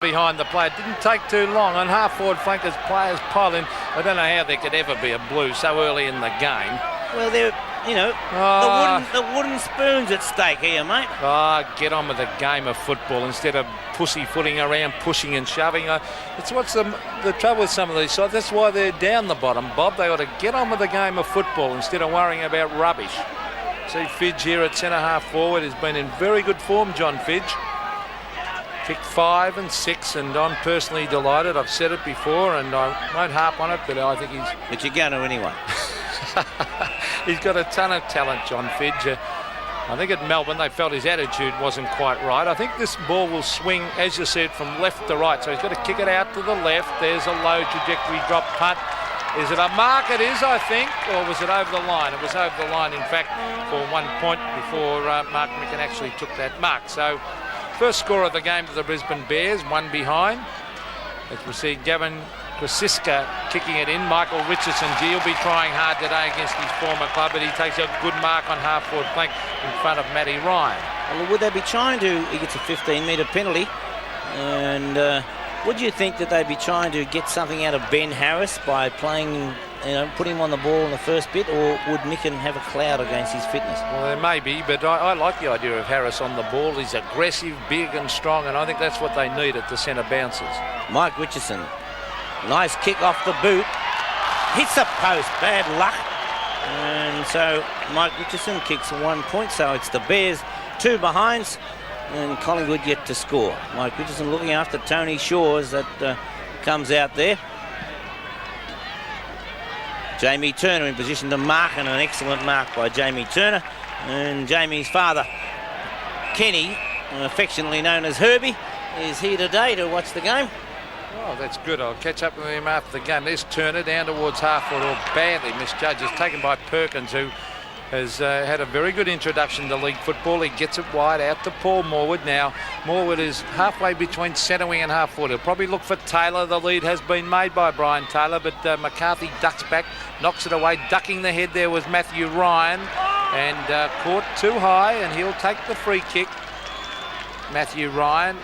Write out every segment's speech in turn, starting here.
behind the player. Didn't take too long. On half-forward flank as players pile in. I don't know how there could ever be a blue so early in the game. Well, they're, the wooden spoon's at stake here, mate. Get on with the game of football instead of pussyfooting around, pushing and shoving. It's what's the trouble with some of these sides. That's why they're down the bottom, Bob. They ought to get on with the game of football instead of worrying about rubbish. See Fidge here at centre-half forward has been in very good form, John Fidge. Kicked 5 and 6, and I'm personally delighted. I've said it before, and I won't harp on it, but I think he's... But you're going to anyway. He's got a ton of talent, John Fidge. I think at Melbourne they felt his attitude wasn't quite right. I think this ball will swing, as you said, from left to right. So he's got to kick it out to the left. There's a low trajectory drop punt. Is it a mark? It is, I think. Or was it over the line? It was over the line, in fact, for 1 point before Mark Micken actually took that mark. So first score of the game for the Brisbane Bears, 1 behind. As we see Gavin Krasiska kicking it in. Michael Richardson, he'll be trying hard today against his former club, but he takes a good mark on half-forward flank in front of Matty Ryan. Well, would they be trying to... He gets a 15-metre penalty. And would you think that they'd be trying to get something out of Ben Harris by playing... putting him on the ball in the first bit, or would Micken have a cloud against his fitness? Well, there may be, but I like the idea of Harris on the ball. He's aggressive, big and strong, and I think that's what they need at the centre bounces. Mike Richardson, nice kick off the boot, hits a post, bad luck, and so Mike Richardson kicks 1 point, so it's the Bears 2 behinds, and Collingwood yet to score. Mike Richardson looking after Tony Shores that comes out there. Jamie Turner in position to mark, and an excellent mark by Jamie Turner. And Jamie's father, Kenny, affectionately known as Herbie, is here today to watch the game. Oh, that's good. I'll catch up with him after the game. There's Turner down towards half-forward, or badly misjudged. It's taken by Perkins, who has had a very good introduction to league football. He gets it wide out to Paul Morwood. Now, Morwood is halfway between centre wing and half-forward. He'll probably look for Taylor. The lead has been made by Brian Taylor, but McCarthy ducks back, knocks it away. Ducking the head there was Matthew Ryan, and caught too high, and he'll take the free kick. Matthew Ryan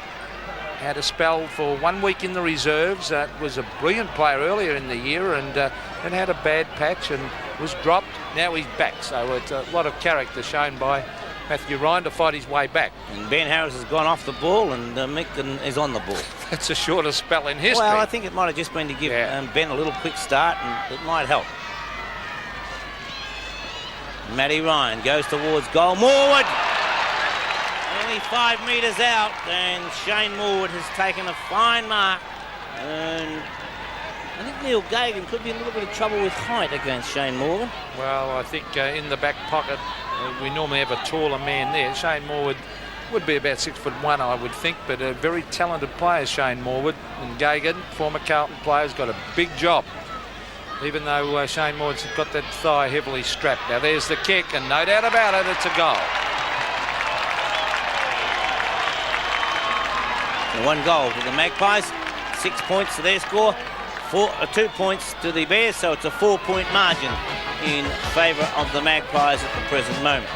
had a spell for 1 week in the reserves. Was a brilliant player earlier in the year, and had a bad patch and was dropped. Now he's back, so it's a lot of character shown by Matthew Ryan to fight his way back. And Ben Harris has gone off the ball, and Micken is on the ball. That's the shortest spell in history. Well, I think it might have just been to give Ben a little quick start, and it might help. Matty Ryan goes towards goal. Morwood! Only 5 metres out, and Shane Morwood has taken a fine mark. And I think Neil Gagan could be in a little bit of trouble with height against Shane Morgan. Well, I think in the back pocket, we normally have a taller man there. Shane Morwood would be about 6'1", I would think, but a very talented player, Shane Morwood. And Gagan, former Carlton player, has got a big job, even though Shane Morwood's got that thigh heavily strapped. Now there's the kick, and no doubt about it, it's a goal. And 1 goal for the Magpies, 6 points to their score. 2 points to the Bears, so it's a 4-point margin in favour of the Magpies at the present moment.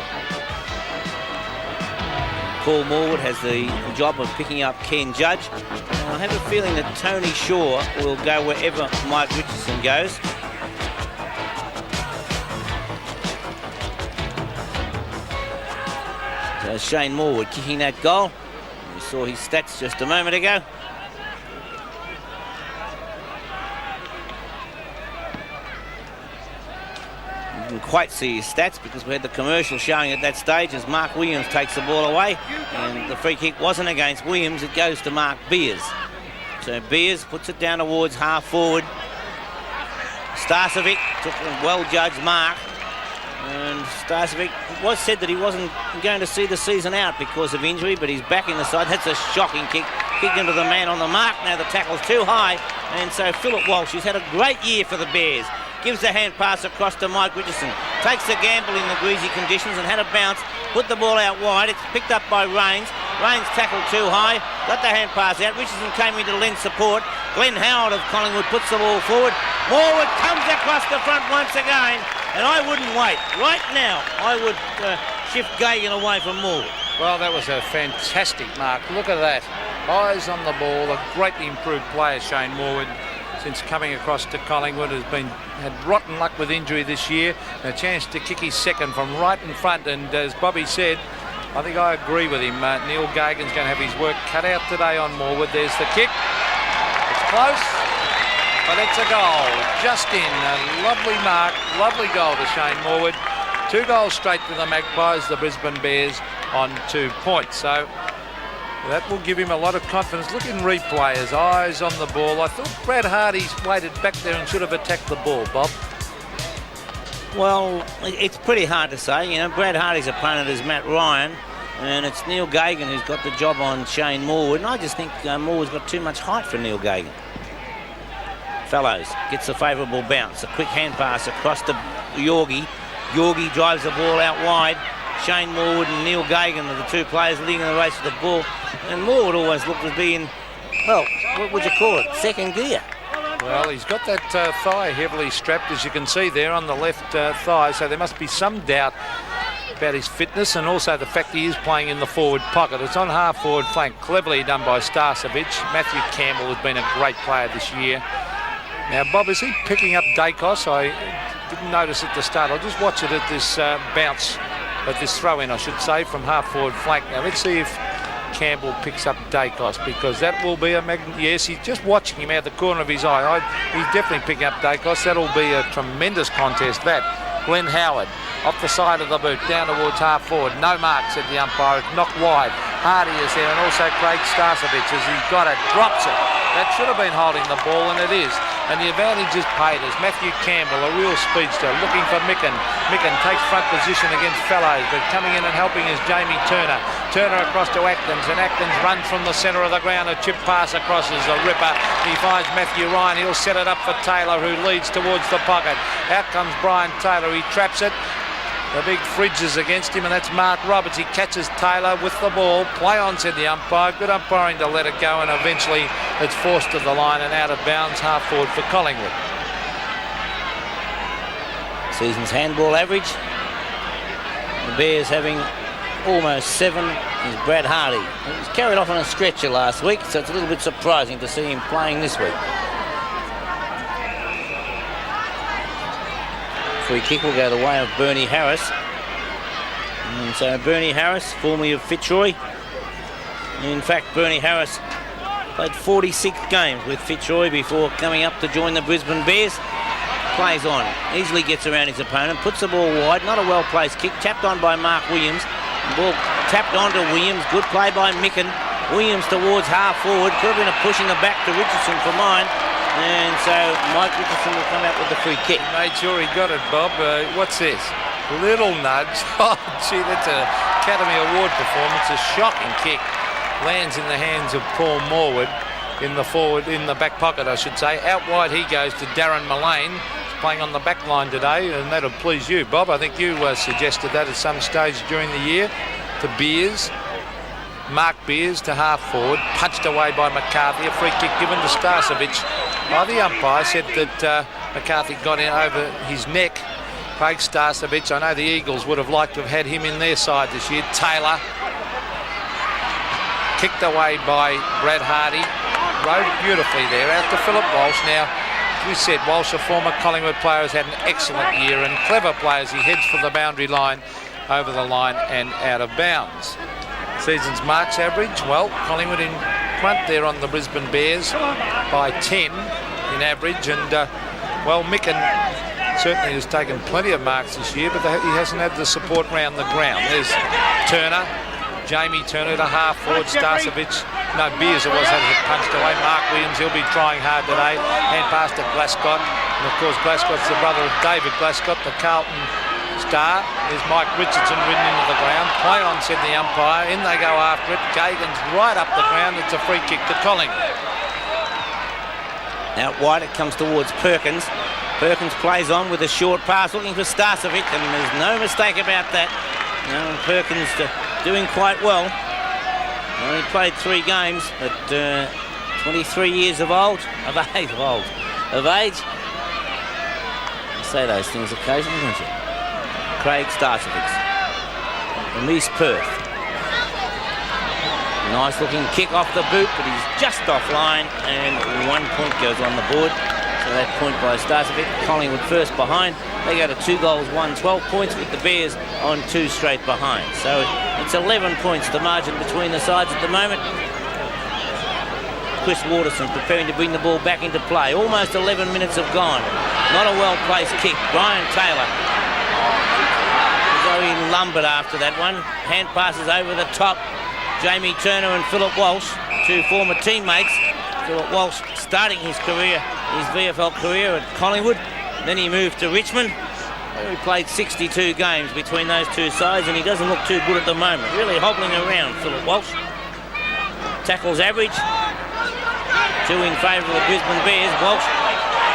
Paul Morwood has the job of picking up Ken Judge. I have a feeling that Tony Shaw will go wherever Mike Richardson goes. So Shane Morwood kicking that goal. We saw his stats just a moment ago. Didn't quite see his stats because we had the commercial showing at that stage as Mark Williams takes the ball away, and the free kick wasn't against Williams, it goes to Mark Beers. So Beers puts it down towards half forward. Starcevic took a well-judged mark, and Starcevic, it was said that he wasn't going to see the season out because of injury, but he's back in the side. That's a shocking kick, kicked into the man on the mark. Now the tackle's too high, and so Philip Walsh, who's had a great year for the Bears, gives the hand pass across to Mike Richardson. Takes a gamble in the greasy conditions and had a bounce. Put the ball out wide. It's picked up by Rains. Rains tackled too high. Got the hand pass out. Richardson came in to lend support. Glenn Howard of Collingwood puts the ball forward. Morwood comes across the front once again. And I wouldn't wait. Right now, I would shift Gagan away from Morwood. Well, that was a fantastic mark. Look at that. eyes on the ball. A greatly improved player, Shane Morwood, since coming across to Collingwood. Had rotten luck with injury this year. A chance to kick his second from right in front. And as Bobby said, I think I agree with him. Neil Gagan's going to have his work cut out today on Morwood. There's the kick. It's close, but it's a goal. Just in. A lovely mark, lovely goal to Shane Morwood. 2 goals straight to the Magpies, the Brisbane Bears on 2 points. So that will give him a lot of confidence. Look in replay, his eyes on the ball. I thought Brad Hardy's waited back there and should have attacked the ball, Bob. Well, it's pretty hard to say. You know, Brad Hardy's opponent is Matt Ryan, and it's Neil Gagan who's got the job on Shane Morwood. And I just think Morwood's got too much height for Neil Gagan. Fellows gets a favourable bounce. A quick hand pass across to Yorgie. Yorgie drives the ball out wide. Shane Morwood and Neil Gagan are the 2 players leading the race for the ball. And Morwood always looked to be in, well, what would you call it? Second gear. Well, he's got that thigh heavily strapped, as you can see there on the left thigh. So there must be some doubt about his fitness, and also the fact he is playing in the forward pocket. It's on half forward flank, cleverly done by Starcevic. Matthew Campbell has been a great player this year. Now, Bob, is he picking up Dacos? I didn't notice at the start. I'll just watch it at this bounce, at this throw-in, I should say, from half-forward flank. Now, let's see if Campbell picks up Dacos, because that will be a yes, he's just watching him out the corner of his eye. He's definitely picking up Dacos. That'll be a tremendous contest, that. Glenn Howard off the side of the boot, down towards half-forward. No mark, said the umpire. It's knocked wide. Hardy is there, and also Craig Starcevic as he got it, drops it. That should have been holding the ball, and it is. And the advantage is paid as Matthew Campbell, a real speedster, looking for Micken. Micken takes front position against Fellows, but coming in and helping is Jamie Turner. Turner across to Atkins, and Atkins runs from the centre of the ground. A chip pass across is a ripper. He finds Matthew Ryan. He'll set it up for Taylor, who leads towards the pocket. Out comes Brian Taylor. He traps it. The big fridge is against him, and that's Mark Roberts. He catches Taylor with the ball. Play on, said the umpire. Good umpiring to let it go, and eventually it's forced to the line and out of bounds, half forward for Collingwood. Season's handball average. The Bears having almost 7 is Brad Hardy. He was carried off on a stretcher last week, so it's a little bit surprising to see him playing this week. Free kick will go the way of Bernie Harris. And so Bernie Harris, formerly of Fitzroy. In fact, Bernie Harris played 46 games with Fitzroy before coming up to join the Brisbane Bears. Plays on, easily gets around his opponent, puts the ball wide, not a well-placed kick, tapped on by Mark Williams. The ball tapped on to Williams, good play by Micken. Williams towards half-forward, could have been a push in the back to Richardson for mine. And so Mike Richardson will come out with the free kick. He made sure he got it, Bob. What's this? Little nudge. Oh, gee, that's an Academy Award performance. A shocking kick. Lands in the hands of Paul Morwood in the back pocket, I should say. Out wide he goes to Darren Mullane. He's playing on the back line today, and that'll please you, Bob. I think you suggested that at some stage during the year to Beers. Mark Beers to half forward, punched away by McCarthy. A free kick given to Starcevic. The umpire said that McCarthy got in over his neck. Craig Starcevic, I know the Eagles would have liked to have had him in their side this year. Taylor, kicked away by Brad Hardy. Rode beautifully there, out to Philip Walsh. Now, as we said, Walsh, a former Collingwood player, has had an excellent year, and clever players. He heads for the boundary line, over the line and out of bounds. Season's marks average, well, Collingwood in front there on the Brisbane Bears by 10 in average, and well, Micken certainly has taken plenty of marks this year, but he hasn't had the support round the ground. There's Turner, Jamie Turner to half forward. Starcevic, no, Beers it was, has it punched away. Mark Williams, he'll be trying hard today. Hand pass to Glascott, and of course Glascott's the brother of David Glascott, the Carlton star. There's Mike Richardson ridden into the ground. Play on, said the umpire. In they go after it. Gagan's right up the ground. It's a free kick to Collingwood. Out wide it comes towards Perkins. Perkins plays on with a short pass, looking for Starcevic, and there's no mistake about that. Perkins doing quite well. Only played 3 games, but 23 years of age. You say those things occasionally, don't you? Craig Starcevic from East Perth. Nice looking kick off the boot, but he's just offline, and 1 point goes on the board. So that point by Starcevic. Collingwood first behind. They go to 2 goals, 1, 12 points, with the Bears on 2 straight behind. So it's 11 points, the margin between the sides at the moment. Chris Waterson preparing to bring the ball back into play. Almost 11 minutes have gone. Not a well-placed kick. Brian Taylor. So he lumbered after that one. Hand passes over the top. Jamie Turner and Philip Walsh, 2 former teammates. Philip Walsh starting his career, his VFL career at Collingwood. Then he moved to Richmond. He played 62 games between those 2 sides, and he doesn't look too good at the moment. Really hobbling around, Philip Walsh. Tackles average. 2 in favour of the Brisbane Bears. Walsh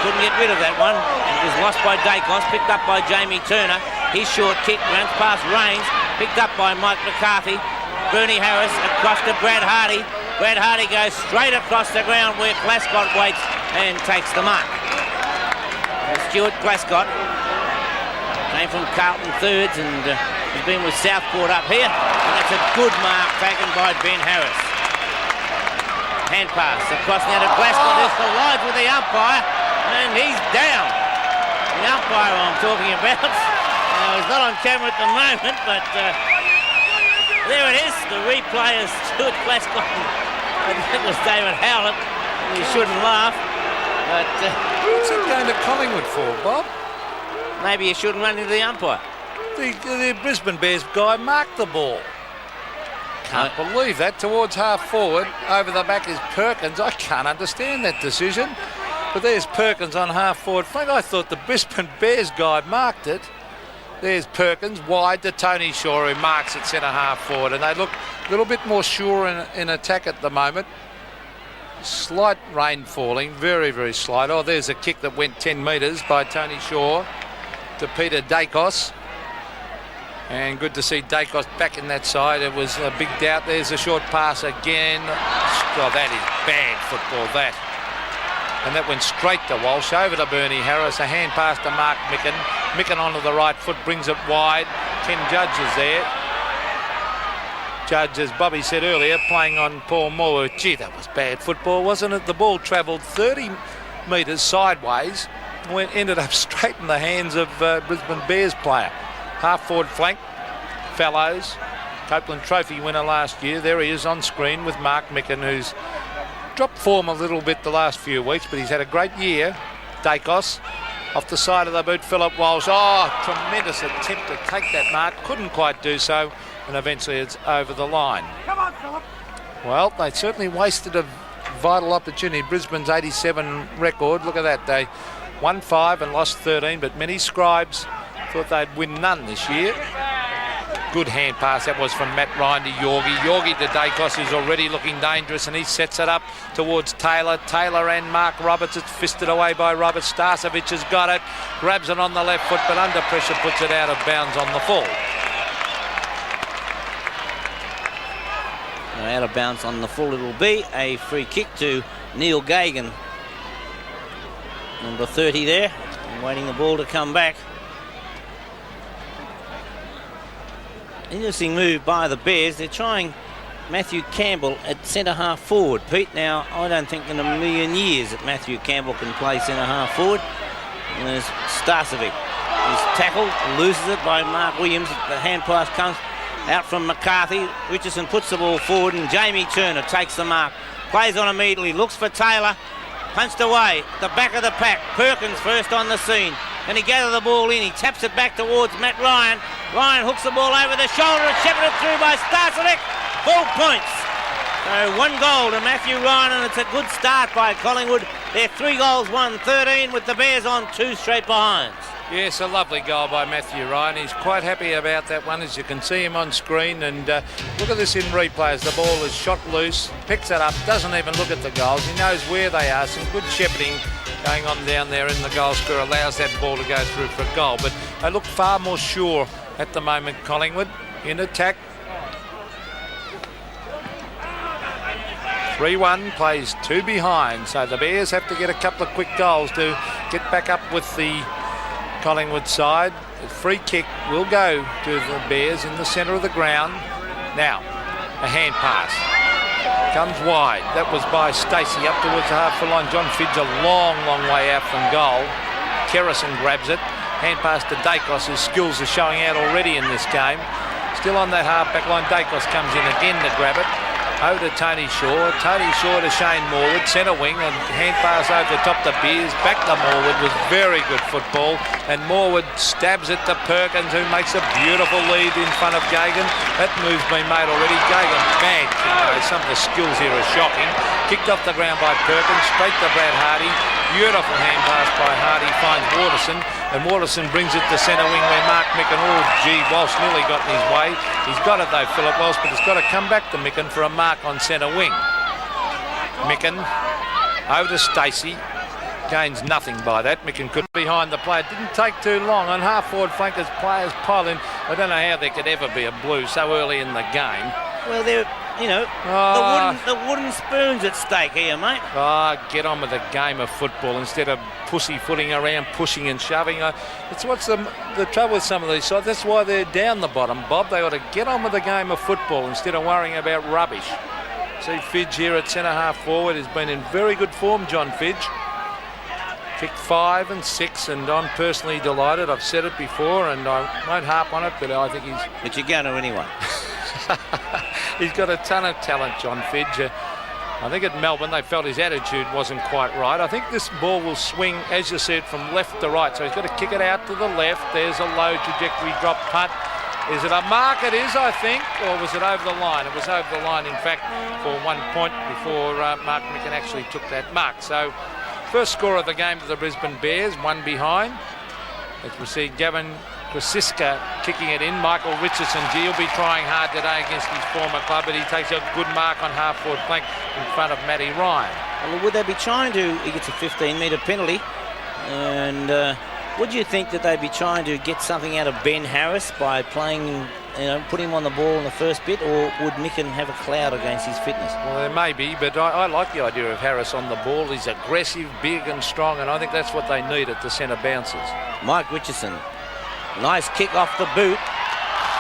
couldn't get rid of that one. It was lost by Dacos, picked up by Jamie Turner. His short kick runs past Rains, picked up by Mike McCarthy. Bernie Harris across to Brad Hardy. Brad Hardy goes straight across the ground where Glascott waits and takes the mark. Stuart Glascott came from Carlton Thirds and has been with Southport up here. And that's a good mark taken by Ben Harris. Hand pass across now to Glascott, who collides with the umpire, and he's down. The umpire I'm talking about. Now, he's not on camera at the moment, but there it is. The replay is Stuart Glascott. I think it was David Howlett. You shouldn't laugh. But what's it going to Collingwood for, Bob? Maybe you shouldn't run into the umpire. The Brisbane Bears guy marked the ball. Can't believe that. Towards half forward, over the back is Perkins. I can't understand that decision. But there's Perkins on half forward flank. I thought the Brisbane Bears guy marked it. There's Perkins wide to Tony Shaw, who marks at centre half forward, and they look a little bit more sure in attack at the moment. Slight rain falling, very, very slight. Oh, there's a kick that went 10 metres by Tony Shaw to Peter Dacos. And good to see Dacos back in that side. It was a big doubt. There's a short pass again. Oh, that is bad football, that. And that went straight to Walsh, over to Bernie Harris. A hand pass to Mark Micken. Micken onto the right foot, brings it wide. Ken Judge is there. Judge, as Bobby said earlier, playing on Paul Moore. Gee, that was bad football, wasn't it? The ball travelled 30 metres sideways, ended up straight in the hands of Brisbane Bears player. Half forward flank, Fellows, Copeland Trophy winner last year. There he is on screen with Mark Micken, who's dropped form a little bit the last few weeks, but he's had a great year. Dacos off the side of the boot, Philip Walsh. Oh, tremendous attempt to take that mark. Couldn't quite do so, and eventually it's over the line. Come on, Philip. Well, they certainly wasted a vital opportunity. Brisbane's 87 record. Look at that. They won 5 and lost 13, but many scribes thought they'd win none this year. Good hand pass that was from Matt Ryan to Yorgie. Yorgie to Dacos, who's already looking dangerous, and he sets it up towards Taylor. Taylor and Mark Roberts. It's fisted away by Roberts. Starcevic has got it, grabs it on the left foot, but under pressure puts it out of bounds on the full. Out of bounds on the full, it will be a free kick to Neil Gagan. Number 30 there, waiting the ball to come back. Interesting move by the Bears. They're trying Matthew Campbell at centre half forward. Pete, now I don't think in a million years that Matthew Campbell can play centre half forward. And there's Starcevic. He's tackled, loses it by Mark Williams. The hand pass comes out from McCarthy. Richardson puts the ball forward, and Jamie Turner takes the mark. Plays on immediately, looks for Taylor. Punched away, the back of the pack. Perkins first on the scene. And he gathers the ball in. He taps it back towards Matt Ryan. Ryan hooks the ball over the shoulder and shepherded through by Starcevic. Full points. So 1 goal to Matthew Ryan, and it's a good start by Collingwood. They're 3 goals, 1-13, with the Bears on 2 straight behinds. Yes, a lovely goal by Matthew Ryan. He's quite happy about that one, as you can see him on screen. And look at this in replay as the ball is shot loose, picks it up, doesn't even look at the goals. He knows where they are. Some good shepherding going on down there in the goal square allows that ball to go through for a goal. But they look far more sure at the moment, Collingwood, in attack. 3-1, plays 2 behind. So the Bears have to get a couple of quick goals to get back up with the Collingwood side. The free kick will go to the Bears in the centre of the ground. Now, a hand pass. Comes wide. That was by Stacey up towards the half-full line. John Fidge a long, long way out from goal. Kerrison grabs it. Hand pass to Dacos. His skills are showing out already in this game. Still on that half-back line. Dacos comes in again to grab it. Over to Tony Shaw. Tony Shaw to Shane Morwood. Centre wing and hand pass over the top to Beers. Back to Morwood was very good football. And Morwood stabs it to Perkins, who makes a beautiful lead in front of Gagan. That move's been made already. Gagan, bang. Some of the skills here are shocking. Kicked off the ground by Perkins. Straight to Brad Hardy. Beautiful hand pass by Hardy. Finds Waterson. And Waterson brings it to centre wing where Mark Micken, oh gee, Walsh nearly got in his way. He's got it though, Philip Walsh, but it's got to come back to Micken for a mark on centre wing. Micken over to Stacey. Gains nothing by that. Micken could behind the player. Didn't take too long. On half-forward flank as players pile in. I don't know how there could ever be a blue so early in the game. Well, they're, you know, the wooden spoons at stake here, mate. Get on with the game of football instead of pussyfooting around, pushing and shoving. It's what's the trouble with some of these sides. That's why they're down the bottom, Bob. They ought to get on with the game of football instead of worrying about rubbish. See Fidge here at centre half forward. Has been in very good form, John Fidge. Kicked 5 and 6, and I'm personally delighted. I've said it before, and I won't harp on it, but I think he's... But you're going to anyway. He's got a ton of talent, John Fidge. I think at Melbourne they felt his attitude wasn't quite right. I think this ball will swing, as you said, from left to right. So he's got to kick it out to the left. There's a low trajectory drop punt. Is it a mark? It is, I think. Or was it over the line? It was over the line, in fact, for 1 point before Mark Micken actually took that mark. So first score of the game for the Brisbane Bears, 1 behind. As we see Gavin Krasiska kicking it in. Michael Richardson, he'll be trying hard today against his former club, but he takes a good mark on half-forward flank in front of Matty Ryan. Well, would they be trying to... He gets a 15-metre penalty. And would you think that they'd be trying to get something out of Ben Harris by playing, you know, put him on the ball in the first bit, or would Micken have a cloud against his fitness? Well, there may be, but I like the idea of Harris on the ball. He's aggressive, big and strong, and I think that's what they need at the centre bounces. Mike Richardson. Nice kick off the boot.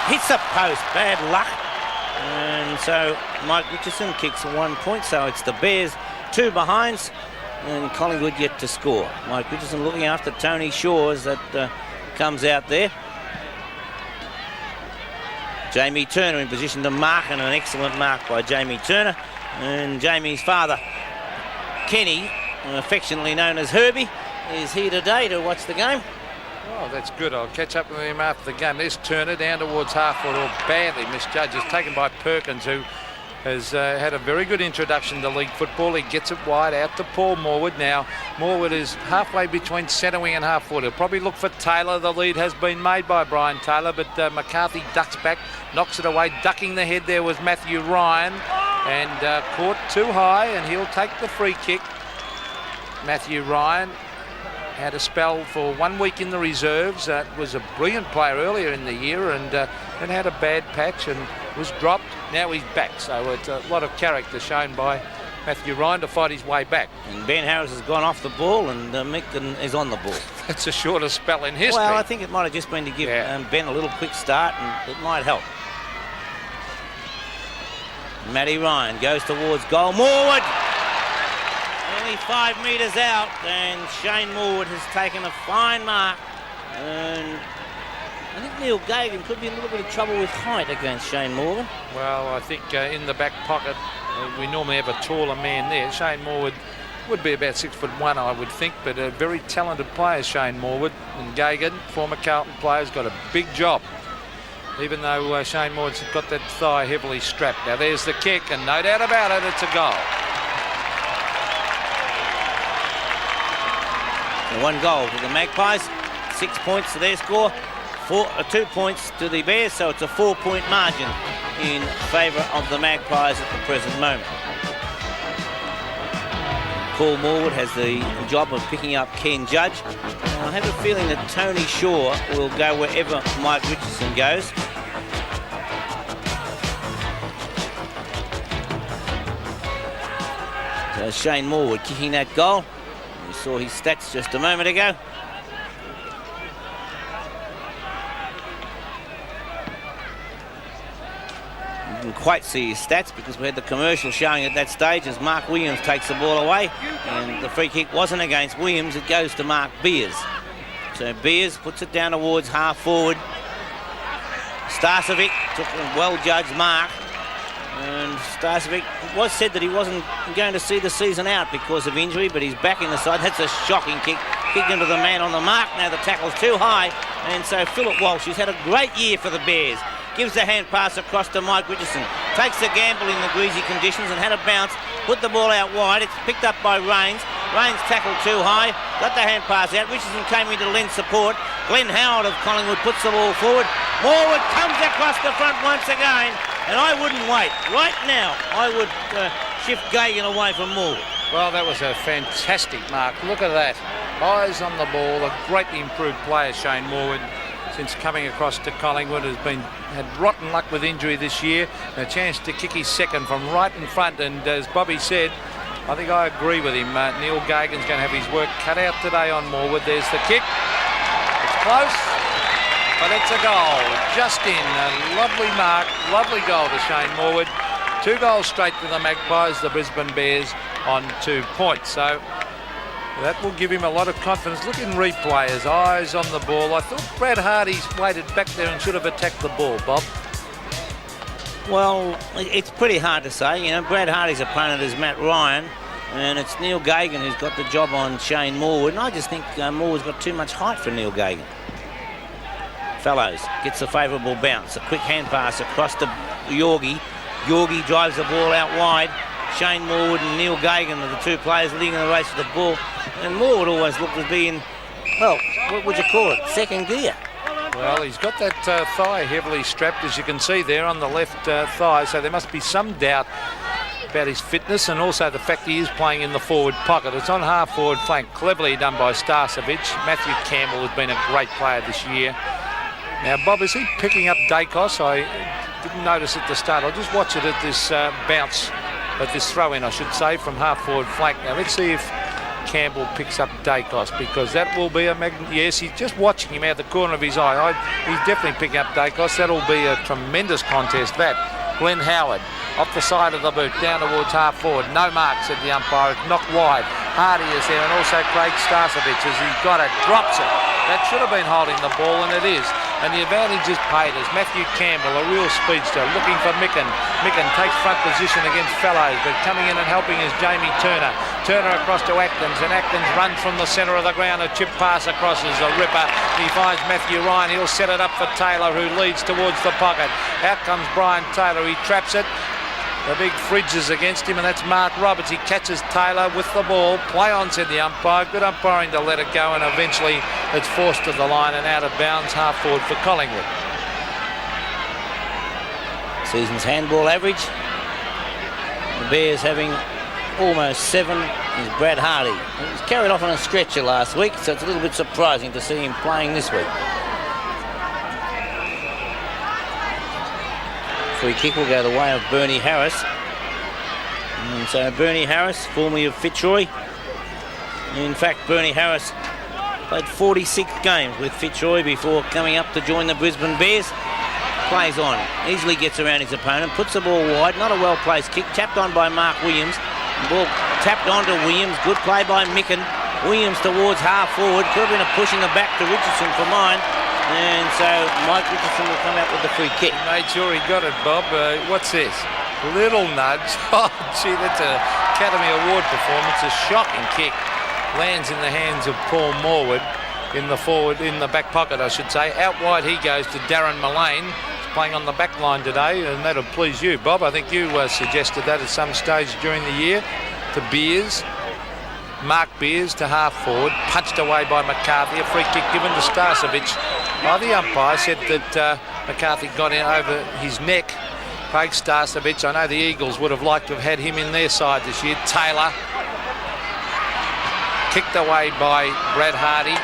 Hits the post. Bad luck. And so Mike Richardson kicks 1 point. So it's the Bears 2 behinds. And Collingwood yet to score. Mike Richardson looking after Tony Shaw as that comes out there. Jamie Turner in position to mark, and an excellent mark by Jamie Turner. And Jamie's father, Kenny, affectionately known as Herbie, is here today to watch the game. Oh, that's good. I'll catch up with him after the game. There's Turner down towards half-forward, or badly misjudged. It's taken by Perkins, who has had a very good introduction to league football. He gets it wide out to Paul Morwood. Now, Morwood is halfway between centre wing and half-forward. He'll probably look for Taylor. The lead has been made by Brian Taylor, but McCarthy ducks back, knocks it away. Ducking the head there was Matthew Ryan, and caught too high, and he'll take the free kick. Matthew Ryan had a spell for 1 week in the reserves. Was a brilliant player earlier in the year, and then had a bad patch and was dropped. Now he's back, so it's a lot of character shown by Matthew Ryan to fight his way back. And Ben Harris has gone off the ball, and Micken is on the ball. That's the shortest spell in history. Well, I think it might have just been to give Ben a little quick start, and it might help. Matty Ryan goes towards goal. Morwood! Only 5 metres out, and Shane Morwood has taken a fine mark. And I think Neil Gagan could be in a little bit of trouble with height against Shane Morwood. Well, I think in the back pocket, we normally have a taller man there. Shane Morwood would be about 6'1", I would think, but a very talented player, Shane Morwood. And Gagan, former Carlton player, has got a big job, even though Shane Morwood's got that thigh heavily strapped. Now there's the kick, and no doubt about it, it's a goal. 1 goal to the Magpies, 6 points to their score, 2 points to the Bears, so it's a 4-point margin in favour of the Magpies at the present moment. Paul Morwood has the job of picking up Ken Judge. I have a feeling that Tony Shaw will go wherever Mike Richardson goes. So Shane Morwood kicking that goal. We saw his stats just a moment ago. quite see his stats because we had the commercial showing at that stage as Mark Williams takes the ball away, and the free kick wasn't against Williams, it goes to Mark Beers. So Beers puts it down towards half forward. Starcevic took a well-judged mark, and Starcevic, it was said that he wasn't going to see the season out because of injury, but he's back in the side. That's a shocking kick, kicked into the man on the mark. Now the tackle's too high, and so Philip Walsh, who's had a great year for the Bears, gives the hand pass across to Mike Richardson, takes the gamble in the greasy conditions and had a bounce, put the ball out wide. It's picked up by Rains. Rains tackled too high, got the hand pass out. Richardson came in to lend support. Glenn Howard of Collingwood puts the ball forward. Morwood comes across the front once again, and I wouldn't wait. Right now, I would shift Gagan away from Morwood. Well, that was a fantastic mark. Look at that. Eyes on the ball. A greatly improved player, Shane Morwood, since coming across to Collingwood, had rotten luck with injury this year. A chance to kick his second from right in front, and as Bobby said, I think I agree with him. Neil Gagan's going to have his work cut out today on Morwood. There's the kick. It's close, but it's a goal. Just in. A lovely mark, lovely goal to Shane Morwood. 2 goals straight to the Magpies, the Brisbane Bears on 2 points. So that will give him a lot of confidence. Look in replay, his eyes on the ball. I thought Brad Hardy's waited back there and should have attacked the ball, Bob. Well, it's pretty hard to say. You know, Brad Hardy's opponent is Matt Ryan, and it's Neil Gagan who's got the job on Shane Morwood, and I just think Morwood's got too much height for Neil Gagan. Fellows gets a favourable bounce. A quick hand pass across to Yorgie. Yorgie drives the ball out wide. Shane Morwood and Neil Gagan are the 2 players leading the race for the ball, and Morwood always looked to be in, well, what would you call it, second gear. Well, he's got that thigh heavily strapped, as you can see there on the left thigh, so there must be some doubt about his fitness, and also the fact he is playing in the forward pocket. It's on half forward flank, cleverly done by Starcevic. Matthew Campbell has been a great player this year. Now, Bob, is he picking up Dacos? I didn't notice at the start. I'll just watch it at this bounce, at this throw-in, I should say, from half forward flank. Now, let's see if Campbell picks up Dacos, because that will be a yes, he's just watching him out of the corner of his eye. He's definitely picking up Dacos. That'll be a tremendous contest, that. Glenn Howard off the side of the boot down towards half forward. No mark, said the umpire. It's knocked wide. Hardy is there, and also Craig Starcevic as he got it, drops it. That should have been holding the ball, and it is. And the advantage is paid as Matthew Campbell, a real speedster, looking for Micken. Micken takes front position against Fellows, but coming in and helping is Jamie Turner. Turner across to Atkins, and Atkins runs from the centre of the ground. A chip pass across is a ripper. He finds Matthew Ryan. He'll set it up for Taylor, who leads towards the pocket. Out comes Brian Taylor. He traps it. The big fridge is against him, and that's Mark Roberts. He catches Taylor with the ball. Play on, said the umpire. Good umpiring to let it go, and eventually it's forced to the line and out of bounds, half forward for Collingwood. Season's handball average. The Bears having almost 7 is Brad Hardy. He was carried off on a stretcher last week, so it's a little bit surprising to see him playing this week. Free kick will go the way of Bernie Harris. And so Bernie Harris, formerly of Fitzroy. In fact, Bernie Harris played 46 games with Fitzroy before coming up to join the Brisbane Bears. Plays on, easily gets around his opponent, puts the ball wide, not a well-placed kick, tapped on by Mark Williams. The ball tapped on to Williams, good play by Micken. Williams towards half forward, could have been a push in the back to Richardson for mine. And so Mike Richardson will come out with the free kick. He made sure he got it, Bob. What's this? Little nudge. Oh, gee, that's an Academy Award performance. A shocking kick. Lands in the hands of Paul Morwood in the back pocket, I should say. Out wide he goes to Darren Mullane. He's playing on the back line today, and that'll please you, Bob. I think you suggested that at some stage during the year to Beers. Mark Beers to half forward, punched away by McCarthy. A free kick given to Starcevic. The umpire said that McCarthy got in over his neck. Craig Starcevic, I know the Eagles would have liked to have had him in their side this year. Taylor, kicked away by Brad Hardy.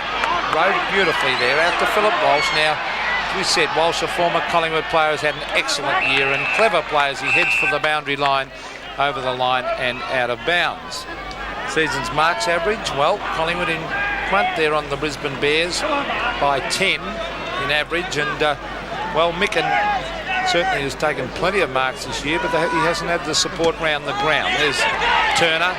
Rode beautifully there, out to Philip Walsh. Now, as we said, Walsh, a former Collingwood player, has had an excellent year, and clever players. He heads for the boundary line, over the line and out of bounds. Season's marks average, well, Collingwood in front there on the Brisbane Bears by 10 in average, and well, Micken certainly has taken plenty of marks this year, but he hasn't had the support round the ground. There's Turner,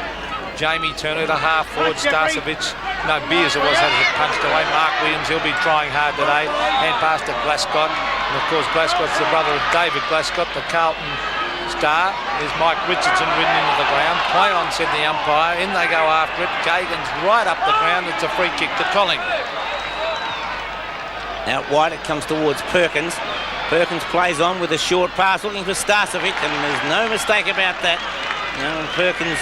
Jamie Turner to half forward, Starcevic, no, Beers it was, has it punched away. Mark Williams, he'll be trying hard today. Hand pass to Glascott, and of course Glascott's the brother of David Glascott, the Carlton star. There's Mike Richardson ridden into the ground. Play on, said the umpire. In they go after it. Gagan's right up the ground. It's a free kick to Collingwood. Out wide it comes towards Perkins. Perkins plays on with a short pass looking for Starcevic, and there's no mistake about that. Perkins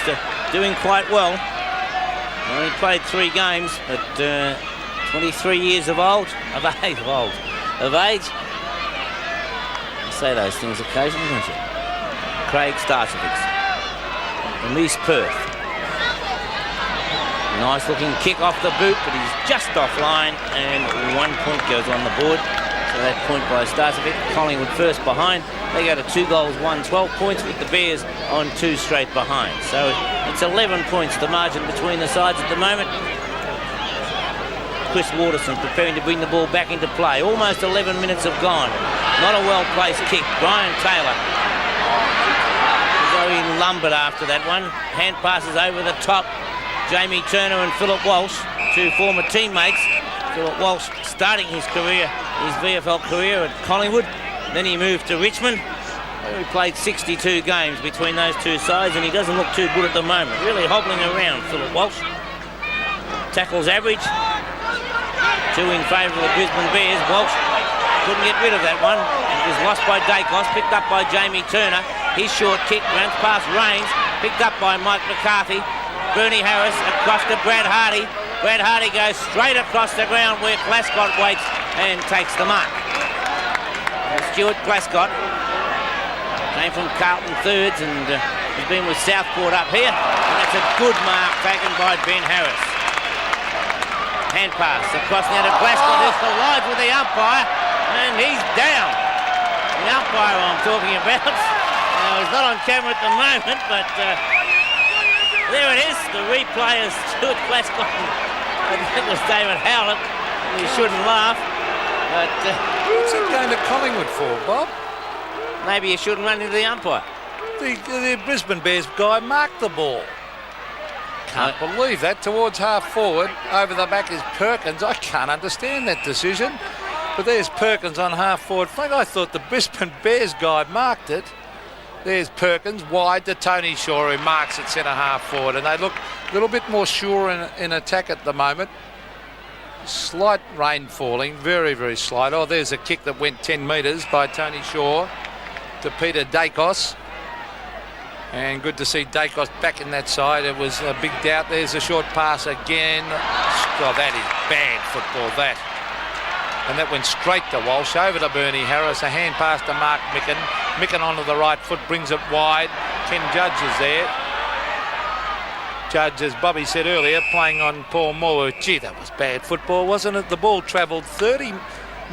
doing quite well. Only played 3 games, but 23 years of age. You say those things occasionally, don't you? Craig Starcevic from East Perth. Nice looking kick off the boot, but he's just offline, and 1 point goes on the board. So that point by Starcevic. Collingwood first behind. They go to 2 goals, 1, 12 points, with the Bears on 2 straight behind. So it's 11 points, the margin between the sides at the moment. Chris Waterson preparing to bring the ball back into play. Almost 11 minutes have gone. Not a well-placed kick. Brian Taylor. He lumbered after that one. Hand passes over the top. Jamie Turner and Philip Walsh, 2 former teammates. Philip Walsh starting his VFL career at Collingwood. Then he moved to Richmond. He played 62 games between those 2 sides, and he doesn't look too good at the moment. Really hobbling around, Philip Walsh. Tackles average. 2 in favour of the Brisbane Bears. Walsh couldn't get rid of that one. It was lost by Dacos, picked up by Jamie Turner. His short kick runs past Rains, picked up by Mike McCarthy. Bernie Harris across to Brad Hardy. Brad Hardy goes straight across the ground where Glascott waits and takes the mark. Stuart Glascott came from Carlton thirds and has been with Southport up here. And that's a good mark taken by Ben Harris. Hand pass across now to Glascott, who's collides with the umpire, and he's down. The umpire I'm talking about. He's not on camera at the moment, but there it is. The replay is Stuart Glascott. I think it was David Howlett. You shouldn't laugh. But what's it going to Collingwood for, Bob? Maybe you shouldn't run into the umpire. The Brisbane Bears guy marked the ball. Can't believe that. Towards half forward, over the back is Perkins. I can't understand that decision. But there's Perkins on half forward flank. I thought the Brisbane Bears guy marked it. There's Perkins wide to Tony Shaw, who marks at centre half forward, and they look a little bit more sure in attack at the moment. Slight rain falling, very, very slight. Oh, there's a kick that went 10 metres by Tony Shaw to Peter Dacos. And good to see Dacos back in that side. It was a big doubt. There's a short pass again. Oh, that is bad football, that. And that went straight to Walsh, over to Bernie Harris. A hand pass to Mark Micken. Micken onto the right foot, brings it wide. Ken Judge is there. Judge, as Bobby said earlier, playing on Paul Moore. Gee, that was bad football, wasn't it? The ball travelled 30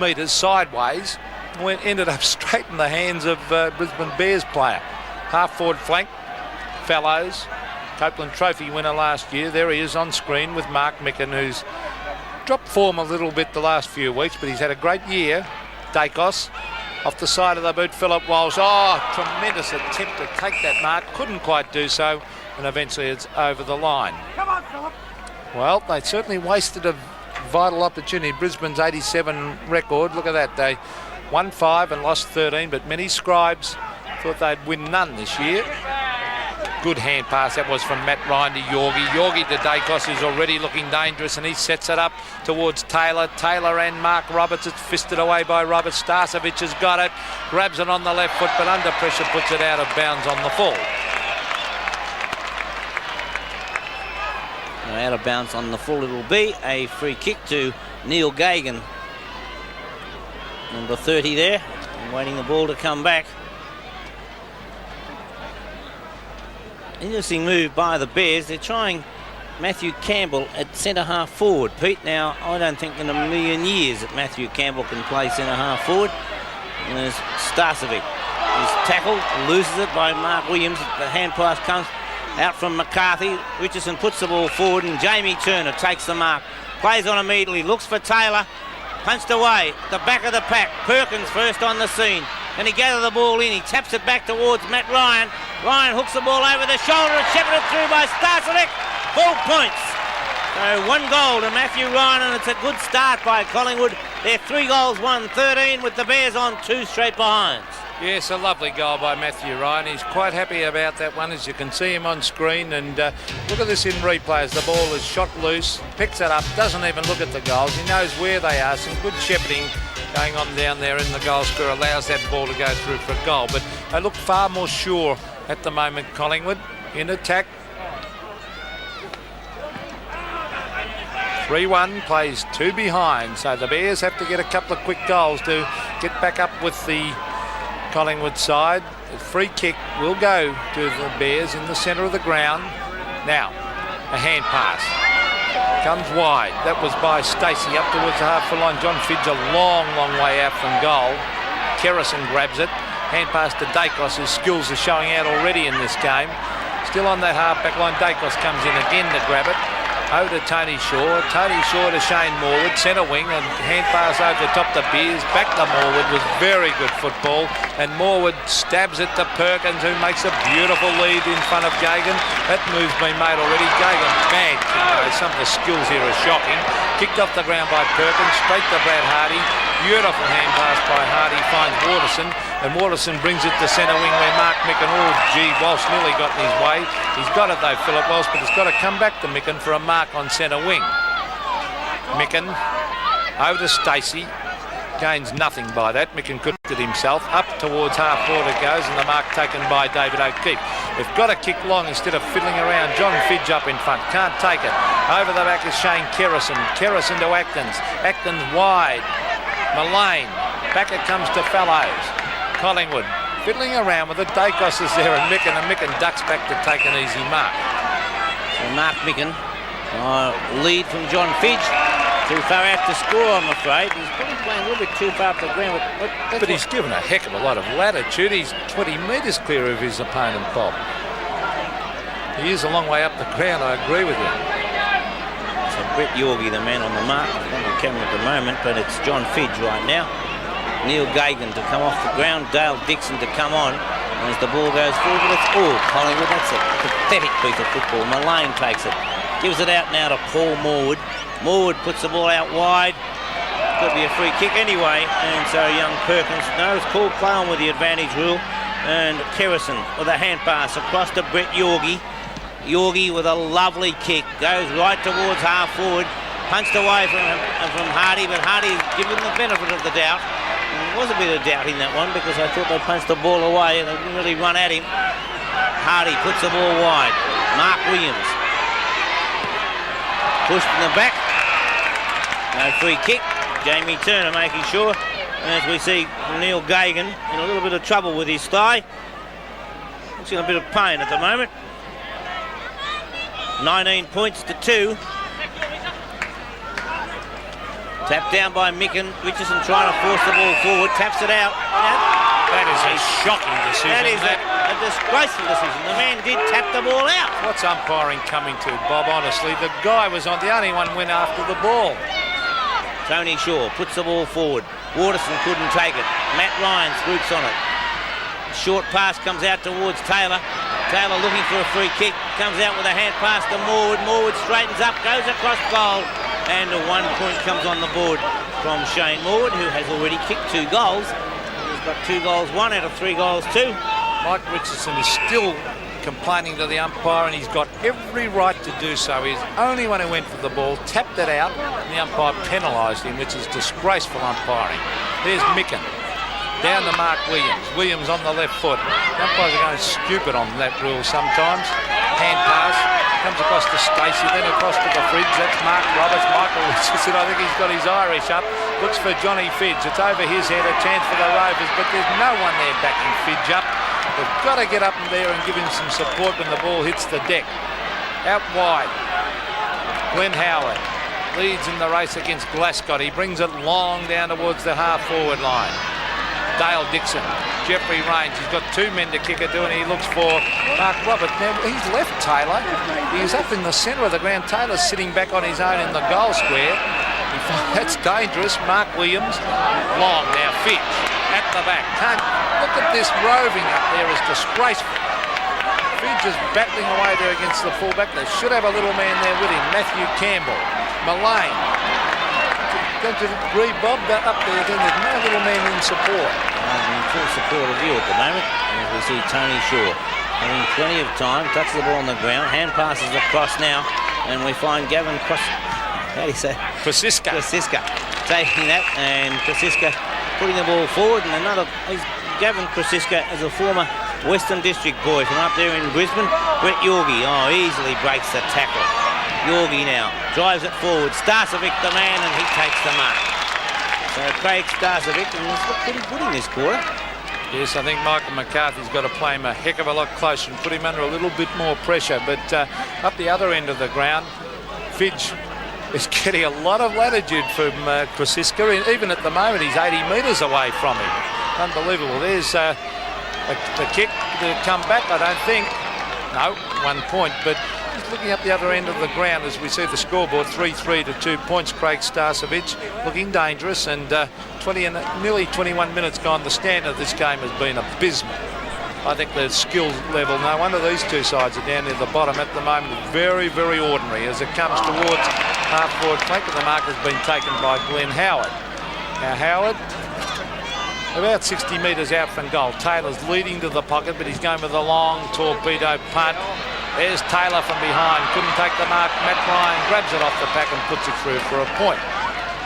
metres sideways, ended up straight in the hands of Brisbane Bears player. Half forward flank, Fellows, Copeland Trophy winner last year. There he is on screen with Mark Micken, who's dropped form a little bit the last few weeks, but he's had a great year. Dacos off the side of the boot, Philip Walsh. Oh, tremendous attempt to take that mark. Couldn't quite do so, and eventually it's over the line. Come on, Philip. Well, they certainly wasted a vital opportunity. Brisbane's 87 record. Look at that. They won 5 and lost 13, but many scribes thought they'd win none this year. Good hand pass that was from Matt Ryan to Yorgie. Yorgie to Dacos, who's already looking dangerous, and he sets it up towards Taylor. Taylor and Mark Roberts. It's fisted away by Roberts. Starcevic has got it, grabs it on the left foot, but under pressure puts it out of bounds on the full. Out of bounds on the full, it'll be a free kick to Neil Gagan. Number 30 there, waiting the ball to come back. Interesting move by the Bears. They're trying Matthew Campbell at centre half forward. Pete, now I don't think in a million years that Matthew Campbell can play centre half forward. And there's Starcevic. He's tackled, loses it by Mark Williams. The hand pass comes out from McCarthy. Richardson puts the ball forward, and Jamie Turner takes the mark. Plays on immediately, looks for Taylor. Punched away, the back of the pack. Perkins first on the scene. and he gathers the ball in. He taps it back towards Matt Ryan. Ryan hooks the ball over the shoulder and shepherded through by Starcevich. 4 points. So 1 goal to Matthew Ryan, and it's a good start by Collingwood. They're 3 goals, 1-13 with the Bears on 2 straight behinds. Yes, a lovely goal by Matthew Ryan. He's quite happy about that one, as you can see him on screen. And look at this in replay as the ball is shot loose, picks it up, doesn't even look at the goals. He knows where they are. Some good shepherding going on down there in the goal square allows that ball to go through for a goal. But they look far more sure at the moment, Collingwood, in attack. 3-1, plays 2 behind. So the Bears have to get a couple of quick goals to get back up with the Collingwood side. The free kick will go to the Bears in the centre of the ground. Now, a hand pass. Comes wide. That was by Stacey up towards the half-full line. John Fidge a long, long way out from goal. Kerrison grabs it. Hand pass to Dacos. His skills are showing out already in this game. Still on that half-back line. Dacos comes in again to grab it. Over to Tony Shaw. Tony Shaw to Shane Morwood, centre wing, and hand pass over the top to Beers. Back to Morwood was very good football, and Morwood stabs it to Perkins, who makes a beautiful lead in front of Gagan. That move's been made already. Gagan, bang. Some of the skills here are shocking. Kicked off the ground by Perkins, straight to Brad Hardy. Beautiful hand pass by Hardy, finds Waterson, and Waterson brings it to centre wing where Mark Micken, oh gee, Walsh nearly got in his way. He's got it though, Philip Walsh, but it's got to come back to Micken for a mark on centre wing. Micken over to Stacey, gains nothing by that. Micken could it himself. Up towards half forward it goes, and the mark taken by David O'Keefe. They've got to kick long instead of fiddling around. John Fidge up in front, can't take it. Over the back is Shane Kerrison. Kerrison to Actons. Actons wide. Mullane. Back it comes to Fallows. Collingwood fiddling around with it. Dacos is there and Micken ducks back to take an easy mark. So Mark Micken, lead from John Fidge. Too far out to score, I'm afraid. He's probably playing a little bit too far up the ground. But he's given a heck of a lot of latitude. He's 20 metres clear of his opponent, Bob. He is a long way up the ground, I agree with you. So Brett Yorgie, the man on the mark, is on the camera at the moment, but it's John Fidge right now. Neil Gagan to come off the ground, Dale Dixon to come on. And as the ball goes forward, it's all Collingwood. That's a pathetic piece of football. Mullane takes it. Gives it out now to Paul Morwood. Morwood puts the ball out wide. Could be a free kick anyway. And so young Perkins, no, it's called play on with the advantage rule. And Kerrison with a hand pass across to Brett Yorgie. Yorgie with a lovely kick. Goes right towards half forward. Punched away from Hardy, but Hardy's given the benefit of the doubt. And there was a bit of doubt in that one because I thought they punched the ball away and they didn't really run at him. Hardy puts the ball wide. Mark Williams. Pushed in the back. No free kick. Jamie Turner making sure. And as we see Neil Gagan in a little bit of trouble with his thigh. He's in a bit of pain at the moment. 19 points to 2. Tapped down by Micken. Richardson trying to force the ball forward. Taps it out. That is a shocking decision. That is a disgraceful decision. The man did tap the ball out. What's umpiring coming to, Bob, honestly? The guy was on, the only one went after the ball. Tony Shaw puts the ball forward. Waterson couldn't take it. Matt Ryan swoops on it. Short pass comes out towards Taylor. Taylor looking for a free kick. Comes out with a hand pass to Morwood. Morwood straightens up, goes across goal. And a 1 point comes on the board from Shane Morwood, who has already kicked 2 goals. He's got 2 goals, 1 out of 3 goals, 2. Mike Richardson is still complaining to the umpire, and he's got every right to do so. He's the only one who went for the ball, tapped it out, and the umpire penalised him, which is disgraceful umpiring. There's Micken. Down to Mark Williams. Williams on the left foot. The umpires are going stupid on that rule sometimes. Hand pass. Comes across to Stacey, then across to the fridge. That's Mark Roberts. Michael Richardson, I think he's got his Irish up. Looks for Johnny Fidge. It's over his head, a chance for the Rovers, but there's no one there backing Fidge up. They've got to get up in there and give him some support when the ball hits the deck. Out wide. Glenn Howard leads in the race against Glasgow. He brings it long down towards the half-forward line. Dale Dixon, Jeffrey Rains, he's got 2 men to kick it to, and he looks for Mark Roberts. Now, he's left Taylor. He's up in the centre of the ground. Taylor's sitting back on his own in the goal square. That's dangerous. Mark Williams, long now, Fidge at the back. Can't look at this roving up there is disgraceful. Fidge is battling away there against the fullback. They should have a little man there with him. Matthew Campbell, Mullane. Don't you agree, Bob? Up there, then there's no little man in support. I'm in full support of you at the moment. As we see Tony Shaw having plenty of time, touches the ball on the ground, hand passes across now, and we find Gavin how do you say? Krasiska taking that, and Krasiska putting the ball forward, and Gavin Krasiska is a former Western District boy from up there in Brisbane. Brett Yorgie, easily breaks the tackle. Yorgie now drives it forward. Starcevic the man, and he takes the mark. So Craig Starcevic, and he's looked pretty good in this quarter. Yes, I think Michael McCarthy's got to play him a heck of a lot closer and put him under a little bit more pressure. But up the other end of the ground, Fidge is getting a lot of latitude from Krasiska. Even at the moment, he's 80 metres away from him. Unbelievable. There's the kick to come back, I don't think. No, 1 point. But just looking up the other end of the ground as we see the scoreboard, 3-3 to 2 points. Craig Starcevic looking dangerous, and nearly 21 minutes gone. The standard of this game has been abysmal. I think the skill level, no wonder these two sides are down near the bottom at the moment. Very, very ordinary as it comes towards half-forward flank, but the mark has been taken by Glenn Howard. Now Howard, about 60 metres out from goal. Taylor's leading to the pocket, but he's going with a long torpedo punt. There's Taylor from behind, couldn't take the mark. Matt Ryan grabs it off the pack and puts it through for a point.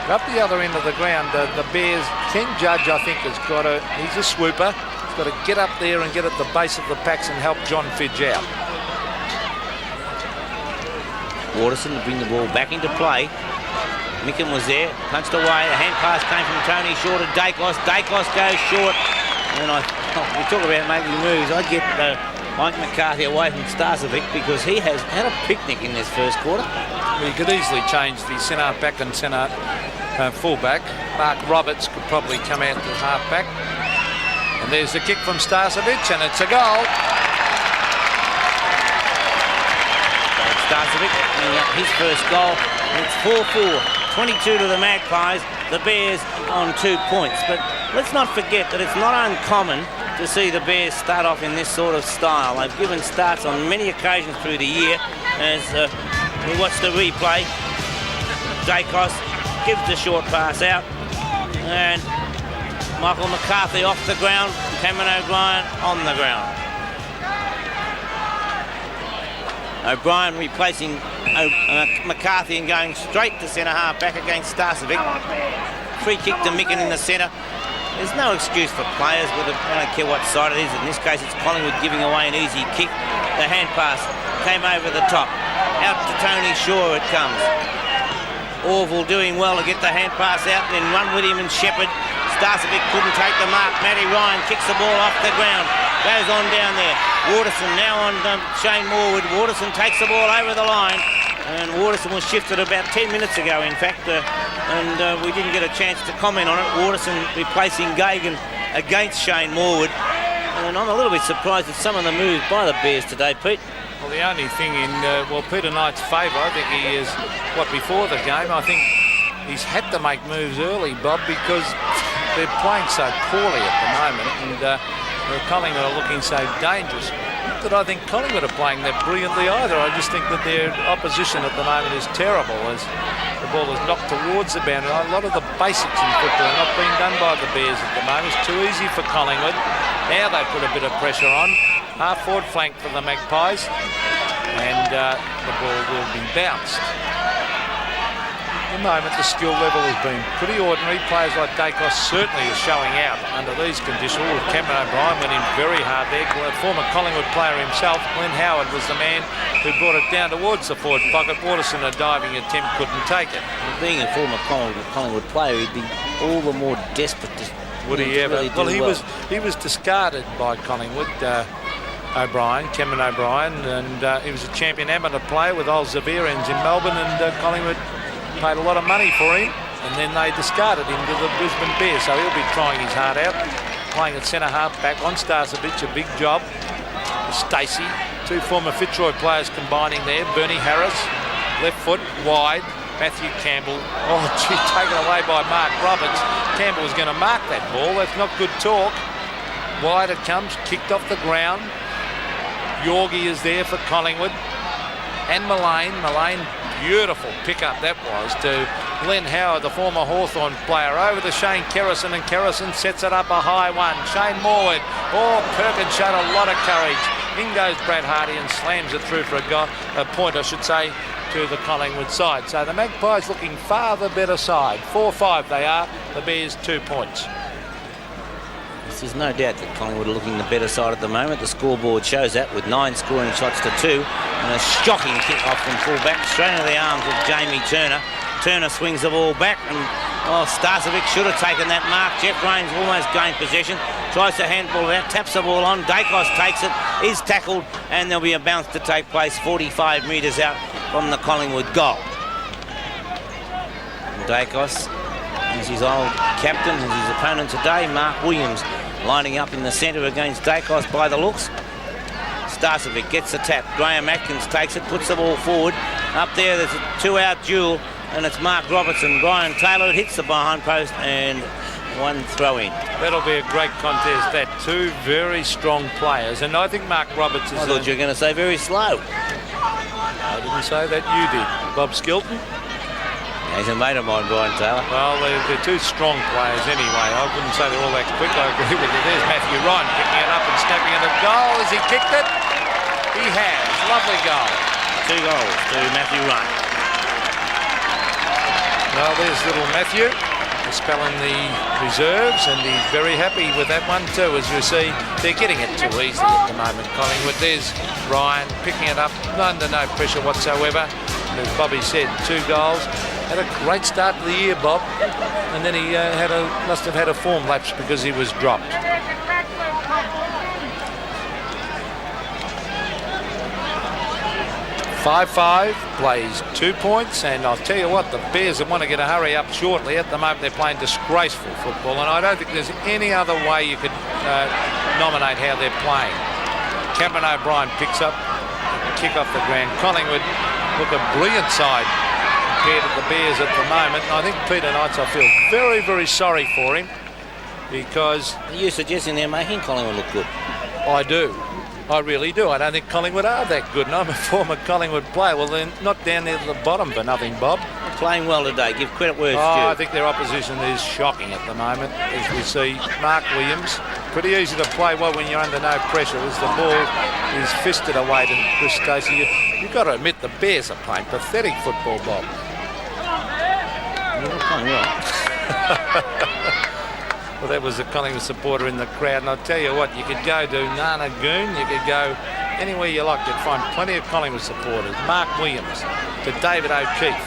Up the other end of the ground, the Bears, Ken Judge, I think, he's a swooper. He's got to get up there and get at the base of the packs and help John Fidge out. Waterson to bring the ball back into play. Micken was there, punched away. A hand pass came from Tony Shaw to Dacos. Dacos goes short. And we talk about making moves. I get Mike McCarthy away from Starcevic because he has had a picnic in this first quarter. Well, he could easily change the centre back and centre fullback. Mark Roberts could probably come out to half back. And there's the kick from Starcevic, and it's a goal. Starcevic his first goal. It's 4-4. 22 to the Magpies. The Bears on 2 points. But let's not forget that it's not uncommon to see the Bears start off in this sort of style. They've given starts on many occasions through the year. As we watch the replay, Dacos gives the short pass out, and Michael McCarthy off the ground, Cameron O'Brien on the ground. O'Brien replacing McCarthy and going straight to centre half back against Starcevic. Free kick to Micken in the centre. There's no excuse for players, whether I don't care what side it is. In this case, it's Collingwood giving away an easy kick. The hand pass came over the top. Out to Tony Shaw it comes. Orville doing well to get the hand pass out, then run with him and Shepherd. Starcevic couldn't take the mark. Matty Ryan kicks the ball off the ground. Goes on down there. Waterson now on Shane Morwood. Waterson takes the ball over the line. And Waterson was shifted about 10 minutes ago, in fact. And we didn't get a chance to comment on it. Waterson replacing Gagan against Shane Morwood. And I'm a little bit surprised at some of the moves by the Bears today, Pete. Well, the only thing in, Peter Knight's favour, I think he is, before the game, I think he's had to make moves early, Bob, because they're playing so poorly at the moment, and Collingwood are looking so dangerous. Not that I think Collingwood are playing that brilliantly either. I just think that their opposition at the moment is terrible as the ball is knocked towards the boundary. A lot of the basics in football are not being done by the Bears at the moment. It's too easy for Collingwood. Now they put a bit of pressure on. Half-forward flank for the Magpies, and the ball will be bounced. At the moment, the skill level has been pretty ordinary. Players like Dacos certainly are showing out under these conditions. Cameron O'Brien went in very hard there. Former Collingwood player himself, Glenn Howard, was the man who brought it down towards the forward pocket. Waterson, a diving attempt, couldn't take it. Being a former Collingwood player, he'd be all the more desperate to... Would he ever? Really he was discarded by Collingwood, Cameron O'Brien, and he was a champion amateur player with old Zavirians in Melbourne, and Collingwood paid a lot of money for him, and then they discarded him to the Brisbane Bears, so he'll be trying his heart out, playing at centre half back on Starcevic, a big job. Stacey, two former Fitzroy players combining there. Bernie Harris, left foot, wide. Matthew Campbell. Oh, gee, taken away by Mark Roberts. Campbell was going to mark that ball. That's not good talk. Wide it comes, kicked off the ground. Yorgie is there for Collingwood. And Mullane. Mullane, beautiful pickup that was to Glenn Howard, the former Hawthorn player, over to Shane Kerrison, and Kerrison sets it up a high one. Shane Morwood. Oh, Perkins showed a lot of courage. In goes Brad Hardy and slams it through for a point, I should say, to the Collingwood side. So the Magpies looking far the better side. 4-5 they are. The Bears 2 points. There's no doubt that Collingwood are looking the better side at the moment. The scoreboard shows that with 9 scoring shots to 2 and a shocking kick off from full-back straight into the arms of Jamie Turner. Turner swings the ball back and Starcevic should have taken that mark. Jeff Raines almost gained possession. Tries to handball it out, taps the ball on. Dacos takes it, is tackled, and there'll be a bounce to take place 45 metres out from the Collingwood goal. Dacos is his old captain and his opponent today, Mark Williams, lining up in the centre against Dacos by the looks. Starcevic gets the tap. Graham Atkins takes it, puts the ball forward. Up there, there's a 2-out duel, and it's Mark Robertson. Brian Taylor hits the behind post and one throw in. That'll be a great contest. That two very strong players, and I think Mark Roberts is. I thought you were going to say very slow. I didn't say that, you did. Bob Skilton. He's a mate of mine, Brian Taylor. Well, they're two strong players anyway. I wouldn't say they're all that quick. I agree with you. There's Matthew Ryan picking it up and snapping it at goal. Has he kicked it? He has. Lovely goal. 2 goals to Matthew Ryan. Well, there's little Matthew spelling the reserves, and he's very happy with that one too. As you see, they're getting it too easily at the moment, Collingwood. There's Ryan picking it up under no pressure whatsoever. As Bobby said, 2 goals. Had a great start to the year, Bob, and then he must have had a form lapse because he was dropped. 5-5 plays 2 points, and I'll tell you what, the Bears want to get a hurry up shortly. At the moment, they're playing disgraceful football, and I don't think there's any other way you could nominate how they're playing. Cameron O'Brien picks up, kick off the ground. Collingwood look a brilliant side compared to the Bears at the moment. And I think Peter Knights, I feel very, very sorry for him, because... Are you suggesting they're making Collingwood look good? I do. I really do. I don't think Collingwood are that good, and I'm a former Collingwood player. Well, they're not down there to the bottom for nothing, Bob. They're playing well today. Give credit where it's due. I think their opposition is shocking at the moment, as we see Mark Williams. Pretty easy to play well when you're under no pressure, as the ball is fisted away to Chris Stacey. You've got to admit the Bears are playing pathetic football, Bob. They're playing well. Well, there was a Collingwood supporter in the crowd, and I'll tell you what, you could go to Nanagoon, you could go anywhere you like, you'd find plenty of Collingwood supporters. Mark Williams to David O'Keefe.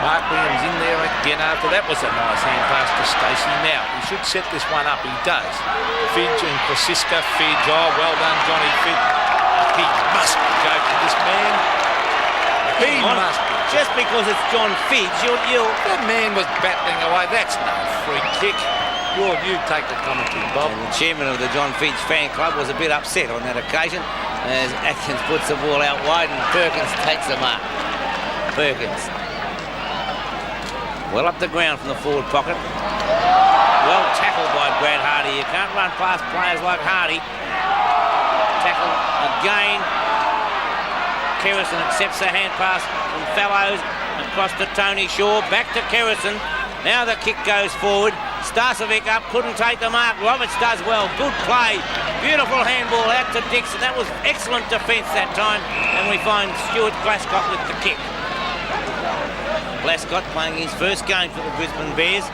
Mark Williams in there again after that was a nice hand pass to Stacey. Now, he should set this one up, he does. Fidge and Krasiska. Fidge, oh, well done, Johnny Fidge. He must be joking, this man. He must be. Just because it's John Fidge, that man was battling away. That's no free kick. You take the commentary, Bob. And the chairman of the John Fidge fan club was a bit upset on that occasion as Atkins puts the ball out wide and Perkins takes the mark. Perkins. Well up the ground from the forward pocket. Well tackled by Brad Hardy. You can't run past players like Hardy. Tackle again. Kerrison accepts the hand pass from Fallows across to Tony Shaw, back to Kerrison. Now the kick goes forward. Starcevic up, couldn't take the mark. Roberts does well, good play. Beautiful handball out to Dixon. That was excellent defence that time. And we find Stuart Glascott with the kick. Glascott playing his first game for the Brisbane Bears.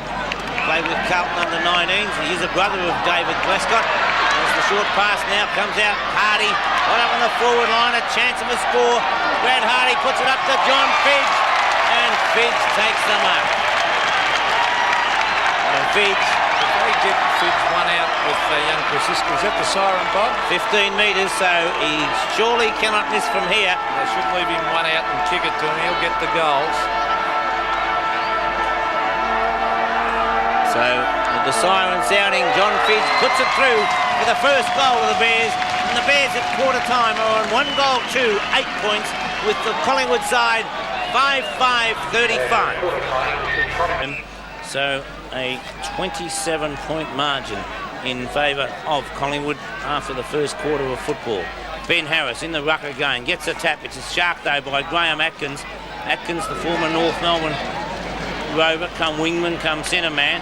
Played with Carlton under 19s. He is a brother of David Glascott. As the short pass now comes out, Hardy right up on the forward line, a chance of a score. Brad Hardy puts it up to John Fidge, and Fidge takes the mark. And Fidge, if they get Fidge one out with young Krasiska, is that the siren, Bob? 15 metres, so he surely cannot miss from here. They should leave him one out and kick it to him. He'll get the goals. So with the siren sounding, John Fidge puts it through for the first goal of the Bears. And the Bears at quarter time are on 1 goal to 8 points with the Collingwood side 5-5-35. So a 27-point margin in favour of Collingwood after the first quarter of football. Ben Harris in the ruck again, gets a tap. It's a shark though by Graham Atkins. Atkins, the former North Melbourne rover, come wingman, come centre man.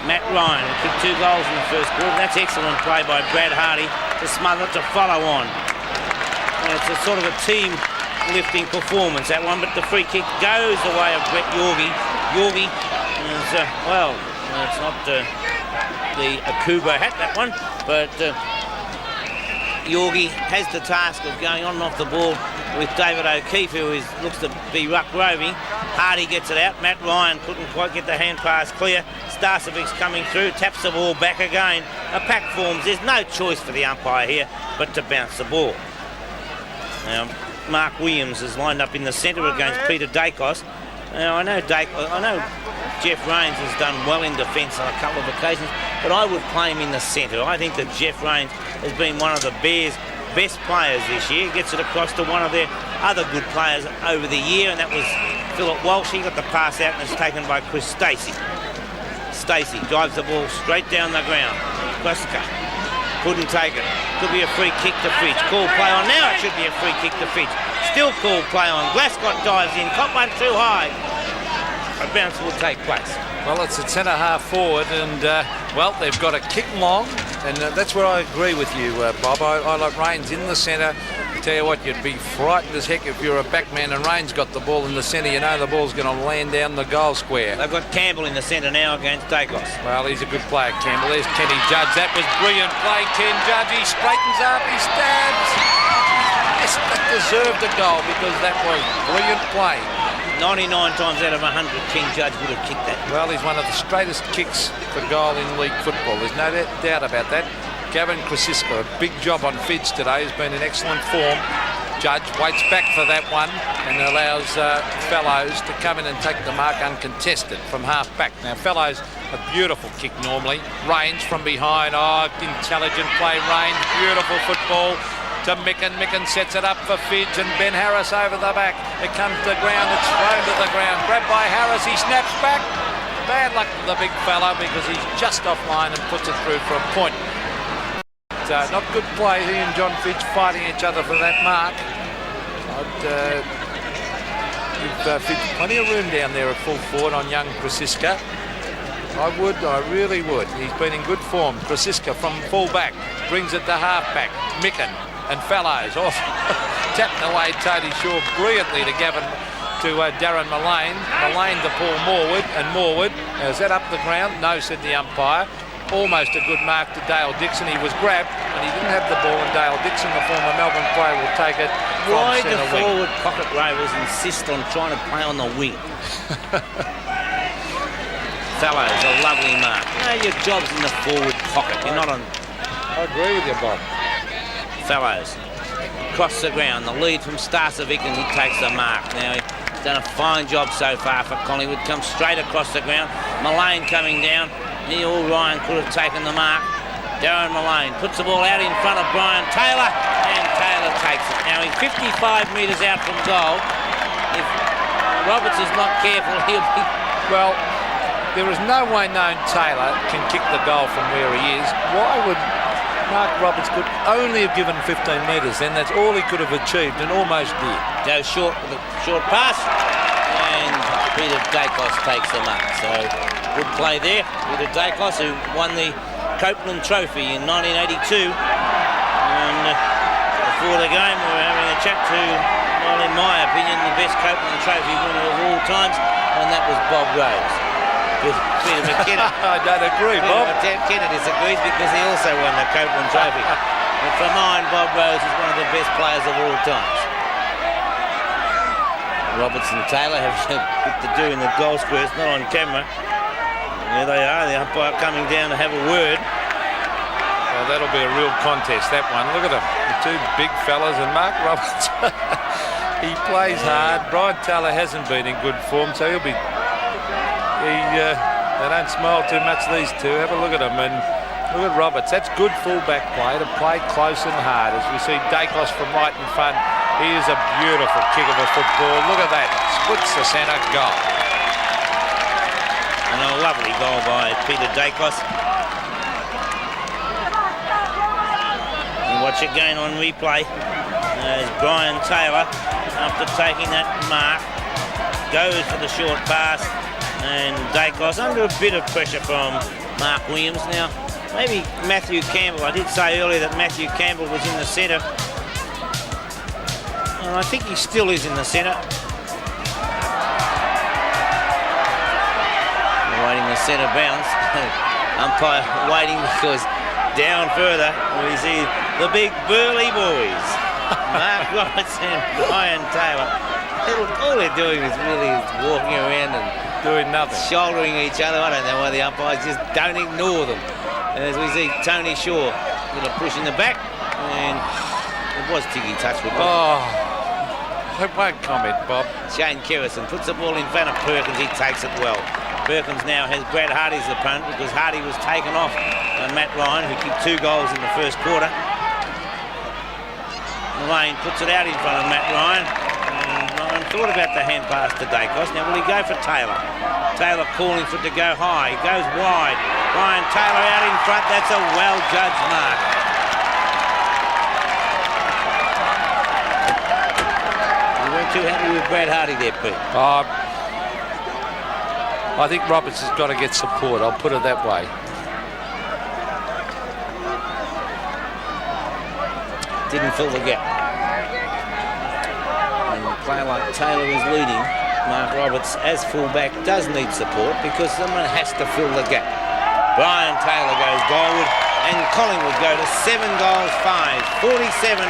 Matt Ryan, who kicked 2 goals in the first quarter. That's excellent play by Brad Hardy to smother, to follow on. And it's a sort of a team lifting performance, that one, but the free kick goes the way of Brett Yorgie. Yorgie is, it's not the Akubo hat, that one, but Yorgie has the task of going on and off the ball with David O'Keefe, who looks to be ruck roving. Hardy gets it out. Matt Ryan couldn't quite get the hand pass clear. Starcevic's coming through, taps the ball back again. A pack forms. There's no choice for the umpire here but to bounce the ball. Now, Mark Williams is lined up in the centre against Peter Dacos. Now, I know Jeff Rains has done well in defence on a couple of occasions, but I would play him in the centre. I think that Jeff Rains has been one of the Bears' best players this year. Gets it across to one of their other good players over the year, and that was Philip Walsh. He got the pass out and it's taken by Chris Stacey. Stacey drives the ball straight down the ground. Questka couldn't take it. Could be a free kick to Fitch. Cool play on. Now it should be a free kick to Fitch. Still cool play on. Glascott dives in. Caught one too high. A bounce will take place. Well, it's a centre half forward, and they've got to kick long, and that's where I agree with you, Bob. I like Rains in the centre. I tell you what, you'd be frightened as heck if you're a backman and Rains got the ball in the centre. You know the ball's going to land down the goal square. They've got Campbell in the centre now against Dacos. Well, he's a good player, Campbell. There's Kenny Judge. That was brilliant play, Ken Judge. He straightens up, he stabs. Yes, that deserved a goal because that was brilliant play. 99 times out of 100, King Judge would have kicked that. Well, he's one of the straightest kicks for goal in league football. There's no doubt about that. Gavin Krasiska, a big job on Fidge today. He's been in excellent form. Judge waits back for that one and allows Fellows to come in and take the mark uncontested from half back. Now, Fellows, a beautiful kick normally. Rains from behind. Oh, intelligent play, Rains. Beautiful football. To Micken. Micken sets it up for Fidge and Ben Harris over the back. It comes to the ground. It's thrown to the ground. Grabbed by Harris. He snaps back. Bad luck for the big fella because he's just offline and puts it through for a point. Not good play. He and John Fidge fighting each other for that mark. I'd give Fidge plenty of room down there at full forward on young Krasiska. I really would. He's been in good form. Krasiska from full back brings it to half back. Micken and Fellows off. Tapped away Tony Shaw brilliantly to Darren Mullane. Mullane to Paul Morwood, and Morwood, is that up the ground? No, said the umpire. Almost a good mark to Dale Dixon. He was grabbed, and he didn't have the ball, and Dale Dixon, the former Melbourne player, will take it from Why do centre wing. forward pocket rovers insist on trying to play on the wing? Fellows, a lovely mark. No, your job's in the forward pocket. You're not on... I agree with you, Bob. Fellows across the ground, the lead from Starcevic, and he takes the mark. Now he's done a fine job so far for Collingwood. Comes straight across the ground. Mullane coming down. Neil Ryan could have taken the mark. Darren Mullane puts the ball out in front of Brian Taylor, and Taylor takes it. Now he's 55 metres out from goal. If Roberts is not careful, he'll be... Well, there is no way known Taylor can kick the goal from where he is. Why would Mark Roberts could only have given 15 metres, then that's all he could have achieved, and almost did. Goes short with a short pass, and Peter Dacos takes the mark. So good play there. Peter Dacos, who won the Copeland Trophy in 1982. And before the game, we were having a chat to, well, in my opinion, the best Copeland Trophy winner of all times, and that was Bob Rose. Peter McKenna. I don't agree, Bob. McKenna disagrees because he also won the Copeland Trophy. But for mine, Bob Rose is one of the best players of all times. Roberts and Taylor have a bit to do in the goal square. It's not on camera. There they are, the umpire coming down to have a word. Well, that'll be a real contest, that one. Look at them, the two big fellas, and Mark Roberts. He plays hard. Brian Taylor hasn't been in good form, so they don't smile too much, these two. Have a look at them. And Look at Roberts. That's good full-back play to play close and hard. As we see Dacos from right in front. He is a beautiful kick of a football. Look at that. Splits the centre, goal. And a lovely goal by Peter Dacos. And watch it going on replay. As Brian Taylor, after taking that mark, goes for the short pass. And Dacos under a bit of pressure from Mark Williams. Now, maybe Matthew Campbell. I did say earlier that Matthew Campbell was in the centre. And I think he still is in the centre. Waiting the centre bounce. Umpire waiting because down further we see the big burly boys. Mark Roberts and Brian Taylor. All they're doing is really walking around and doing nothing, shouldering each other. I don't know why the umpires just don't ignore them. As we see Tony Shaw, a little push in the back, and it was Tiggy Touchwood. Oh, I won't comment, Bob. Shane Kerrison puts the ball in front of Perkins. He takes it well. Perkins now has Brad Hardy's opponent because Hardy was taken off by Matt Ryan, who kicked 2 goals in the first quarter. Lane puts it out in front of Matt Ryan. Ryan thought about the hand pass to Dacos. Now will he go for Taylor? Taylor calling for it to go high. He goes wide. Brian Taylor out in front. That's a well-judged mark. You weren't too happy with Brad Hardy there, Pete? I think Roberts has got to get support. I'll put it that way. Didn't fill the gap. And a player like Taylor is leading. Mark Roberts, as fullback, does need support because someone has to fill the gap. Brian Taylor goes goalward, and Collingwood go to 7 goals 5, 47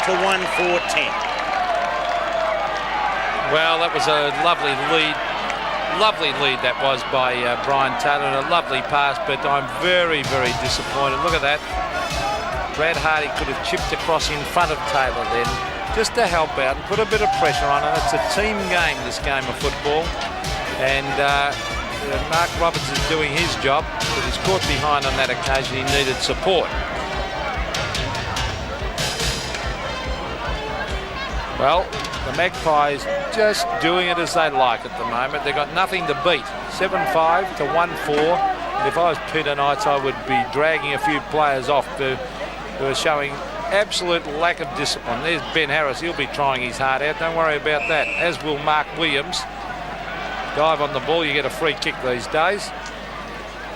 to 1-4-10. Well, that was a lovely lead. Lovely lead that was by Brian Taylor, and a lovely pass, but I'm very, very disappointed. Look at that. Brad Hardy could have chipped across in front of Taylor then, just to help out and put a bit of pressure on. And it's a team game, this game of football. And Mark Roberts is doing his job, but he's caught behind on that occasion. He needed support. Well, the Magpies just doing it as they like at the moment. They've got nothing to beat. 7-5 to 1-4. If I was Peter Knights, I would be dragging a few players off who are showing absolute lack of discipline. There's Ben Harris. He'll be trying his heart out. Don't worry about that. As will Mark Williams. Dive on the ball. You get a free kick these days.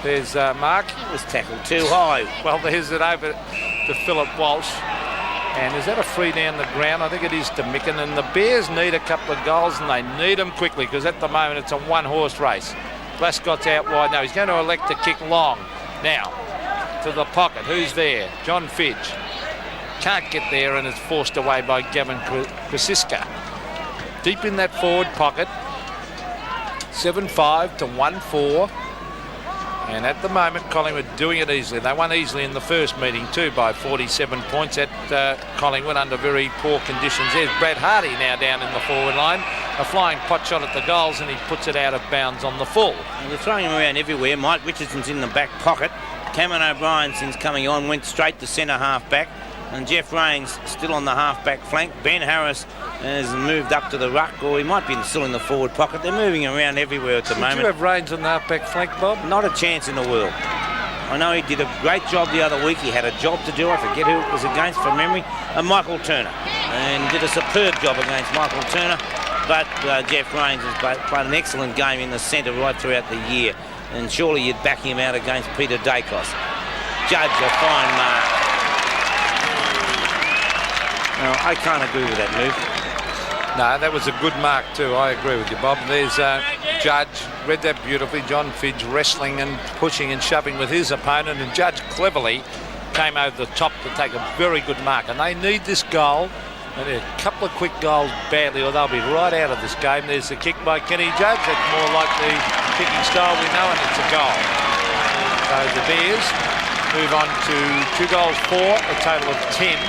There's Mark. He was tackled too high. Well, there's it over to Philip Walsh. And is that a free down the ground? I think it is to Micken. And the Bears need a couple of goals, and they need them quickly because at the moment it's a one-horse race. Glasgott's out wide. No, he's going to elect to kick long. Now, to the pocket. Who's there? John Fidge. Can't get there, and it's forced away by Gavin Krasiska. Deep in that forward pocket. 7-5 to 1-4. And at the moment, Collingwood doing it easily. They won easily in the first meeting too by 47 points at Collingwood under very poor conditions. There's Brad Hardy now down in the forward line. A flying pot shot at the goals, and he puts it out of bounds on the full. And they're throwing him around everywhere. Mike Richardson's in the back pocket. Cameron O'Brien, since coming on, went straight to centre half back. And Jeff Rains still on the half-back flank. Ben Harris has moved up to the ruck, or he might be still in the forward pocket. They're moving around everywhere at the moment. Did you have Rains on the half-back flank, Bob? Not a chance in the world. I know he did a great job the other week. He had a job to do. I forget who it was against from memory. Michael Turner. And did a superb job against Michael Turner. But Jeff Rains has played an excellent game in the centre right throughout the year. And surely you'd back him out against Peter Dacos. Judge a fine mark. No, I can't agree with that move. No, that was a good mark too. I agree with you, Bob. There's Judge, read that beautifully. John Fidge wrestling and pushing and shoving with his opponent, and Judge cleverly came over the top to take a very good mark. And they need this goal. And a couple of quick goals badly, or they'll be right out of this game. There's the kick by Kenny Judge. That's more like the kicking style we know, and it's a goal. So the Bears move on to 2 goals 4, a total of 10.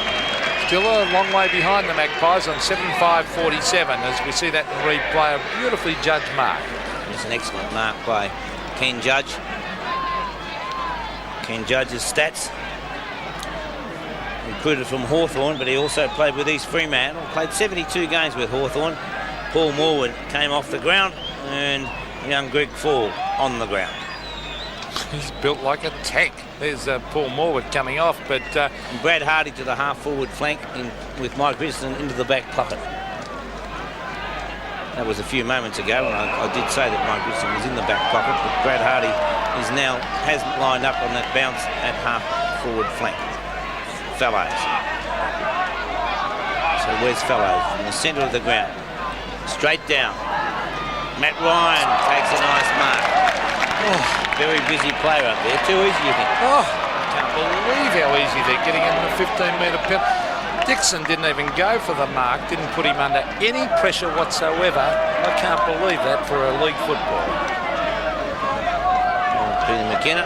Still a long way behind the Magpies on 7-5-47 as we see that in replay. A beautifully judged mark. It's an excellent mark by Ken Judge. Ken Judge's stats. Recruited from Hawthorn, but he also played with East Fremantle. Played 72 games with Hawthorn. Paul Morwood came off the ground, and young Greg Fall on the ground. He's built like a tank. There's Paul Morwood coming off, but Brad Hardy to the half-forward flank with Mike Richardson into the back pocket. That was a few moments ago, and I did say that Mike Richardson was in the back pocket, but Brad Hardy has lined up on that bounce at half-forward flank. Fellows. So where's Fellows? From the centre of the ground. Straight down. Matt Ryan takes a nice mark. Oh, very busy player up there. Too easy, you think? Oh, I can't believe how easy they're getting in the 15-metre penalty. Dixon didn't even go for the mark, didn't put him under any pressure whatsoever. I can't believe that for a league football. Peter McKenna.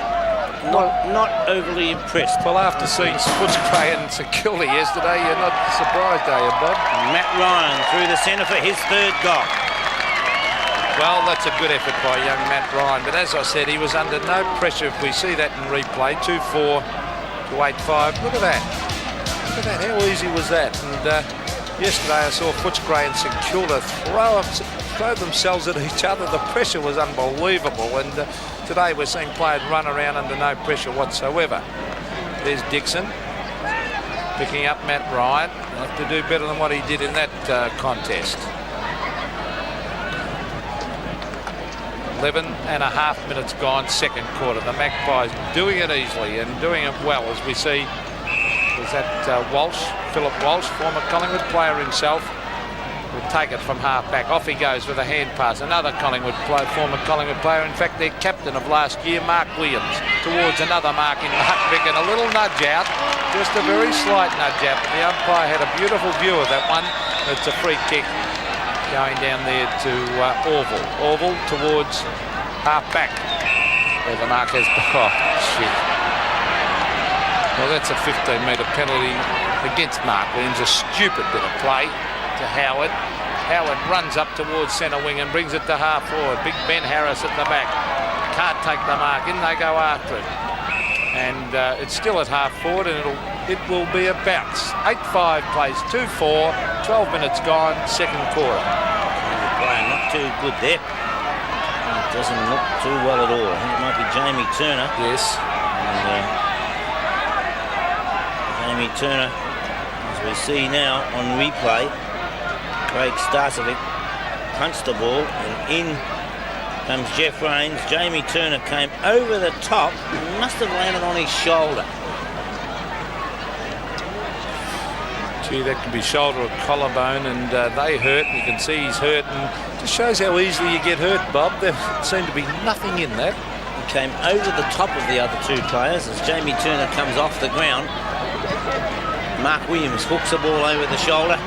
Not overly impressed. Well, after seeing Footscray and St Kilda yesterday, you're not surprised, are you, Bob? Matt Ryan through the centre for his third goal. Well, that's a good effort by young Matt Ryan, but as I said, he was under no pressure. If we see that in replay, 2-4 to 8-5. Look at that. Look at that. How easy was that? And yesterday I saw Footscray and St Kilda throw themselves at each other. The pressure was unbelievable, and today we're seeing players run around under no pressure whatsoever. There's Dixon picking up Matt Ryan. He'll have to do better than what he did in that contest. 11.5 minutes gone, second quarter. The Magpies doing it easily and doing it well, as we see. Is that Walsh, Philip Walsh, former Collingwood player himself, will take it from half-back. Off he goes with a hand pass. Another former Collingwood player, in fact, their captain of last year, Mark Williams, towards another mark in Mark Bicken. A little nudge out, just a very slight nudge out. The umpire had a beautiful view of that one. It's a free kick going down there to Orville. Orville towards half-back, where the mark has... Oh, shit. Well, that's a 15-metre penalty against Mark Williams. A stupid bit of play to Howard. Howard runs up towards centre wing and brings it to half-forward. Big Ben Harris at the back. Can't take the mark. In they go after it. And it's still at half-forward, and it will be a bounce. 8-5 plays 2-4. 12 minutes gone, second quarter. Not too good there. It doesn't look too well at all. I think it might be Jamie Turner. Yes. And, Jamie Turner, as we see now on replay, Craig Starcevic punched the ball, and in comes Jeff Rains. Jamie Turner came over the top and must have landed on his shoulder. Gee, that could be shoulder or collarbone, and they hurt, and you can see he's hurt, and it just shows how easily you get hurt, Bob. There seemed to be nothing in that. He came over the top of the other two players as Jamie Turner comes off the ground. Mark Williams hooks the ball over the shoulder.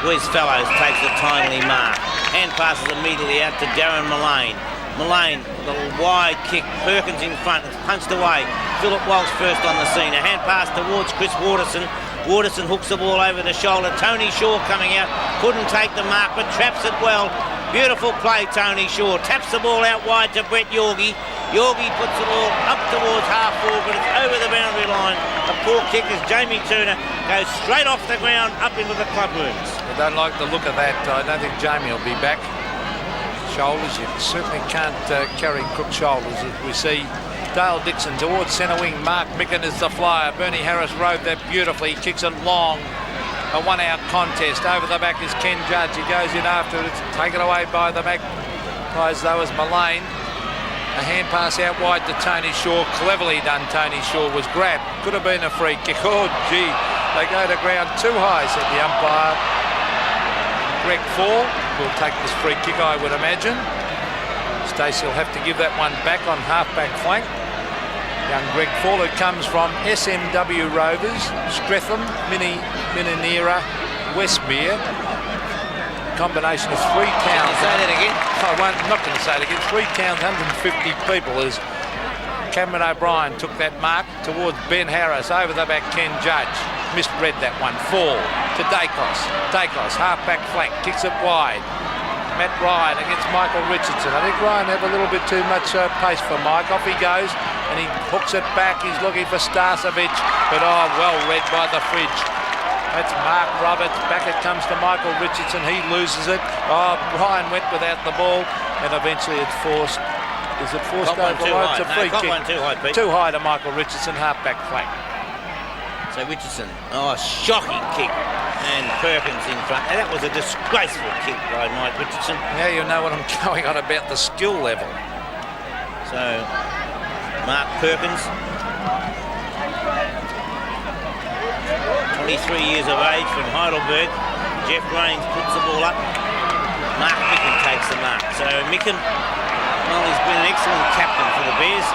Wes Fellows takes a timely mark. Hand passes immediately out to Darren Mullane. Mullane, a little wide kick. Perkins in front. It's punched away. Philip Walsh first on the scene. A hand pass towards Chris Waterson. Waterson hooks the ball over the shoulder. Tony Shaw coming out. Couldn't take the mark, but traps it well. Beautiful play, Tony Shaw. Taps the ball out wide to Brett Yorgie. Yorgie puts the ball up towards half-forward, but it's over the boundary line. A poor kick as Jamie Turner goes straight off the ground up into the club rooms. I don't like the look of that. I don't think Jamie will be back. Shoulders, you certainly can't carry crook shoulders, as we see. Dale Dixon towards centre wing. Mark Micken is the flyer. Bernie Harris rode that beautifully. He kicks it long. A one-out contest. Over the back is Ken Judge. He goes in after it. It's taken away by the Magpies, though, as Mullane. A hand pass out wide to Tony Shaw. Cleverly done, Tony Shaw. Was grabbed. Could have been a free kick. Oh, gee. They go to ground too high, said the umpire. Greg Fall will take this free kick, I would imagine. Stacey will have to give that one back on half-back flank. Young Greg Fall, who comes from SMW Rovers, Streatham, Minnera, Westmere. Combination of 3 towns. Say that again? I'm not going to say it again. 3 towns, 150 people, as Cameron O'Brien took that mark towards Ben Harris. Over the back, Ken Judge misread that one. Fall to Dacos. Dacos, half-back flank, kicks it wide. Matt Ryan against Michael Richardson. I think Ryan had a little bit too much pace for Mike. Off he goes, and he hooks it back. He's looking for Starcevic, but well read by the fridge. That's Mark Roberts. Back it comes to Michael Richardson. He loses it. Ryan went without the ball, and eventually it's forced. Is it forced over the line? It's a free kick. One too high, Pete. Too high to Michael Richardson, half-back flank. So Richardson, shocking kick. And Perkins in front. And that was a disgraceful kick by Mike Richardson. Now you know what I'm going on about the skill level. So, Mark Perkins, 23 years of age from Heidelberg. Jeff Rains puts the ball up. Mark Micken takes the mark. So Micken, he's been an excellent captain for the Bears.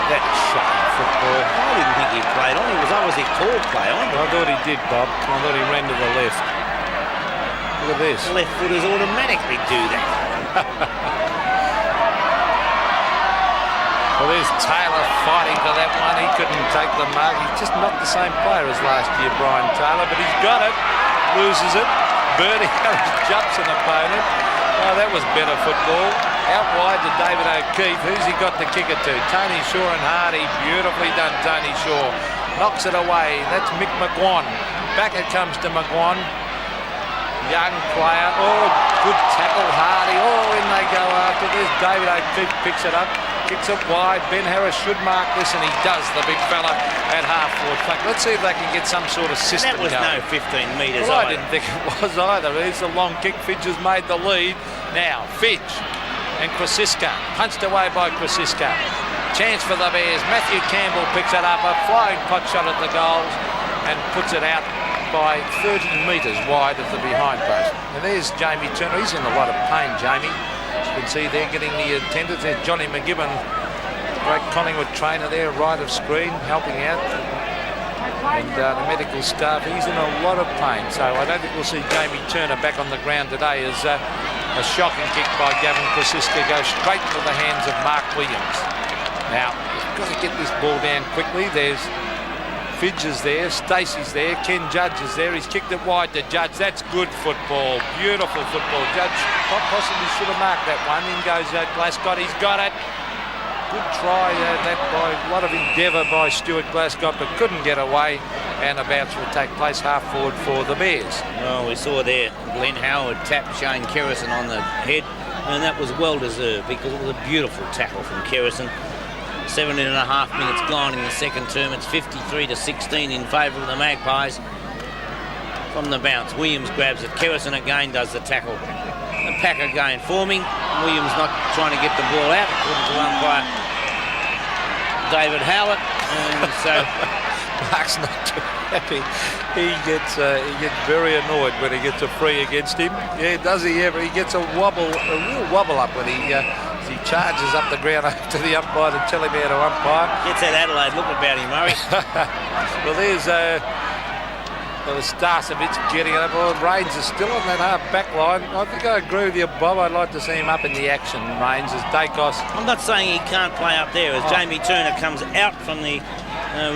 That shocking football. I didn't think he played on. He was obviously tall play on. I thought he did, Bob. I thought he ran to the left. Look at this. Left footers automatically do that. Well, there's Taylor fighting for that one. He couldn't take the mark. He's just not the same player as last year, Brian Taylor, but he's got it. Loses it. Bernie Harris jumps an opponent. Oh, that was better football. Out wide to David O'Keefe. Who's he got to kick it to? Tony Shaw and Hardy. Beautifully done, Tony Shaw. Knocks it away. That's Mick McGuan. Back it comes to McGuan. Young player. Oh, good tackle, Hardy. Oh, in they go after this. David O'Keefe picks it up. Kicks it wide. Ben Harris should mark this, and he does, the big fella at half-forward flank. Let's see if they can get some sort of system going. That was going. no 15 metres I didn't think it was either. It's a long kick. Fidge has made the lead. Now, Fidge. And Krasiska, punched away by Krasiska. Chance for the Bears. Matthew Campbell picks it up, a flying pot shot at the goals, and puts it out by 30 metres wide of the behind post. And there's Jamie Turner. He's in a lot of pain, Jamie. As you can see there, getting the attendance. There's Johnny McGibbon, great Collingwood trainer there, right of screen, helping out. And the medical staff, he's in a lot of pain. So I don't think we'll see Jamie Turner back on the ground today as a shocking kick by Gavin Krasiska goes straight into the hands of Mark Williams. Now, you've got to get this ball down quickly. There's Fidge is there, Stacey's there, Ken Judge is there. He's kicked it wide to Judge. That's good football, beautiful football. Judge possibly should have marked that one. In goes Glascott, he's got it. Good try, that by a lot of endeavour by Stuart Glascott, but couldn't get away. And a bounce will take place half forward for the Bears. Well, we saw there Glenn Howard tap Shane Kerrison on the head, and that was well deserved because it was a beautiful tackle from Kerrison. 17.5 minutes gone in the second term. It's 53-16 in favour of the Magpies. From the bounce, Williams grabs it. Kerrison again does the tackle. The pack again forming. Williams not trying to get the ball out, according to umpire David Howard. And so Mark's not too happy. He gets very annoyed when he gets a free against him. Yeah, does he ever? He gets a real wobble up when he charges up the ground to the umpire to tell him how to umpire. Gets that Adelaide look about him, Murray. Well, there's Starcevic getting it up. Well, Rains is still on that half back line. I think I agree with you, Bob. I'd like to see him up in the action, Rains, as Dacos. I'm not saying he can't play up there as Jamie Turner comes out from the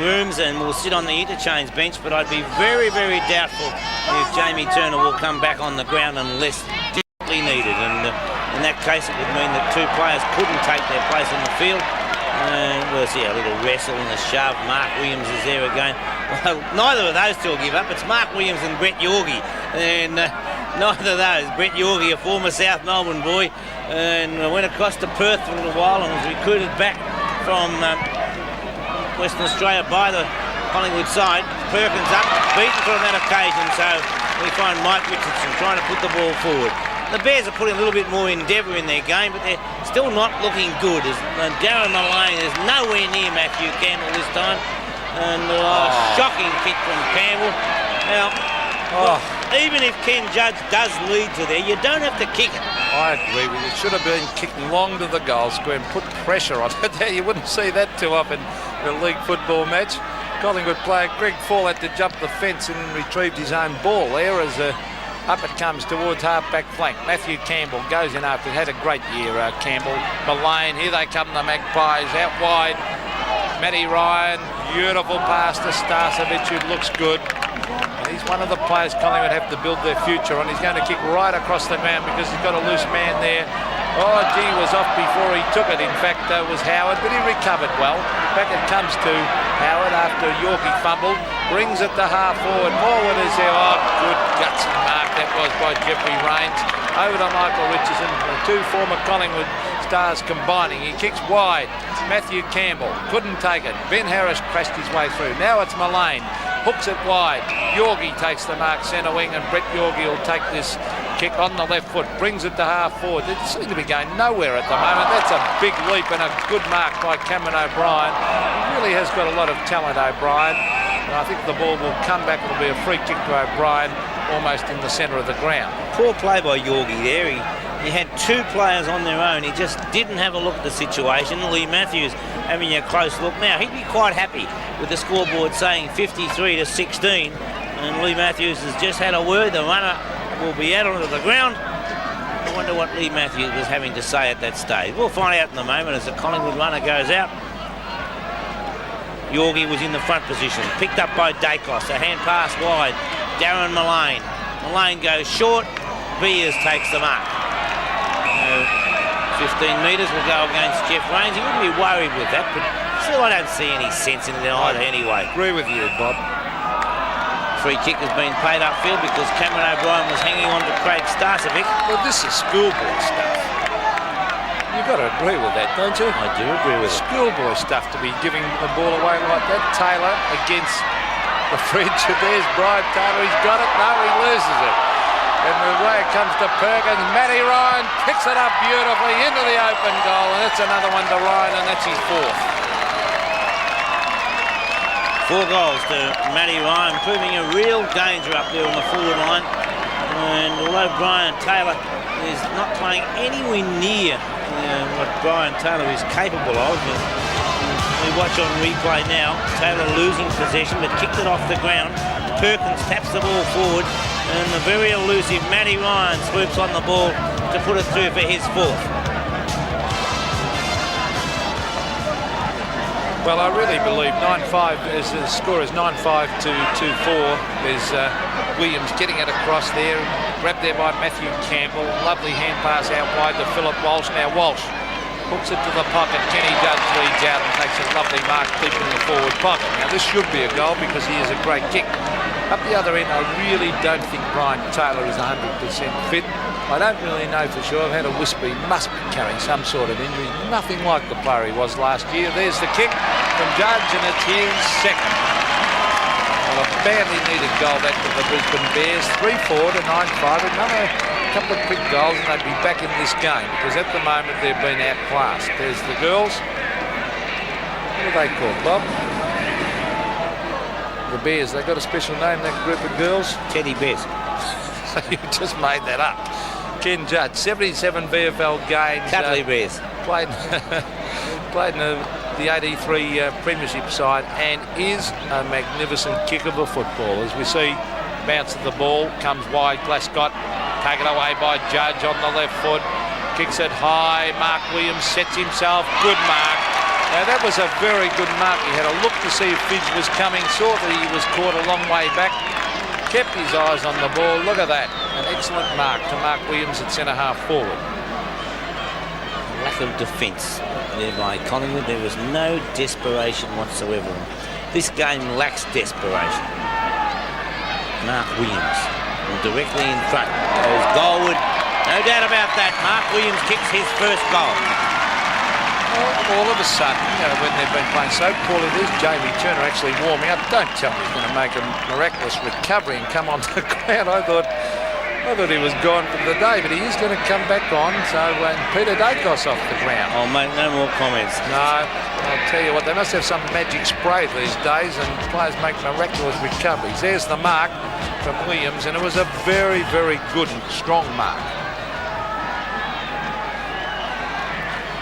rooms and will sit on the interchange bench, but I'd be very, very doubtful if Jamie Turner will come back on the ground unless desperately needed. And in that case, it would mean that two players couldn't take their place on the field. We'll see a little wrestle and a shove. Mark Williams is there again. Well, neither of those two will give up. It's Mark Williams and Brett Yorgie. And neither of those. Brett Yorgie, a former South Melbourne boy, and went across to Perth for a little while and was recruited back from Western Australia by the Collingwood side. Perkins up, beaten for that occasion. So we find Mike Richardson trying to put the ball forward. The Bears are putting a little bit more endeavour in their game, but they're still not looking good. As Darren Maloney is nowhere near Matthew Campbell this time. And shocking kick from Campbell. Now, even if Ken Judge does lead to there, you don't have to kick it. I agree with you. It should have been kicked long to the goal square and put pressure on it. You wouldn't see that too often in a league football match. Collingwood player Greg Fall had to jump the fence and retrieved his own ball there as up it comes towards half-back flank. Matthew Campbell goes in after. Had a great year, Campbell. Mullane, here they come, the Magpies, out wide. Matty Ryan, beautiful pass to Starcevic, who looks good. And He's one of the players Collingwood have to build their future on. He's going to kick right across the ground because he's got a loose man there. Oh, gee, was off before he took it. In fact, was Howard, but he recovered well. Back it comes to Howard after Yorkie fumbled. Brings it to half forward. Morwood is there. Oh, good gutsy mark that was by Jeffrey Rains. Over to Michael Richardson. The two former Collingwood stars combining. He kicks wide. Matthew Campbell couldn't take it. Ben Harris crashed his way through. Now it's Mullane. Hooks it wide. Yorkie takes the mark centre wing, and Brett Yorkie will take this kick on the left foot. Brings it to half forward. They seem to be going nowhere at the moment. That's a big leap and a good mark by Cameron O'Brien. He really has got a lot of talent, O'Brien. And I think the ball will come back. It'll be a free kick to O'Brien, almost in the centre of the ground. Poor play by Yorkie there. He had two players on their own. He just didn't have a look at the situation. Lee Matthews having a close look. Now, he'd be quite happy with the scoreboard saying 53-16. And Lee Matthews has just had a word. The runner will be out onto the ground. I wonder what Lee Matthews was having to say at that stage. We'll find out in a moment as the Collingwood runner goes out. Yorkie was in the front position. Picked up by Dacos. A hand pass wide. Darren Mullane. Mullane goes short. Beers takes the mark. 15 metres will go against Jeff Rains. He wouldn't be worried with that, but still I don't see any sense in it either anyway. Agree with you, Bob. Free kick has been paid upfield because Cameron O'Brien was hanging on to Craig Starcevic. Well, this is schoolboy stuff. You've got to agree with that, don't you? I do agree with it. Schoolboy stuff to be giving the ball away like that. Taylor against the fridge. There's Brian Taylor. He's got it. No, he loses it. And the way it comes to Perkins, Matty Ryan picks it up beautifully into the open goal, and that's another one to Ryan, and that's his fourth. 4 goals to Matty Ryan, proving a real danger up there on the forward line. And although Brian Taylor is not playing anywhere near what Brian Taylor is capable of, we watch on replay now, Taylor losing possession but kicked it off the ground. Perkins taps the ball forward, and the very elusive Matty Ryan swoops on the ball to put it through for his fourth. Well, I really believe 9-5 as the score is 9-5 to 2-4. Is Williams getting it across there, grabbed there by Matthew Campbell. Lovely hand pass out wide to Philip Walsh. Now Walsh hooks it to the pocket. Kenny Judge leads out and takes a lovely mark deep in the forward pocket. Now this should be a goal because he is a great kick. Up the other end, I really don't think Brian Taylor is 100% fit. I don't really know for sure. I've had a whisper he must be carrying some sort of injury. Nothing like the player he was last year. There's the kick from Judge, and it's his second. Well, a badly needed goal that for the Brisbane Bears. 3-4 to 9-5. Another couple of quick goals, and they'd be back in this game because at the moment they've been outclassed. There's the girls. What are they called, Bob? The Bears. They got a special name, that group of girls? Teddy Bears. You just made that up. Ken Judge, 77 VFL games. Cuddly Bears. Played in the 83 Premiership side and is a magnificent kick of a football. As we see, bounce of the ball, comes wide, Glascott, taken away by Judge on the left foot, kicks it high, Mark Williams sets himself, good mark. Now that was a very good mark. He had a look to see if Fidge was coming, saw that he was caught a long way back, kept his eyes on the ball. Look at that, an excellent mark to Mark Williams at centre half forward. Lack of defence there by Collingwood. There was no desperation whatsoever. This game lacks desperation. Mark Williams directly in front goes Goldwood. No doubt about that. Mark Williams kicks his first goal. All of a sudden, when they've been playing so poorly, there's Jamie Turner actually warming up. Don't tell me he's going to make a miraculous recovery and come on the ground. I thought he was gone for the day, but he is going to come back on. So Peter Dacos off the ground. I'll make no more comments. No, I'll tell you what, they must have some magic spray these days, and players make miraculous recoveries. There's the mark from Williams, and it was a very, very good and strong mark.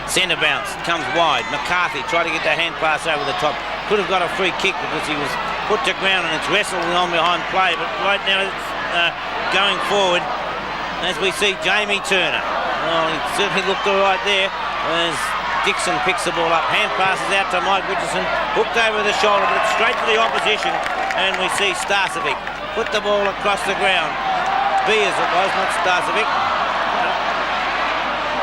Centre bounce, comes wide. McCarthy tried to get the hand pass over the top. Could have got a free kick because he was put to ground and it's wrestling on behind play. But right now it's going forward as we see Jamie Turner. Well, he certainly looked all right there as Dixon picks the ball up. Hand passes out to Mike Richardson. Hooked over the shoulder, but straight to the opposition. And we see Starcevic put the ball across the ground. Beers it was, not Starcevic.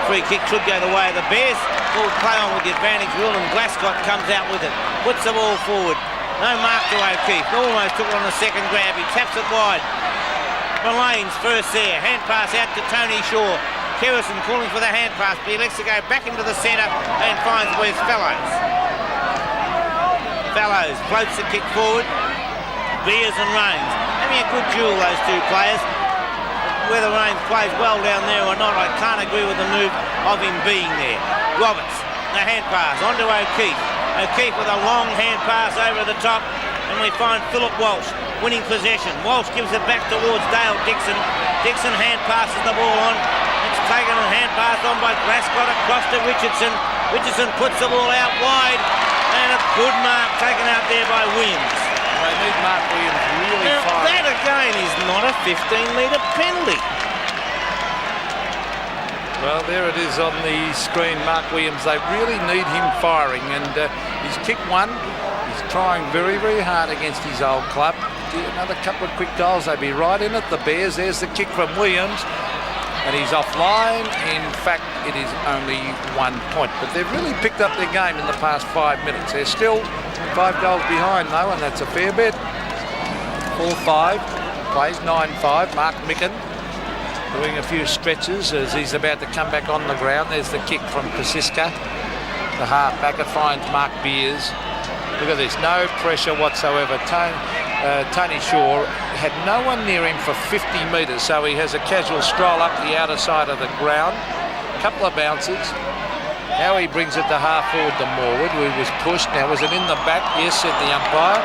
Free kick should go the way of the Bears. Ball play on with the advantage will, and Glascott comes out with it. Puts the ball forward. No mark to O'Keefe. Almost took it on the second grab. He taps it wide. Mullane's first there. Hand pass out to Tony Shaw. Kerrison calling for the hand pass, but he elects to go back into the centre and finds where's Fellows. Fellows floats the kick forward. Beers and Rains. Having a good duel, those two players. Whether Rains plays well down there or not, I can't agree with the move of him being there. Roberts, the hand pass onto O'Keefe. O'Keefe with a long hand pass over the top, and we find Philip Walsh winning possession. Walsh gives it back towards Dale Dixon. Dixon hand passes the ball on. It's taken and hand passed on by Glascott across to Richardson. Richardson puts the ball out wide, and a good mark taken out there by Williams. They need Mark Williams really firing. That again is not a 15-metre penalty. Well, there it is on the screen, Mark Williams. They really need him firing, and he's kicked one. He's trying very, very hard against his old club. Another couple of quick goals, they'd be right in it. The Bears, there's the kick from Williams, and he's offline. In fact, it is only 1 point, but they've really picked up their game in the past 5 minutes. They're still 5 goals behind, though, and that's a fair bit. 4-5, plays 9-5. Mark Micken doing a few stretches as he's about to come back on the ground. There's the kick from Kosiska. The half-back, it finds Mark Beers. Look at this, no pressure whatsoever. Tony Shaw had no one near him for 50 metres, so he has a casual stroll up the outer side of the ground. Couple of bounces. Now he brings it to half forward to Morwood, who was pushed. Now, was it in the back? Yes, said the umpire.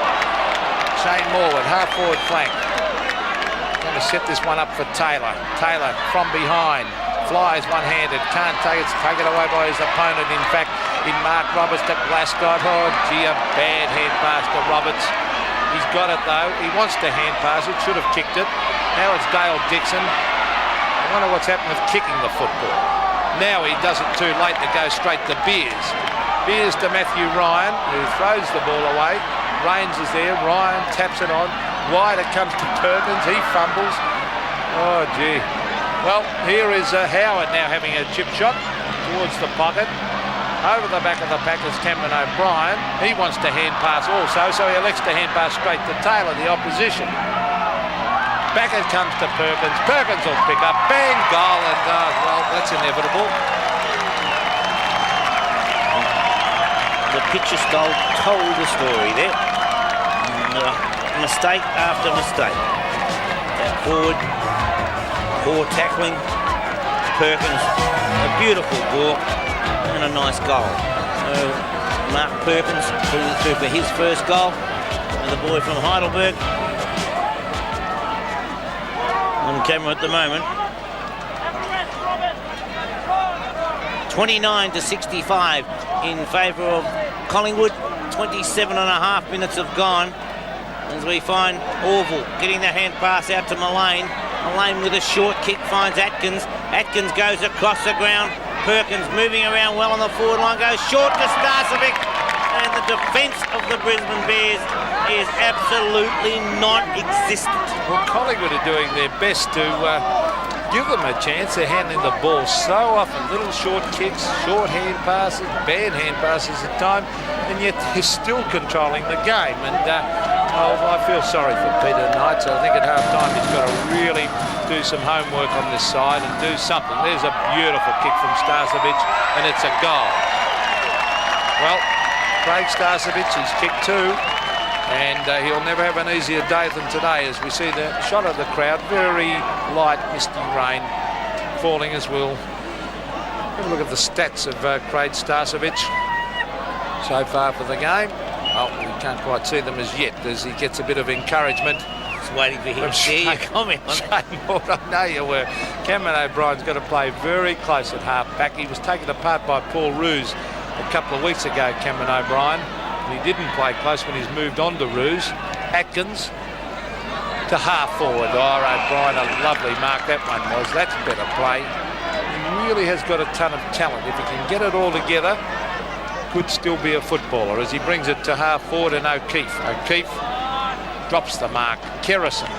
Shane Morwood, half forward flank. Going to set this one up for Taylor. Taylor from behind. Flies one-handed. Can't take it. It's taken away by his opponent. In fact, in Mark Roberts to Glascott. Oh, gee, a bad hand pass to Roberts. He's got it, though. He wants to hand pass it. Should have kicked it. Now it's Dale Dixon. I wonder what's happened with kicking the football. Now he does it too late to go straight to Beers. Beers to Matthew Ryan, who throws the ball away. Rains is there. Ryan taps it on. Wide it comes to Perkins. He fumbles. Oh, gee. Well, here is Howard now having a chip shot towards the pocket. Over the back of the pack is Cameron O'Brien. He wants to hand pass also, so he elects to hand pass straight to Taylor, the opposition. Back it comes to Perkins. Perkins will pick up. Bang, goal, and well, that's inevitable. The picture style told the story there. Mistake after mistake. Forward, poor tackling. Perkins, a beautiful walk and a nice goal. So Mark Perkins through for his first goal. And the boy from Heidelberg on camera at the moment. 29-65 in favour of Collingwood. 27.5 minutes have gone as we find Orville getting the hand pass out to Mullane. Mullane with a short kick finds Atkins. Atkins goes across the ground. Perkins moving around well on the forward line, goes short to Starcevic, and the defence of the Brisbane Bears is absolutely non-existent. Well, Collingwood are doing their best to give them a chance. They're handling the ball so often. Little short kicks, short hand passes, bad hand passes at times, and yet they're still controlling the game. And I feel sorry for Peter Knight. So I think at half-time he's got to really do some homework on this side and do something. There's a beautiful kick from Starcevic, and it's a goal. Well, Craig Starcevic, he's kicked two, and he'll never have an easier day than today as we see the shot of the crowd. Very light, misty rain falling as we'll have a look at the stats of Craig Starcevic so far for the game. Well, we can't quite see them as yet as he gets a bit of encouragement. Just waiting for him to see your comment on it. I know you were. Cameron O'Brien's got to play very close at half-back. He was taken apart by Paul Roos a couple of weeks ago, Cameron O'Brien. He didn't play close when he's moved on to Roos. Atkins to half-forward. Oh, O'Brien, a lovely mark that one was. That's better play. He really has got a ton of talent. If he can get it all together, could still be a footballer as he brings it to half-forward and O'Keefe. O'Keefe drops the mark. Kerrison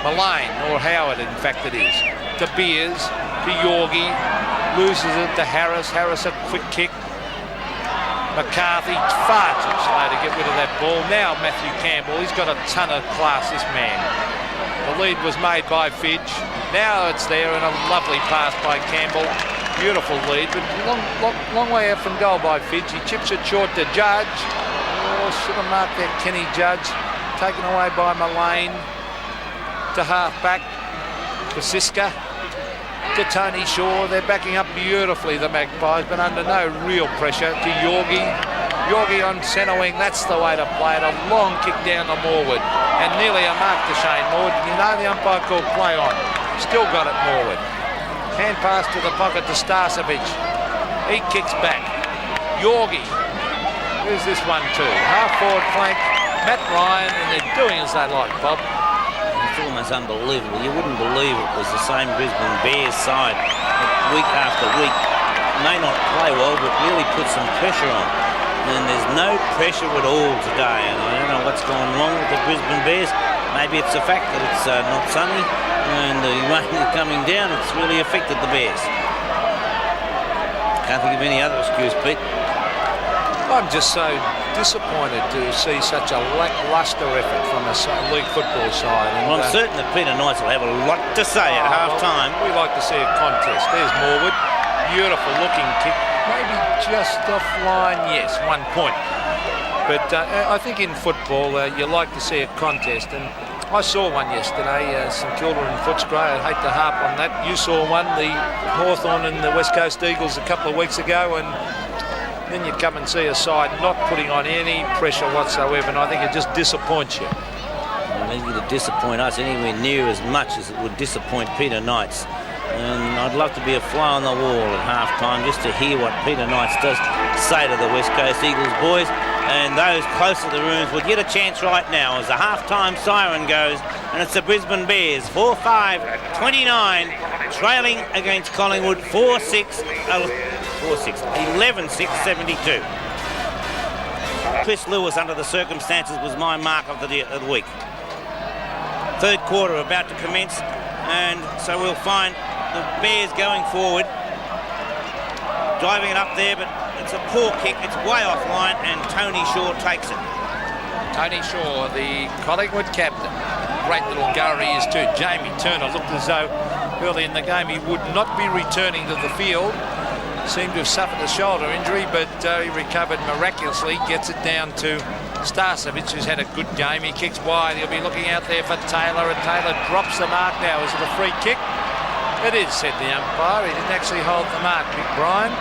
Mullane, or Howard in fact it is. To Beers, to Yorgie, loses it to Harris. Harris a quick kick. McCarthy far too slow to get rid of that ball. Now Matthew Campbell, he's got a ton of class, this man. The lead was made by Fidge. Now it's there, and a lovely pass by Campbell. Beautiful lead, but long way out from goal by Fidge. He chips it short to Judge. Oh, should have marked that Kenny Judge. Taken away by Mullane. To half-back. To Siska. To Tony Shaw. They're backing up beautifully, the Magpies, but under no real pressure. To Yorgie. Yorgie on centre wing. That's the way to play it. A long kick down to Morwood. And nearly a mark to Shane Morwood. You know the umpire called play on. Still got it, Morwood. Hand pass to the pocket to Starcevic. He kicks back. Yorgie. Who's this one to? Half-forward flank. Matt Ryan, and they're doing as they like, Bob. It's almost unbelievable. You wouldn't believe it was the same Brisbane Bears side week after week. May not play well, but really put some pressure on. And there's no pressure at all today. And I don't know what's gone wrong with the Brisbane Bears. Maybe it's the fact that it's not sunny and the rain is coming down. It's really affected the Bears. Can't think of any other excuse, Pete. I'm just so disappointed to see such a lacklustre effort from a league football side. And, well, I'm certain that Peter Knights will have a lot to say at half-time. Well, we like to see a contest. There's Morwood. Beautiful looking kick. Maybe just offline, yes, 1 point. But I think in football, you like to see a contest. And I saw one yesterday, St Kilda and Footscray. I'd hate to harp on that. You saw one, the Hawthorn and the West Coast Eagles a couple of weeks ago. And then you come and see a side not putting on any pressure whatsoever, and I think it just disappoints you. Well, maybe to disappoint us anywhere near as much as it would disappoint Peter Knights. And I'd love to be a fly on the wall at half-time just to hear what Peter Knights does say to the West Coast Eagles boys. And those close to the rooms will get a chance right now as the half-time siren goes, and it's the Brisbane Bears, 4-5-29, trailing against Collingwood, 11-6-72. Chris Lewis, under the circumstances, was my mark of the week. Third quarter about to commence, and so we'll find the Bears going forward, driving it up there, but it's a poor kick. It's way offline, and Tony Shaw takes it. Tony Shaw, the Collingwood captain. Great little goer he is too. Jamie Turner looked as though early in the game he would not be returning to the field. Seemed to have suffered a shoulder injury, but he recovered miraculously. Gets it down to Starcevic, who's had a good game. He kicks wide. He'll be looking out there for Taylor, and Taylor drops the mark now. Is it a free kick? It is, said the umpire. He didn't actually hold the mark, Big Brian.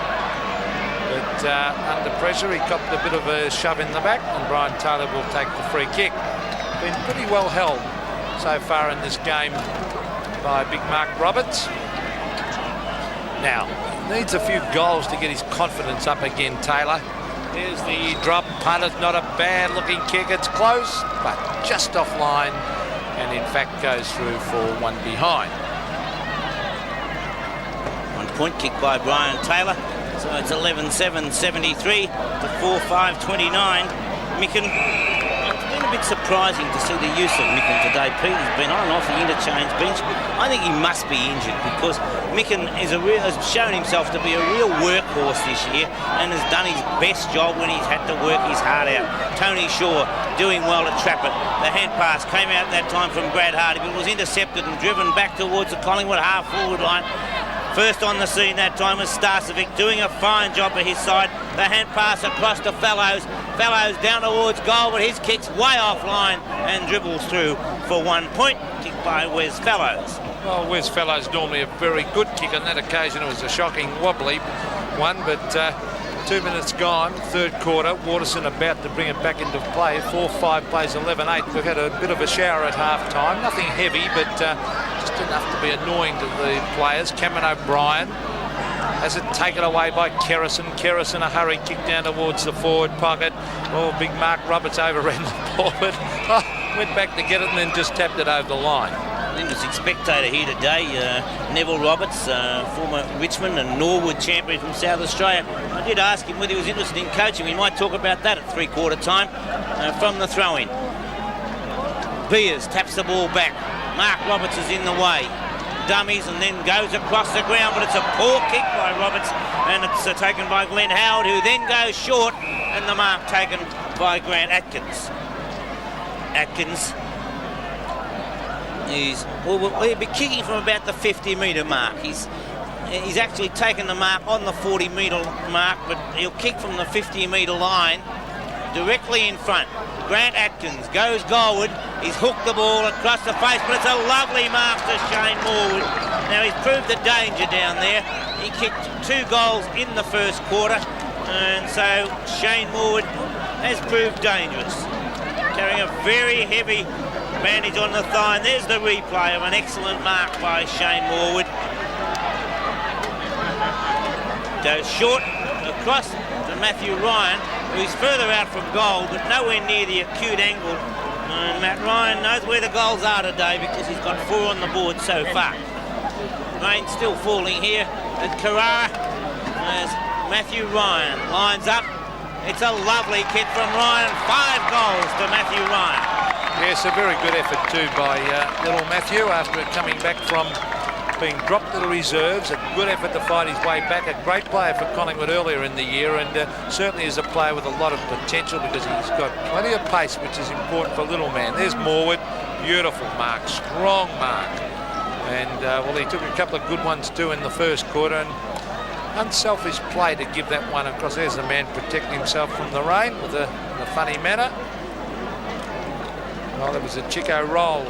But under pressure, he copped a bit of a shove in the back, and Brian Taylor will take the free kick. Been pretty well held so far in this game by Big Mark Roberts. Now, needs a few goals to get his confidence up again, Taylor. Here's the drop. Punted, not a bad looking kick. It's close, but just offline, and in fact goes through for one behind. 1 point kick by Brian Taylor. So it's 11-7-73 to 4-5-29. Micken, it's been a bit surprising to see the use of Micken today. Pete has been on and off the interchange bench. I think he must be injured because Micken has shown himself to be a real workhorse this year and has done his best job when he's had to work his heart out. Tony Shaw doing well to trap it. The hand pass came out that time from Brad Hardy, but was intercepted and driven back towards the Collingwood half-forward line. First on the scene that time was Starcevic, doing a fine job for his side. The hand pass across to Fellows. Fellows down towards goal, but his kick's way offline and dribbles through for 1 point. Kicked by Wes Fellows. Well, Wes Fellows normally a very good kick. On that occasion, it was a shocking wobbly one, but 2 minutes gone, third quarter. Waterson about to bring it back into play. 4-5 plays 11-8. We've had a bit of a shower at half-time. Nothing heavy, but just enough to be annoying to the players. Cameron O'Brien has it taken away by Kerrison. Kerrison, a hurry kick down towards the forward pocket. Oh, Big Mark Roberts overran the ball, but went back to get it and then just tapped it over the line. Interesting spectator here today, Neville Roberts, former Richmond and Norwood champion from South Australia. I did ask him whether he was interested in coaching. We might talk about that at three-quarter time from the throw-in. Beers taps the ball back. Mark Roberts is in the way. Dummies and then goes across the ground, but it's a poor kick by Roberts, and it's taken by Glenn Howard, who then goes short, and the mark taken by Grant Atkins. Atkins he'll be kicking from about the 50-metre mark. He's actually taken the mark on the 40-metre mark, but he'll kick from the 50-metre line directly in front. Grant Atkins goes goalward. He's hooked the ball across the face, but it's a lovely mark to Shane Morwood. Now, he's proved the danger down there. He kicked 2 goals in the first quarter, and so Shane Morwood has proved dangerous. Carrying a very heavy bandage on the thigh, and there's the replay of an excellent mark by Shane Morwood. Goes short across to Matthew Ryan, who's further out from goal, but nowhere near the acute angle. And Matt Ryan knows where the goals are today because he's got 4 on the board so far. Rain still falling here at Carrara as Matthew Ryan lines up. It's a lovely kick from Ryan. 5 goals to Matthew Ryan. Yes, a very good effort too by little Matthew after coming back from being dropped to the reserves. A good effort to fight his way back. A great player for Collingwood earlier in the year, and certainly is a player with a lot of potential because he's got plenty of pace, which is important for little man. There's Morwood. Beautiful mark. Strong mark. And, well, he took a couple of good ones too in the first quarter, and unselfish play to give that one across. There's the man protecting himself from the rain with in a funny manner. Well, there was a Chico roll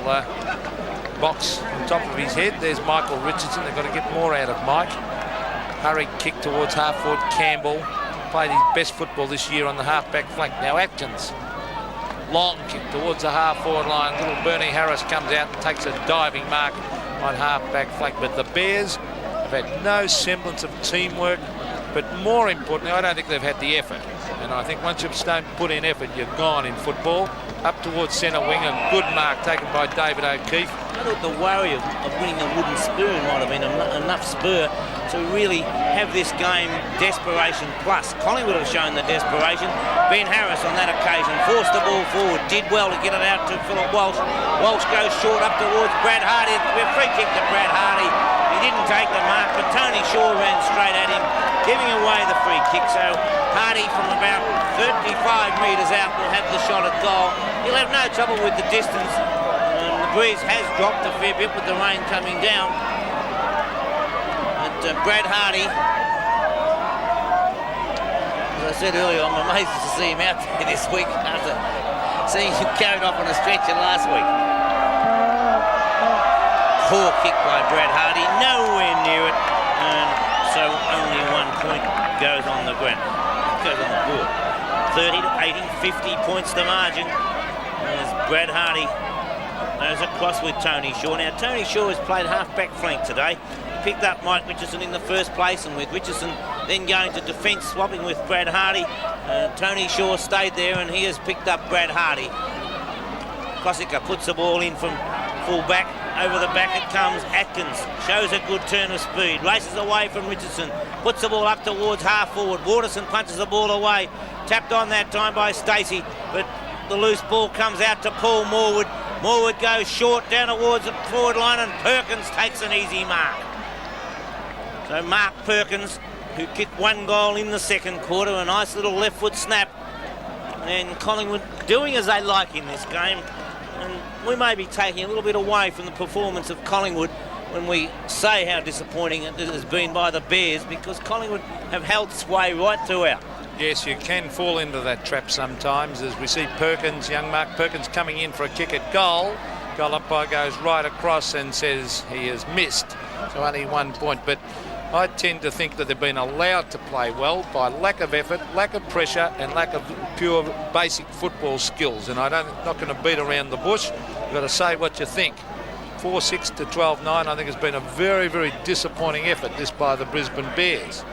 box on top of his head. There's Michael Richardson. They've got to get more out of Mike. Hurried kick towards half-forward Campbell. Played his best football this year on the half-back flank. Now Atkins. Long kick towards the half-forward line. Little Bernie Harris comes out and takes a diving mark on half-back flank. But the Bears have had no semblance of teamwork. But more importantly, I don't think they've had the effort. And I think once you don't put in effort, you're gone in football. Up towards centre wing, a good mark taken by David O'Keefe. I thought the worry of winning a wooden spoon might have been enough spur to really have this game desperation plus. Collingwood have shown the desperation. Ben Harris on that occasion forced the ball forward, did well to get it out to Philip Walsh. Walsh goes short up towards Brad Hardy. A free kick to Brad Hardy. He didn't take the mark, but Tony Shaw ran straight at him, giving away the free kick. So Hardy from about 35 metres out will have the shot at goal. He'll have no trouble with the distance. The breeze has dropped a fair bit with the rain coming down. But Brad Hardy, as I said earlier, I'm amazed to see him out there this week after seeing him carried off on a stretcher last week. Poor kick by Brad Hardy, nowhere near it, and so only 1 point goes on the ground. Goes on the board. 30 to 80, 50 points the margin. As Brad Hardy goes across with Tony Shaw. Now, Tony Shaw has played half-back flank today. He picked up Mike Richardson in the first place, and with Richardson then going to defence, swapping with Brad Hardy, Tony Shaw stayed there, and he has picked up Brad Hardy. Kosika puts the ball in from full-back. Over the back it comes. Atkins shows a good turn of speed. Races away from Richardson. Puts the ball up towards half-forward. Waterson punches the ball away. Tapped on that time by Stacey, but the loose ball comes out to Paul Morwood. Morwood goes short down towards the forward line, and Perkins takes an easy mark. So Mark Perkins, who kicked 1 goal in the second quarter, a nice little left foot snap. And Collingwood doing as they like in this game. And we may be taking a little bit away from the performance of Collingwood when we say how disappointing it has been by the Bears, because Collingwood have held sway right throughout. Yes, you can fall into that trap sometimes, as we see Perkins, young Mark Perkins, coming in for a kick at goal. Goal umpire goes right across and says he has missed, so only 1 point. But I tend to think that they've been allowed to play well by lack of effort, lack of pressure, and lack of pure basic football skills. And I'm not going to beat around the bush. You've got to say what you think. 4-6 to 12-9, I think it's been a very, very disappointing effort, this by the Brisbane Bears.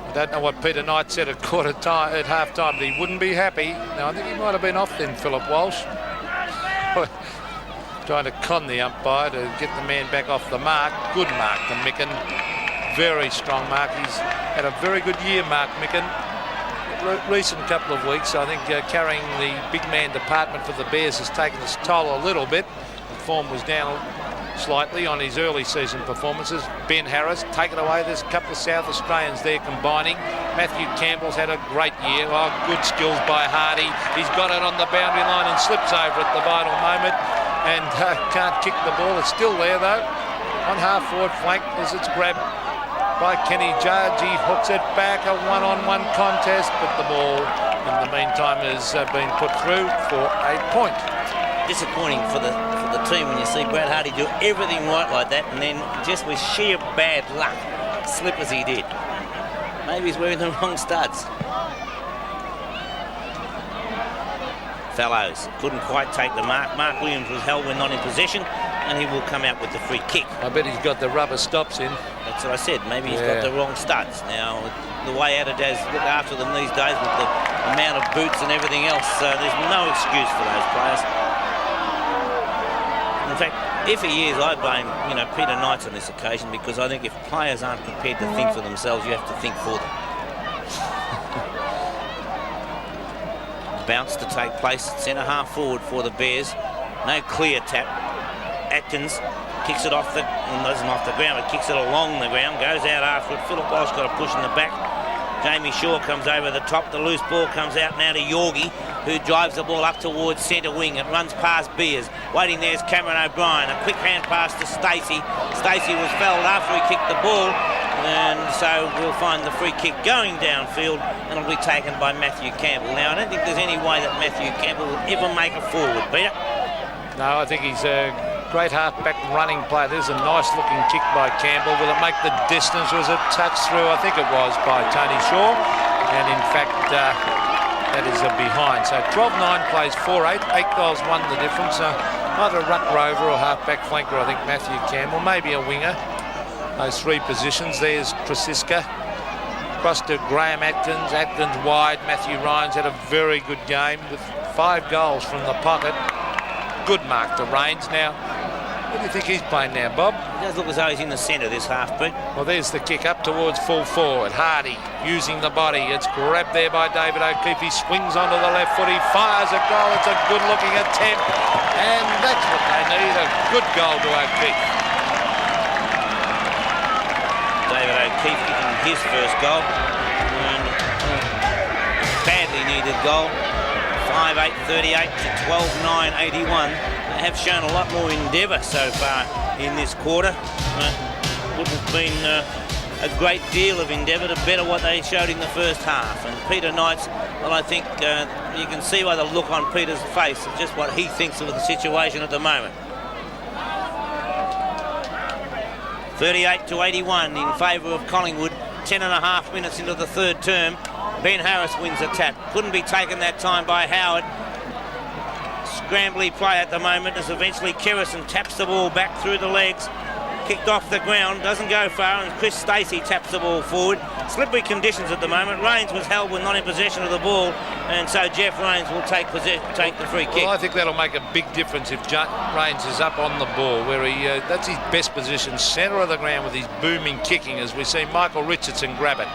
I don't know what Peter Knight said at half time, that he wouldn't be happy. Now, I think he might have been off then, Philip Walsh. Trying to con the umpire to get the man back off the mark. Good mark to Micken. Very strong mark. He's had a very good year, Mark Micken. Recent couple of weeks, I think carrying the big man department for the Bears has taken its toll a little bit. form was down slightly on his early season performances. Ben Harris, take it away. There's a couple of South Australians there combining. Matthew Campbell's had a great year. Oh, good skills by Hardy. He's got it on the boundary line and slips over at the vital moment and can't kick the ball. It's still there though. On half-forward flank as it's grabbed by Kenny Judge. He hooks it back, a one-on-one contest, but the ball in the meantime has been put through for a point. Disappointing for the team when you see Brad Hardy do everything right like that and then just with sheer bad luck slip as he did. Maybe he's wearing the wrong studs. Fellows couldn't quite take the mark. Mark Williams was held when not in possession and he will come out with the free kick. I bet he's got the rubber stops in. That's what I said. Maybe he's got the wrong studs. Now, the way Adidas look after them these days with the amount of boots and everything else, there's no excuse for those players. In fact, if he is, I blame Peter Knights on this occasion because I think if players aren't prepared to think for themselves, you have to think for them. Bounce to take place at centre half forward for the Bears. No clear tap. Atkins kicks it off the ground, but kicks it along the ground, goes out afterward. Philip Walsh got a push in the back. Jamie Shaw comes over the top. The loose ball comes out now to Yorgie, who drives the ball up towards centre wing. It runs past Beers. Waiting there's Cameron O'Brien. A quick hand pass to Stacey. Stacey was fouled after he kicked the ball, and so we'll find the free kick going downfield, and it'll be taken by Matthew Campbell. Now, I don't think there's any way that Matthew Campbell will ever make a forward, Peter. No, I think he's a great half-back running player. There's a nice-looking kick by Campbell. Will it make the distance? Was it touched through? I think it was by Tony Shaw. And, in fact, that is a behind. So 12-9 plays 4-8. 8 goals won the difference. Either a ruck rover or half-back flanker, I think, Matthew Campbell. Maybe a winger. Those three positions. There's Krasiska. Across to Graham Atkins. Atkins wide. Matthew Ryan's had a very good game with 5 goals from the pocket. Good mark to Raines. Now, what do you think he's playing now, Bob? It does look as though he's in the centre, this half-beat. Well, there's the kick up towards full forward. Hardy using the body. It's grabbed there by David O'Keefe. He swings onto the left foot. He fires a goal. It's a good-looking attempt. And that's what they need, a good goal to O'Keefe. David O'Keefe kicking his first goal. And badly needed goal. 5-8, 38 to 12-9, 81. They have shown a lot more endeavour so far in this quarter. Wouldn't have been a great deal of endeavour to better what they showed in the first half. And Peter Knights, well, I think you can see by the look on Peter's face of just what he thinks of the situation at the moment. 38 to 81 in favour of Collingwood. 10.5 minutes into the third term. Ben Harris wins a tap. Couldn't be taken that time by Howard. Scrambly play at the moment as eventually Kerrison taps the ball back through the legs. Kicked off the ground, doesn't go far, and Chris Stacey taps the ball forward. Slippery conditions at the moment. Raines was held when not in possession of the ball, and so Jeff Raines will take the free kick. Well, I think that'll make a big difference if Raines is up on the ball, where that's his best position, centre of the ground with his booming kicking, as we see Michael Richardson grab it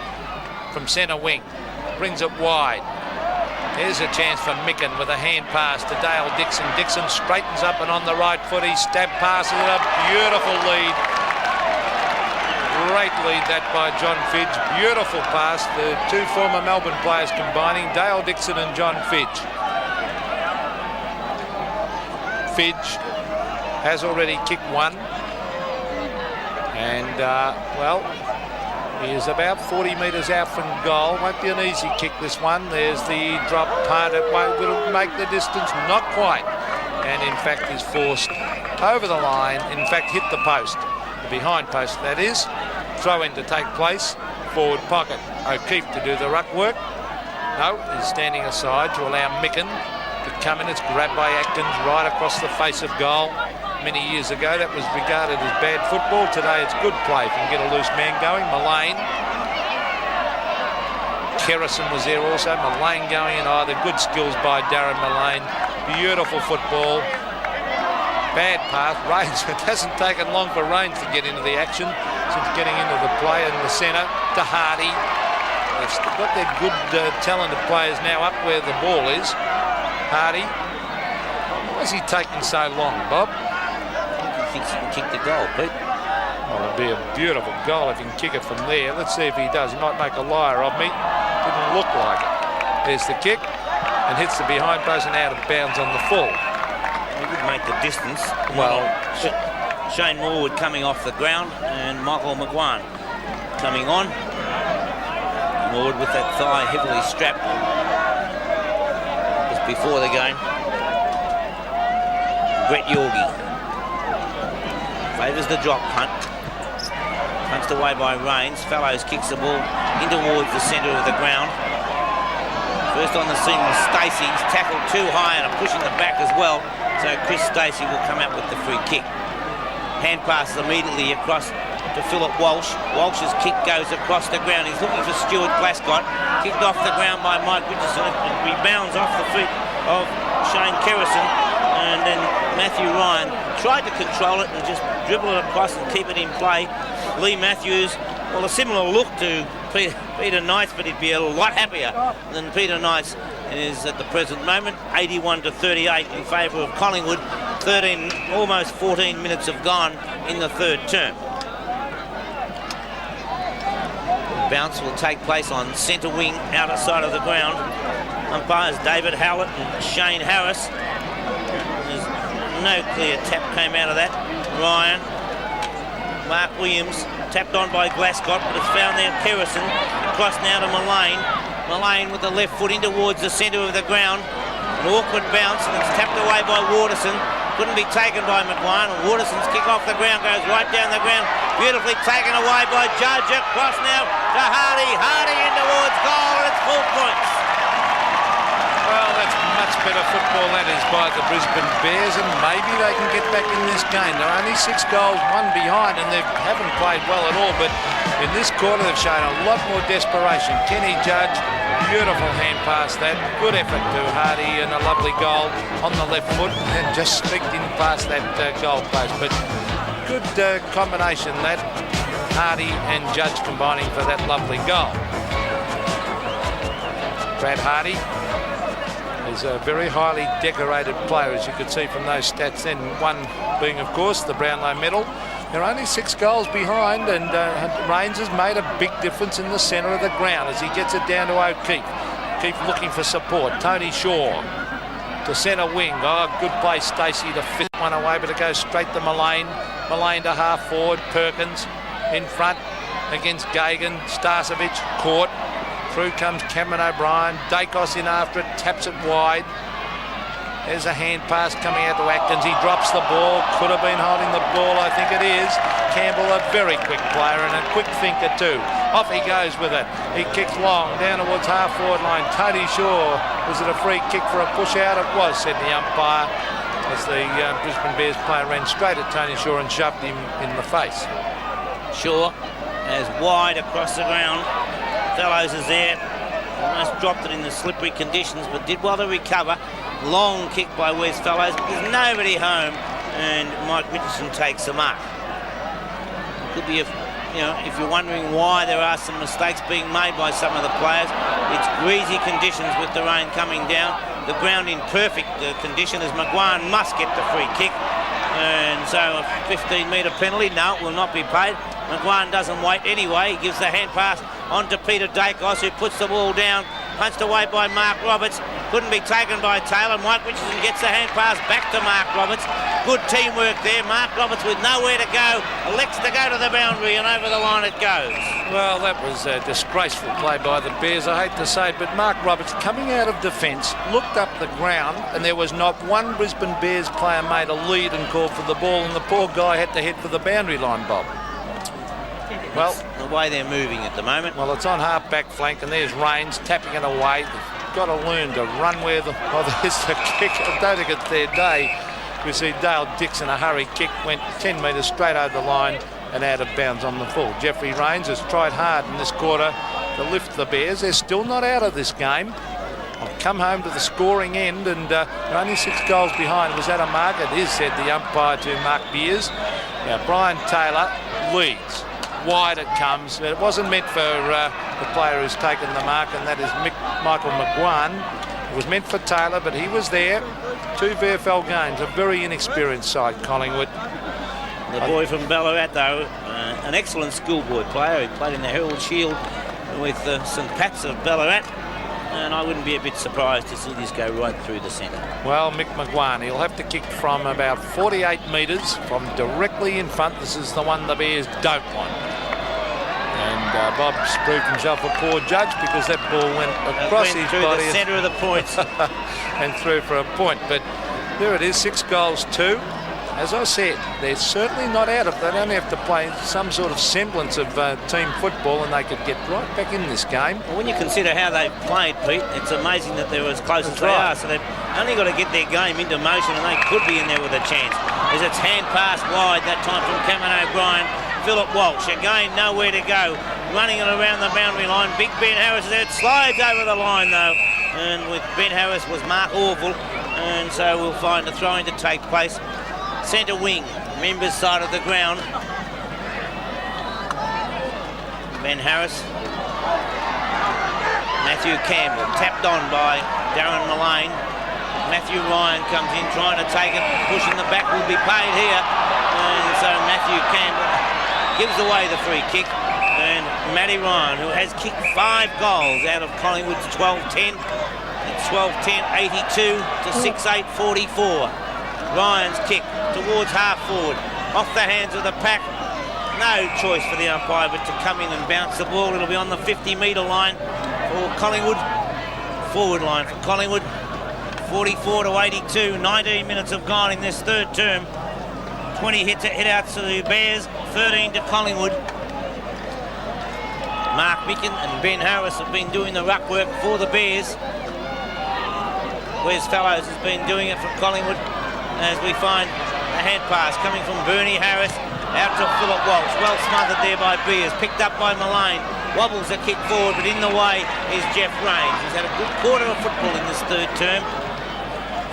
from centre wing. Brings it wide. There's a chance for Micken with a hand pass to Dale Dixon. Dixon straightens up and on the right foot. He stab passes it. A beautiful lead. Great lead that by John Fidge. Beautiful pass. The two former Melbourne players combining, Dale Dixon and John Fidge. Fidge has already kicked one. And, well, he is about 40 metres out from goal. Won't be an easy kick, this one. There's the drop punt. It will make the distance. Not quite. And, in fact, is forced over the line. In fact, hit the post. The behind post, that is. Throw in to take place. Forward pocket. O'Keefe to do the ruck work. No, he's standing aside to allow Micken to come in. It's grabbed by Atkins right across the face of goal. Many years ago, that was regarded as bad football. Today, it's good play if you can get a loose man going. Mullane. Kerrison was there also. Mullane going in. The good skills by Darren Mullane. Beautiful football. Bad pass. Raines, it hasn't taken long for Raines to get into the action since getting into the play in the centre to Hardy. They've got their good, talented players now up where the ball is. Hardy. Why is he taking so long, Bob? distance and kick the goal, Pete. Well, it'd be a beautiful goal if he can kick it from there. Let's see if he does. He might make a liar of me. Didn't look like it. There's the kick and hits the behind post and out of bounds on the full. He would make the distance. Well, Shane Morwood coming off the ground and Michael McGuan coming on. Morwood with that thigh heavily strapped just before the game. Brett Yorgie favours the drop punt. Punched away by Rains. Fellows kicks the ball in towards the centre of the ground. First on the scene was Stacey. He's tackled too high and pushing the back as well. So Chris Stacey will come out with the free kick. Hand passes immediately across to Philip Walsh. Walsh's kick goes across the ground. He's looking for Stuart Glascott. Kicked off the ground by Mike Richardson. It rebounds off the feet of Shane Kerrison. And then Matthew Ryan tried to control it and just dribble it across and keep it in play. Lee Matthews, well, a similar look to Peter Knights, but he'd be a lot happier than Peter Knights is at the present moment. 81-38 in favour of Collingwood. 13, almost 14 minutes have gone in the third term. The bounce will take place on centre wing, outer side of the ground. Umpires David Howlett and Shane Harris. There's no clear tap came out of that. Ryan, Mark Williams, tapped on by Glascott, but it's found there Kerrison. Across now to Mullane. Mullane with the left foot in towards the centre of the ground. An awkward bounce, and it's tapped away by Waterson. Couldn't be taken by McGuan. Waterson's kick off the ground goes right down the ground. Beautifully taken away by Judge. Across now to Hardy. Hardy in towards goal, and it's full points. well, that's much better football, that is, by the Brisbane Bears, and maybe they can get back in this game. They're only 6 goals, 1 behind, and they haven't played well at all, but in this quarter they've shown a lot more desperation. Kenny Judge, beautiful hand pass that. Good effort to Hardy and a lovely goal on the left foot and just streaked in past that goal post. But good combination that. Hardy and Judge combining for that lovely goal. Brad Hardy is a very highly decorated player, as you could see from those stats then. One being, of course, the Brownlow medal. They're only 6 goals behind, and Rains has made a big difference in the centre of the ground as he gets it down to O'Keefe. Keep looking for support. Tony Shaw to centre wing. Oh, good play, Stacey, to fit one away, but it goes straight to Mullane. Mullane to half forward. Perkins in front against Gagan. Starcevic caught. Through comes Cameron O'Brien. Dacos in after it, taps it wide. There's a hand pass coming out to Atkins. He drops the ball. Could have been holding the ball, I think it is. Campbell, a very quick player and a quick thinker too. Off he goes with it. He kicks long down towards half-forward line. Tony Shaw, was it a free kick for a push-out? It was, said the umpire, as the Brisbane Bears player ran straight at Tony Shaw and shoved him in the face. Shaw as wide across the ground. Fellows is there. Almost dropped it in the slippery conditions, but did well to recover. Long kick by Wes Fellows. There's nobody home, and Mike Richardson takes the mark. Could be, if you're wondering why there are some mistakes being made by some of the players, it's greasy conditions with the rain coming down. The ground in perfect condition as McGuan must get the free kick. And so a 15-metre penalty. No, it will not be paid. McGuan doesn't wait anyway. He gives the hand pass on to Peter Dacos, who puts the ball down. Punched away by Mark Roberts. Couldn't be taken by Taylor. Mike Richardson gets the hand pass back to Mark Roberts. Good teamwork there. Mark Roberts with nowhere to go. Elects to go to the boundary, and over the line it goes. Well, that was a disgraceful play by the Bears, I hate to say it, but Mark Roberts, coming out of defence, looked up the ground, and there was not one Brisbane Bears player made a lead and called for the ball, and the poor guy had to head for the boundary line, Bob. Well, the way they're moving at the moment. Well, it's on half-back flank, and there's Rains tapping it away. They've got to learn to run where the... Oh, there's the kick. I don't think it's their day. We see Dale Dixon, a hurry kick, went 10 metres straight over the line and out of bounds on the full. Jeffrey Rains has tried hard in this quarter to lift the Bears. They're still not out of this game. I've come home to the scoring end, and they're only 6 goals behind. Was that a mark? It is, said the umpire to Mark Beers. Now, Brian Taylor leads. Wide it comes. It wasn't meant for the player who's taken the mark, and that is Michael McGuan. It was meant for Taylor, but he was there. 2 VFL games, a very inexperienced side, Collingwood. The boy from Ballarat, though, an excellent schoolboy player. He played in the Herald Shield with St Pat's of Ballarat, and I wouldn't be a bit surprised to see this go right through the centre. Well, Mick McGuane, he'll have to kick from about 48 metres from directly in front. This is the one the Bears don't want. And Bob's proved himself a poor judge because that ball went across his through body. The centre of the points. And through for a point. But there it is, 6 goals, 2. As I said, they're certainly not out of. They don't have to play some sort of semblance of team football, and they could get right back in this game. Well, when you consider how they've played, Pete, it's amazing that they're as close as they are. So they've only got to get their game into motion, and they could be in there with a chance. As it's hand pass wide, that time from Cameron O'Brien. Philip Walsh, again, nowhere to go. Running it around the boundary line. Big Ben Harris is there. It slides over the line, though. And with Ben Harris was Mark Orville. And so we'll find a throw-in to take place. Centre wing, members side of the ground. Ben Harris. Matthew Campbell, tapped on by Darren Mullane. Matthew Ryan comes in trying to take it. Pushing the back will be paid here. And so Matthew Campbell gives away the free kick. And Matty Ryan, who has kicked 5 goals out of Collingwood's 12-10. It's 12-10, 82 to 6-8, 44. Ryan's kick towards half forward, off the hands of the pack. No choice for the umpire but to come in and bounce the ball. It'll be on the 50-metre line for Collingwood. Forward line for Collingwood. 44 to 82. 19 minutes have gone in this third term. 20 hit-outs to the Bears, 13 to Collingwood. Mark Micken and Ben Harris have been doing the ruck work for the Bears. Wes Fellows has been doing it for Collingwood. As we find a hand pass coming from Bernie Harris out to Philip Walsh. Well smothered there by Beers, picked up by Mullane. Wobbles a kick forward, but in the way is Jeff Rains. He's had a good quarter of football in this third term.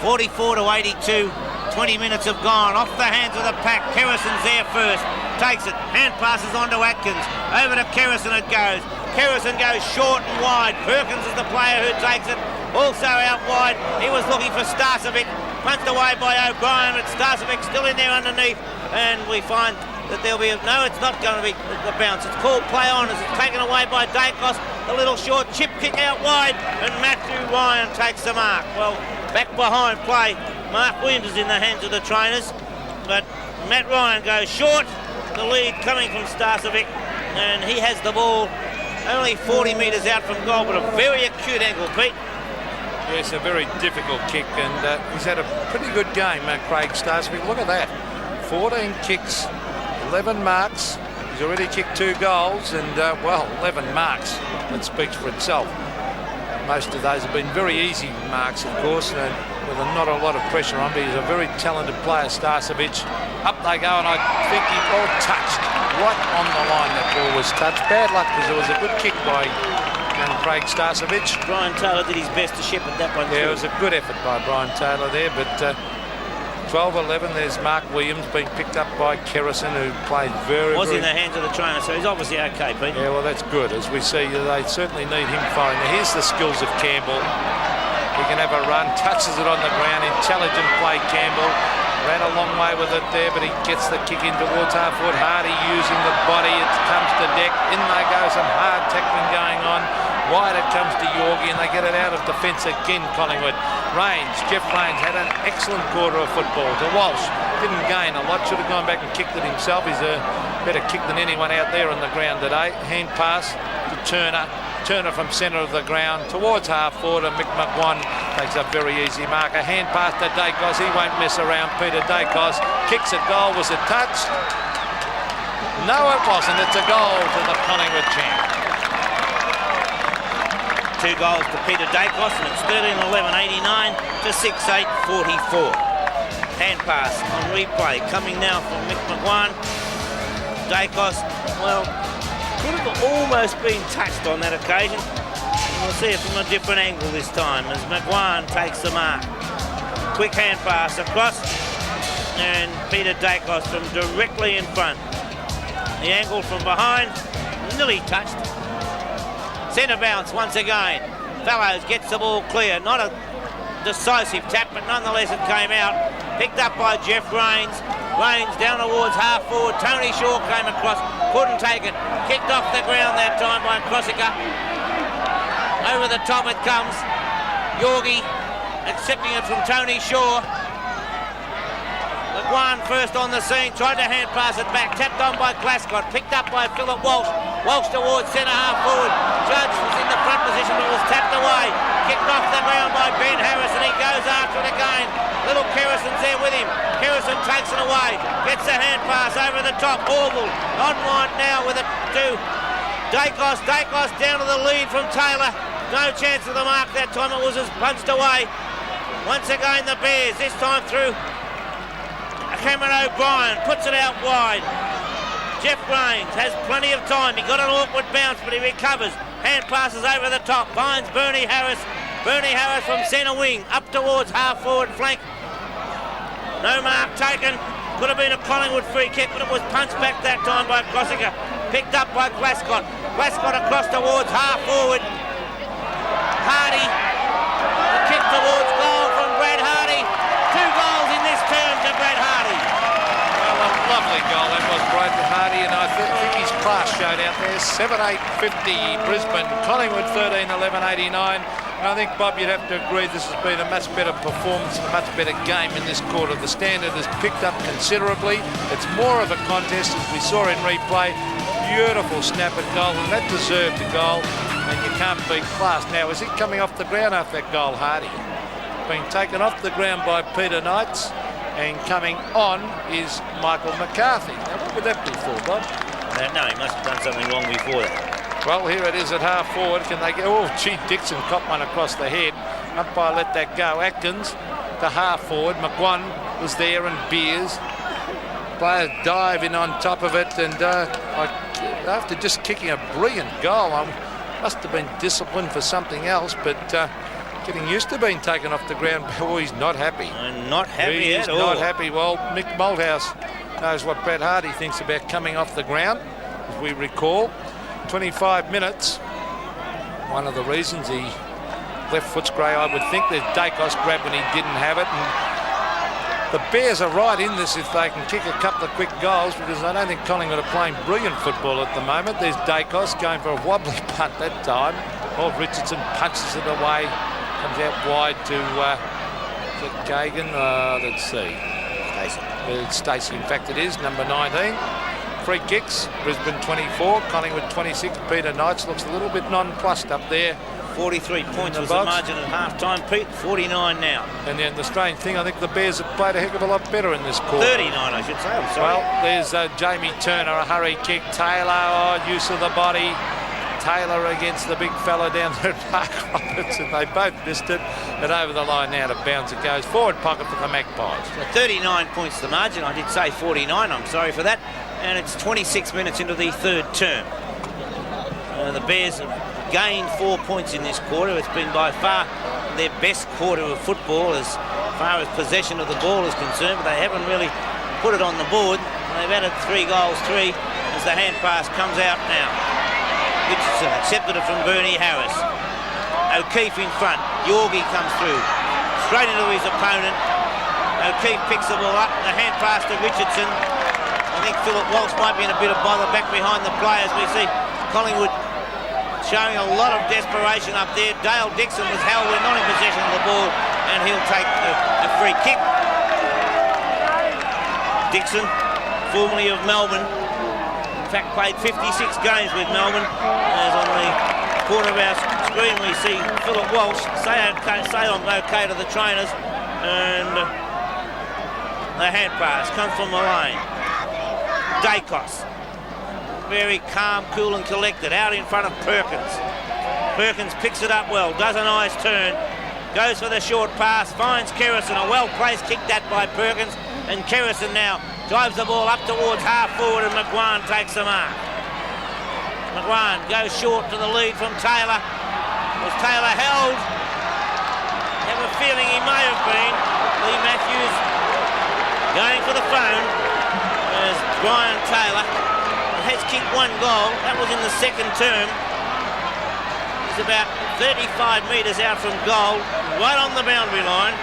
44 to 82. 20 minutes have gone. Off the hands of the pack. Kerrison's there first. Takes it. Hand passes on to Atkins. Over to Kerrison it goes. Kerrison goes short and wide. Perkins is the player who takes it. Also out wide. He was looking for Starcevic. Punched away by O'Brien, but Starcevic still in there underneath. And we find that there'll be no, it's not going to be the bounce. It's called play on as it's taken away by Dacos. A little short chip kick out wide, and Matthew Ryan takes the mark. Well, back behind play. Mark Williams is in the hands of the trainers, but Matt Ryan goes short. The lead coming from Starcevic, and he has the ball only 40 metres out from goal, but a very acute angle, Pete. Yes, a very difficult kick, and he's had a pretty good game, Craig Starcevic. Look at that. 14 kicks, 11 marks. He's already kicked 2 goals, and, well, 11 marks. That speaks for itself. Most of those have been very easy marks, of course, and with not a lot of pressure on, but he's a very talented player, Starcevic. Up they go, and I think he all touched right on the line. That ball was touched. Bad luck, because it was a good kick by Craig Starcevic. Brian Taylor did his best to shepherd that one. Yeah, it was a good effort by Brian Taylor there, but 12-11, there's Mark Williams being picked up by Kerrison, who played very was in the hands of the trainer, so he's obviously okay, Pete. Yeah, well, that's good. As we see, they certainly need him firing. Now, here's the skills of Campbell. He can have a run, touches it on the ground, intelligent play, Campbell. Ran a long way with it there, but he gets the kick in towards half forward. Hardy using the body, it comes to deck. In they go, some hard tackling going on. Wide it comes to Yorgie, and they get it out of defence again, Collingwood. Rains, Jeff Rains had an excellent quarter of football. To Walsh, didn't gain a lot, should have gone back and kicked it himself. He's a better kick than anyone out there on the ground today. Hand pass to Turner. Turner from centre of the ground towards half forward, and Mick McGuane takes a very easy mark. A hand pass to Dacos, he won't mess around. Peter Dacos kicks a goal. Was it touched? No, it wasn't. It's a goal to the Collingwood champ. 2 goals to Peter Dacos, and it's 13-11, 89 to 6-8, 44. Hand pass on replay coming now from Mick McGuane. Dacos, well, could have almost been touched on that occasion. We'll see it from a different angle this time as McGuane takes the mark. Quick hand pass across, and Peter Dacos from directly in front. The angle from behind, nearly touched. Centre bounce once again. Fellows gets the ball clear. Not a decisive tap, but nonetheless it came out. Picked up by Jeff Rains. Lanes down towards half forward. Tony Shaw came across, couldn't take it. Kicked off the ground that time by Crossica. Over the top it comes. Yorgie accepting it from Tony Shaw. McGuan first on the scene, tried to hand pass it back, tapped on by Glascott, picked up by Philip Walsh. Walsh towards centre half forward. Judge was in the front position but was tapped away. Kicked off the ground by Ben Harris and he goes after it again. Little Kerrison's there with him. Kerrison takes it away, gets a hand pass over the top. Orville on one now with it to Dacos. Dacos down to the lead from Taylor. No chance of the mark that time. It was just punched away. Once again the Bears, this time through Cameron O'Brien, puts it out wide. Jeff Rains has plenty of time. He got an awkward bounce, but he recovers. Hand passes over the top. Finds Bernie Harris. Bernie Harris from centre wing, up towards half forward flank. No mark taken. Could have been a Collingwood free kick, but it was punched back that time by Crossica. Picked up by Glascott. Glascott across towards half forward. Hardy. The kick towards goal from Brad Hardy. 2 goals in this term to Brad Hardy. Well, a lovely goal that was, Brad Hardy, and I think his class showed out there. 7-8-50 Brisbane, Collingwood 13-11-89. And I think, Bob, you'd have to agree this has been a much better performance, a much better game in this quarter. The standard has picked up considerably. It's more of a contest, as we saw in replay. Beautiful snap at goal, and that deserved a goal, and you can't beat class. Now, is he coming off the ground after that goal, Hardy? Being taken off the ground by Peter Knights, and coming on is Michael McCarthy. Now, what would that be for, Bob? I don't know. He must have done something wrong before that. Well, here it is at half forward. Can they get? Oh, gee, Dixon caught one across the head. Umpire let that go. Atkins to half forward. McGuan was there, and Beers. Players dive in on top of it, and after just kicking a brilliant goal, I must have been disciplined for something else, but getting used to being taken off the ground. Oh, he's not happy. Not happy at all. He's not happy. Well, Mick Malthouse knows what Brad Hardy thinks about coming off the ground, as we recall. 25 minutes. One of the reasons he left Footscray, I would think, there's Dacos grabbed when he didn't have it. And the Bears are right in this if they can kick a couple of quick goals, because I don't think Collingwood are playing brilliant football at the moment. There's Dacos going for a wobbly punt that time. Well, Richardson punches it away. Comes out wide to is it Gagan? Let's see. It's Stacey, in fact it is, number 19. Free kicks, Brisbane 24, Collingwood 26. Peter Knights looks a little bit nonplussed up there. 43 points was the margin at half-time, Pete. 49 now. And then the strange thing, I think the Bears have played a heck of a lot better in this quarter. 39, I should say. I'm sorry. Well, there's Jamie Turner, a hurry kick. Taylor, use of the body. Taylor against the big fella down there at Mark Roberts, and they both missed it. And over the line now to bounce it goes. Forward pocket for the Magpies. So 39 points the margin. I did say 49. I'm sorry for that. And it's 26 minutes into the third term. The Bears have gained 4 points in this quarter. It's been by far their best quarter of football as far as possession of the ball is concerned, but they haven't really put it on the board. They've added 3 goals, 3, as the hand pass comes out now. Richardson accepted it from Bernie Harris. O'Keefe in front. Yorgie comes through. Straight into his opponent. O'Keefe picks the ball up. The hand pass to Richardson. I think Philip Walsh might be in a bit of bother back behind the players. We see Collingwood showing a lot of desperation up there. Dale Dixon was held. We're not in possession of the ball, and he'll take a free kick. Dixon, formerly of Melbourne, in fact played 56 games with Melbourne. As on the corner of our screen we see Philip Walsh say I'm okay to the trainers, and the hand pass comes from Mullane. Dacos, very calm, cool and collected, out in front of Perkins. Perkins picks it up well, does a nice turn, goes for the short pass, finds Kerrison, a well-placed kick that by Perkins, and Kerrison now drives the ball up towards half forward, and McGuan takes the mark. McGuan goes short to the lead from Taylor. Was Taylor held? I have a feeling he may have been. Lee Matthews going for the phone. As Brian Taylor has kicked 1 goal. That was in the second term. He's about 35 metres out from goal, right on the boundary line.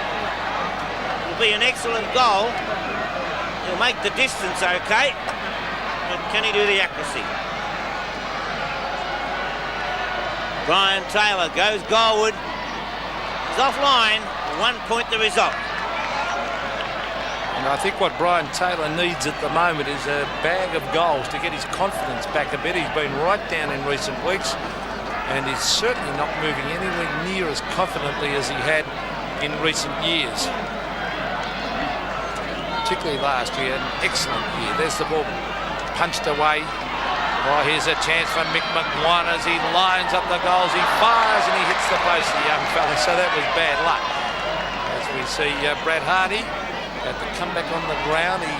Will be an excellent goal He'll make the distance okay, but can he do the accuracy? Brian Taylor goes goalward. He's offline. 1 point the result. And I think what Brian Taylor needs at the moment is a bag of goals to get his confidence back a bit. He's been right down in recent weeks, and he's certainly not moving anywhere near as confidently as he had in recent years. Particularly last year, an excellent year. There's the ball punched away. Oh, here's a chance for Mick McGuan as he lines up the goals. He fires and he hits the post, the young fella. So that was bad luck. As we see Brad Hardy at the comeback on the ground, he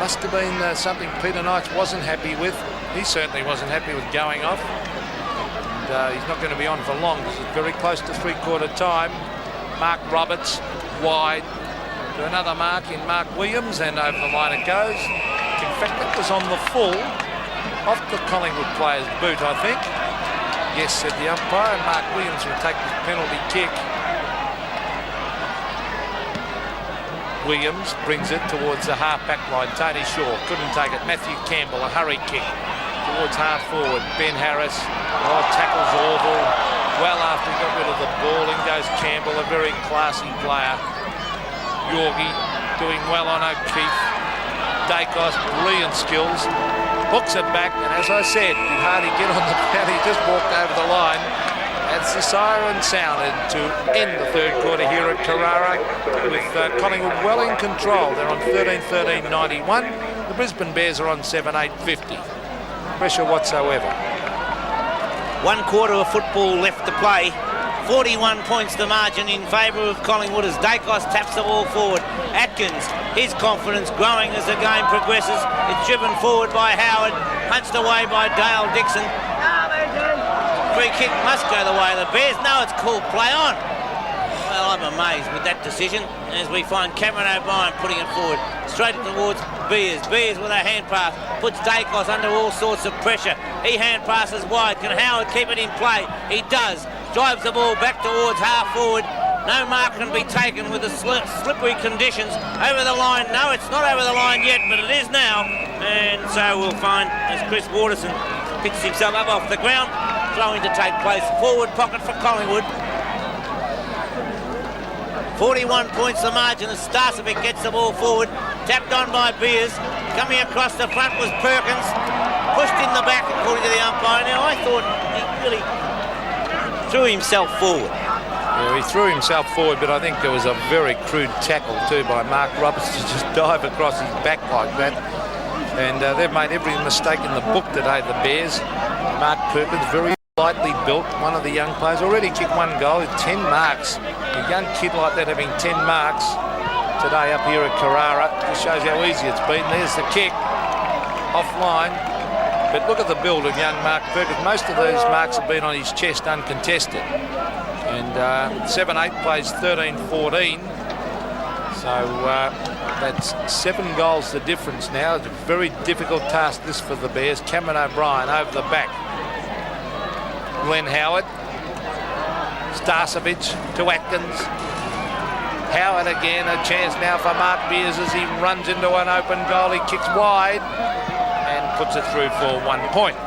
must have been something Peter Knights wasn't happy with. He certainly wasn't happy with going off. And he's not going to be on for long because it's very close to three-quarter time. Mark Roberts wide to another mark in Mark Williams, and over the line it goes. In fact, that was on the full off the Collingwood player's boot, I think. Yes, said the umpire, and Mark Williams will take this penalty kick. Williams brings it towards the half-back line. Tony Shaw couldn't take it. Matthew Campbell, a hurry kick towards half-forward. Ben Harris, tackles Orville. Well after he got rid of the ball, in goes Campbell, a very classy player. Yorgie doing well on O'Keefe. Dacos, brilliant skills. Hooks it back, and as I said, did Hardy get on the pad, he just walked over the line. As the siren sounded to end the third quarter here at Carrara, with Collingwood well in control. They're on 13-13-91. The Brisbane Bears are on 7-8-50. Pressure whatsoever. 1 quarter of football left to play. 41 points the margin in favour of Collingwood as Dacos taps the ball forward. Atkins, his confidence growing as the game progresses. It's driven forward by Howard, punched away by Dale Dixon. Free kick must go the way of the Bears. No, it's called play on. Well, I'm amazed with that decision as we find Cameron O'Brien putting it forward straight towards Beers. Beers with a hand pass puts Dacos under all sorts of pressure. He hand passes wide. Can Howard keep it in play? He does. Drives the ball back towards half forward. No mark can be taken with the slippery conditions. Over the line. No, it's not over the line yet, but it is now. And so we'll find as Chris Waterson picks himself up off the ground. Throwing to take place. Forward pocket for Collingwood. 41 points the margin as Starcevic gets the ball forward. Tapped on by Beers. Coming across the front was Perkins. Pushed in the back according to the umpire. Now I thought he really threw himself forward. Yeah, he threw himself forward, but I think there was a very crude tackle too by Mark Roberts to just dive across his back like that. And they've made every mistake in the book today, the Bears. Mark Perkins, very lightly built, one of the young players, already kicked 1 goal, 10 marks. A young kid like that having 10 marks today up here at Carrara just shows how easy it's been. There's the kick, offline. But look at the build of young Mark Perkins. Most of those marks have been on his chest uncontested. And 7-8 plays 13-14. So that's 7 goals the difference now. It's a very difficult task this for the Bears. Cameron O'Brien over the back. Glenn Howard. Starcevic to Atkins. Howard again, a chance now for Mark Beers as he runs into an open goal. He kicks wide and puts it through for 1 point.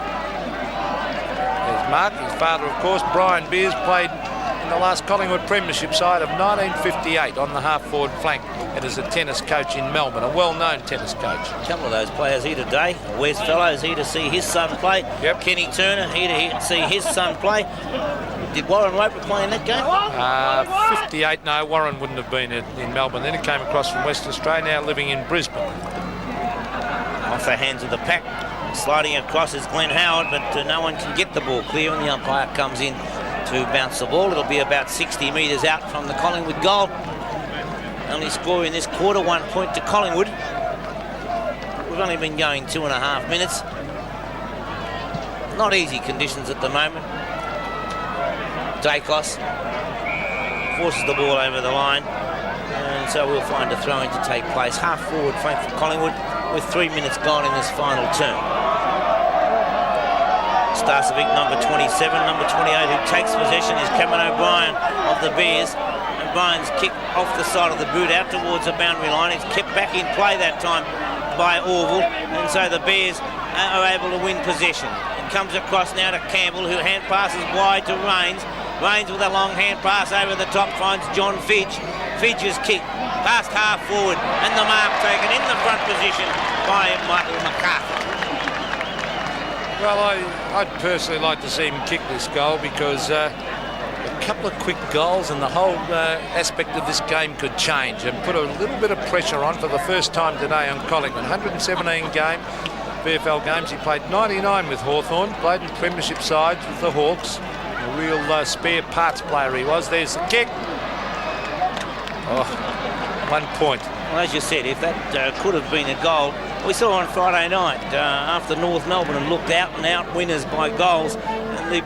There's Mark, his father of course. Brian Beers played in the last Collingwood Premiership side of 1958 on the half-forward flank and is a tennis coach in Melbourne, a well-known tennis coach. A couple of those players here today. Wes Fellows here to see his son play. Yep. Kenny Turner here to see his son play. Did Warren Roper play in that game? 58, no, Warren wouldn't have been in Melbourne. Then he came across from Western Australia, now living in Brisbane. Off the hands of the pack. Sliding across is Glenn Howard, but no one can get the ball clear, and the umpire comes in to bounce the ball. It'll be about 60 metres out from the Collingwood goal. Only score in this quarter, 1 point to Collingwood. We've only been going 2.5 minutes. Not easy conditions at the moment. Dacos forces the ball over the line, and so we'll find a throw-in to take place. Half forward flank for Collingwood with 3 minutes gone in this final term. Starcevic, number 27, number 28, who takes possession is Cameron O'Brien of the Bears. O'Brien's kick off the side of the boot out towards the boundary line. It's kept back in play that time by Orville, and so the Bears are able to win possession. It comes across now to Campbell, who hand passes wide to Rains. Rains with a long hand pass over the top finds John Fidge. Fidge's kick past half forward, and the mark taken in the front position by Michael McCarthy. Well, I'd personally like to see him kick this goal because a couple of quick goals and the whole aspect of this game could change and put a little bit of pressure on for the first time today on Collingwood. 117 VFL games. He played 99 with Hawthorn, played in premiership sides with the Hawks. A real spare parts player he was. There's the kick. Oh, 1 point. Well, as you said, if that could have been a goal, we saw on Friday night after North Melbourne and looked out and out winners by goals. And the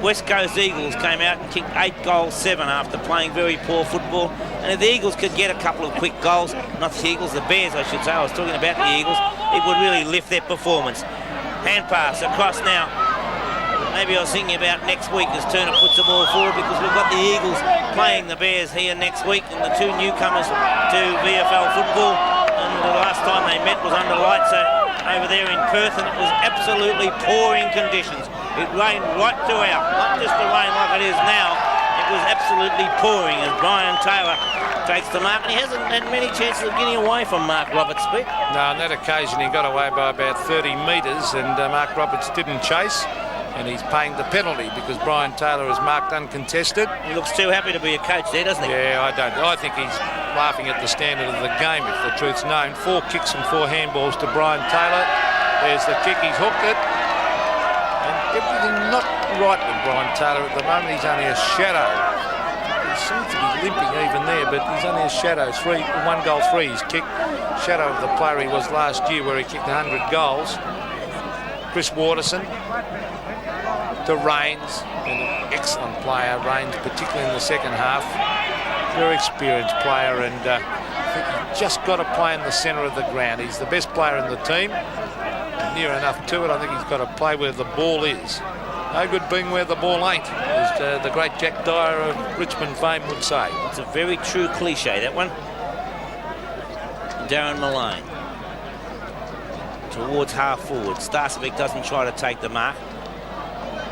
West Coast Eagles came out and kicked 8 goals, 7 after playing very poor football. And if the Eagles could get a couple of quick goals, not the Eagles, the Bears I should say, I was talking about the Eagles, it would really lift their performance. Hand pass across now. Maybe I was thinking about next week as Turner puts the ball forward, because we've got the Eagles playing the Bears here next week, and the 2 newcomers to VFL football. And the last time they met was under lights over there in Perth, and it was absolutely pouring conditions. It rained right throughout, not just the rain like it is now. It was absolutely pouring as Brian Taylor takes the mark, and he hasn't had many chances of getting away from Mark Roberts' speed. No, on that occasion he got away by about 30 metres, and Mark Roberts didn't chase. And he's paying the penalty because Brian Taylor is marked uncontested. He looks too happy to be a coach there, doesn't he? Yeah, I don't. I think he's laughing at the standard of the game, if the truth's known. 4 kicks and 4 handballs to Brian Taylor. There's the kick, he's hooked it. And everything not right with Brian Taylor at the moment. He's only a shadow. He seems to be limping even there, but he's only a shadow. 1 goal 3 he's kicked. Shadow of the player he was last year where he kicked 100 goals. Chris Waterson to Rains, an excellent player. Rains, particularly in the second half, very experienced player, and I think he's just got to play in the centre of the ground. He's the best player in the team, near enough to it. I think he's got to play where the ball is. No good being where the ball ain't, as the great Jack Dyer of Richmond fame would say. It's a very true cliche, that one. Darren Mullane towards half forward. Starcevic doesn't try to take the mark.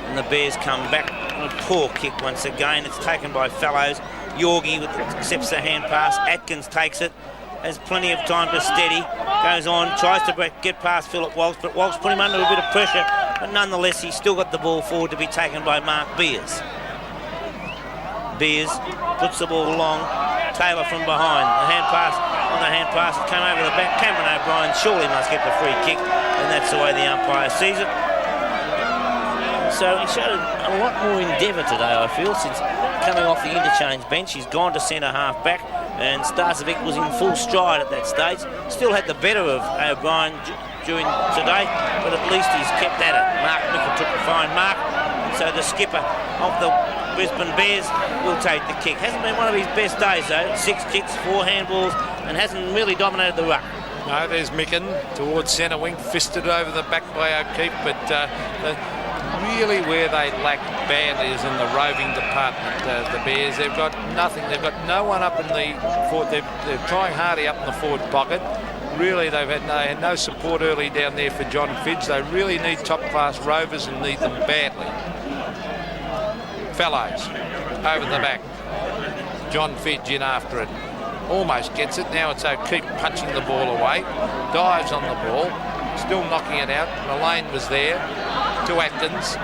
And the Bears come back on a poor kick once again. It's taken by Fellows. Yorgie accepts the hand pass. Atkins takes it. Has plenty of time to steady. Goes on, tries to get past Philip Walsh, but Walsh put him under a bit of pressure. But nonetheless, he's still got the ball forward to be taken by Mark Beers. Beers puts the ball long. Taylor from behind. The hand pass on the hand pass. It came over the back. Cameron O'Brien surely must get the free kick. And that's the way the umpire sees it. So he showed a lot more endeavour today, I feel, since coming off the interchange bench. He's gone to centre half back, and Starcevic was in full stride at that stage. Still had the better of O'Brien during today, but at least he's kept at it. Mark Mickle took a fine mark, and so the skipper of the Brisbane Bears will take the kick. Hasn't been one of his best days though. 6 kicks, 4 handballs, and hasn't really dominated the ruck. No, there's Micken towards centre wing, fisted over the back by O'Keefe, but really where they lack badly is in the roving department. The Bears, they've got nothing. They've got no one up in the forward. They're trying hardy up in the forward pocket. Really, they had no support early down there for John Fidge. They really need top-class rovers and need them badly. Fellows over the back. John Fidge in after it. Almost gets it. Now it's O'Keefe punching the ball away. Dives on the ball. Still knocking it out. Mullane was there. To Atkins.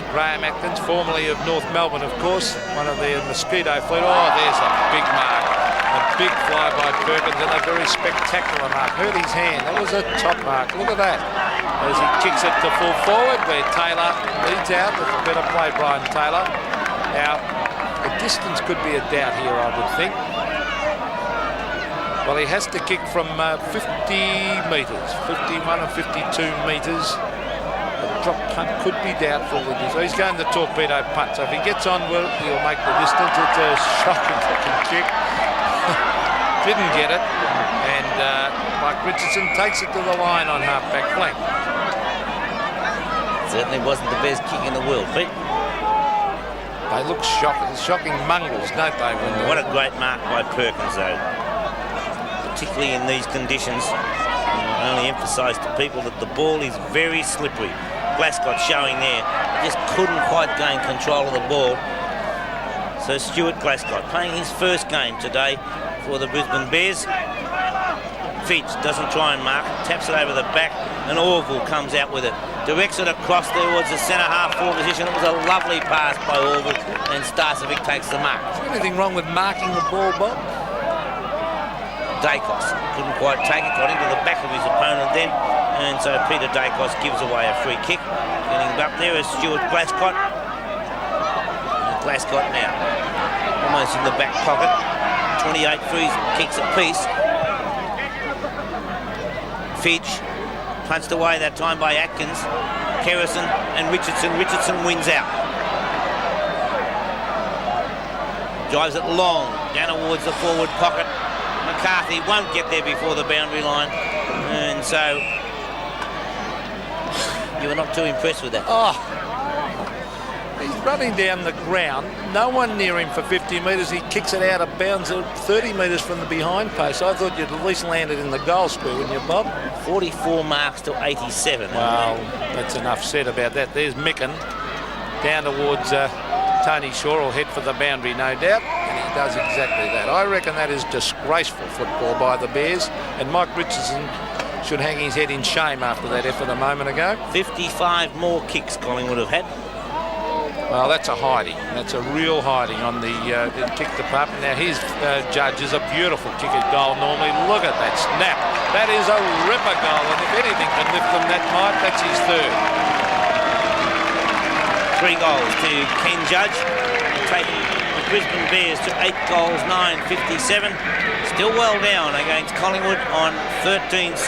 Graham Atkins, formerly of North Melbourne, of course. One of the mosquito fleet. Oh, there's a big mark. A big fly by Perkins and a very spectacular mark. Hurt his hand. That was a top mark. Look at that. As he kicks it to full forward where Taylor leads out. That's a better play, Brian Taylor. Now, the distance could be a doubt here, I would think. Well, he has to kick from 50 metres. 51 or 52 metres. The drop punt could be doubtful. So he's going the torpedo punt. So if he gets on, well, he'll make the distance. It's a shocking looking kick. Didn't get it. And Mike Richardson takes it to the line on half-back flank. It's Certainly wasn't the best kick in the world, Pete. They look shocking mongrels, don't they? What a great mark by Perkins, though. Particularly in these conditions. I only emphasise to people that the ball is very slippery. Glasgow showing there. He just couldn't quite gain control of the ball. So Stuart Glasgow playing his first game today for the Brisbane Bears. Fitch doesn't try and mark, taps it over the back, and Orville comes out with it. Directs it across towards the centre half forward position. It was a lovely pass by Orville, and Starcevic takes the mark. Is there anything wrong with marking the ball, Bob? Dacos couldn't quite take it, got into the back of his opponent then, and so Peter Dacos gives away a free kick. Getting up there is Stuart Glascott. Glascott now almost in the back pocket. 28 free kicks apiece. Fitch punched away that time by Atkins. Kerrison and Richardson. Richardson wins out. Drives it long down towards the forward pocket. McCarthy won't get there before the boundary line, and so you were not too impressed with that. Oh, he's running down the ground. No one near him for 50 metres. He kicks it out of bounds at 30 metres from the behind post. I thought you'd at least landed in the goal square, wouldn't you, Bob? 44 marks to 87. Well, that's enough said about that. There's Micken down towards Tony Shaw. Will head for the boundary, no doubt. And he does exactly that. I reckon that is disgraceful football by the Bears. And Mike Richardson should hang his head in shame after that effort a moment ago. 55 more kicks Collingwood have had. Well, that's a hiding. That's a real hiding on the kick department. Now, his judge is a beautiful kick at goal normally. Look at that snap. That is a ripper goal. And if anything can lift them that night, that's his third. 3 goals to Ken Judge, taking the Brisbane Bears to 8 goals, 9-57. Still well down against Collingwood on 13-16-94.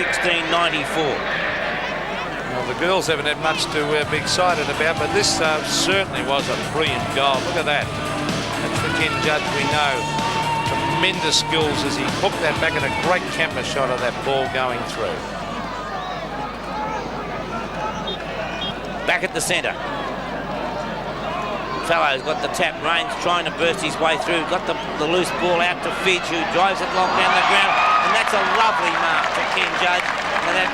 Well, the girls haven't had much to be excited about, but this certainly was a brilliant goal. Look at that. That's for Ken Judge, we know. Tremendous skills as he hooked that back, and a great camera shot of that ball going through. Back at the centre. Fellow's got the tap. Raines trying to burst his way through. Got the loose ball out to Fitch, who drives it long down the ground. And that's a lovely mark for Ken Judge. And that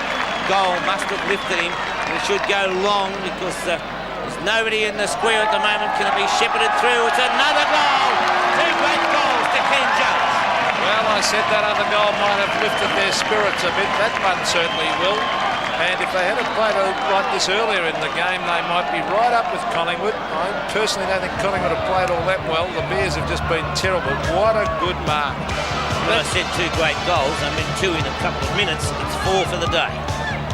goal must have lifted him. It should go long because there's nobody in the square at the moment. Can it be shepherded through? It's another goal. 2 great goals to Ken Judge. Well, I said that other goal might have lifted their spirits a bit. That one certainly will. And if they had played like this earlier in the game, they might be right up with Collingwood. I personally don't think Collingwood have played all that well. The Bears have just been terrible. What a good mark. When I said 2 great goals, I meant 2 in a couple of minutes. It's 4 for the day.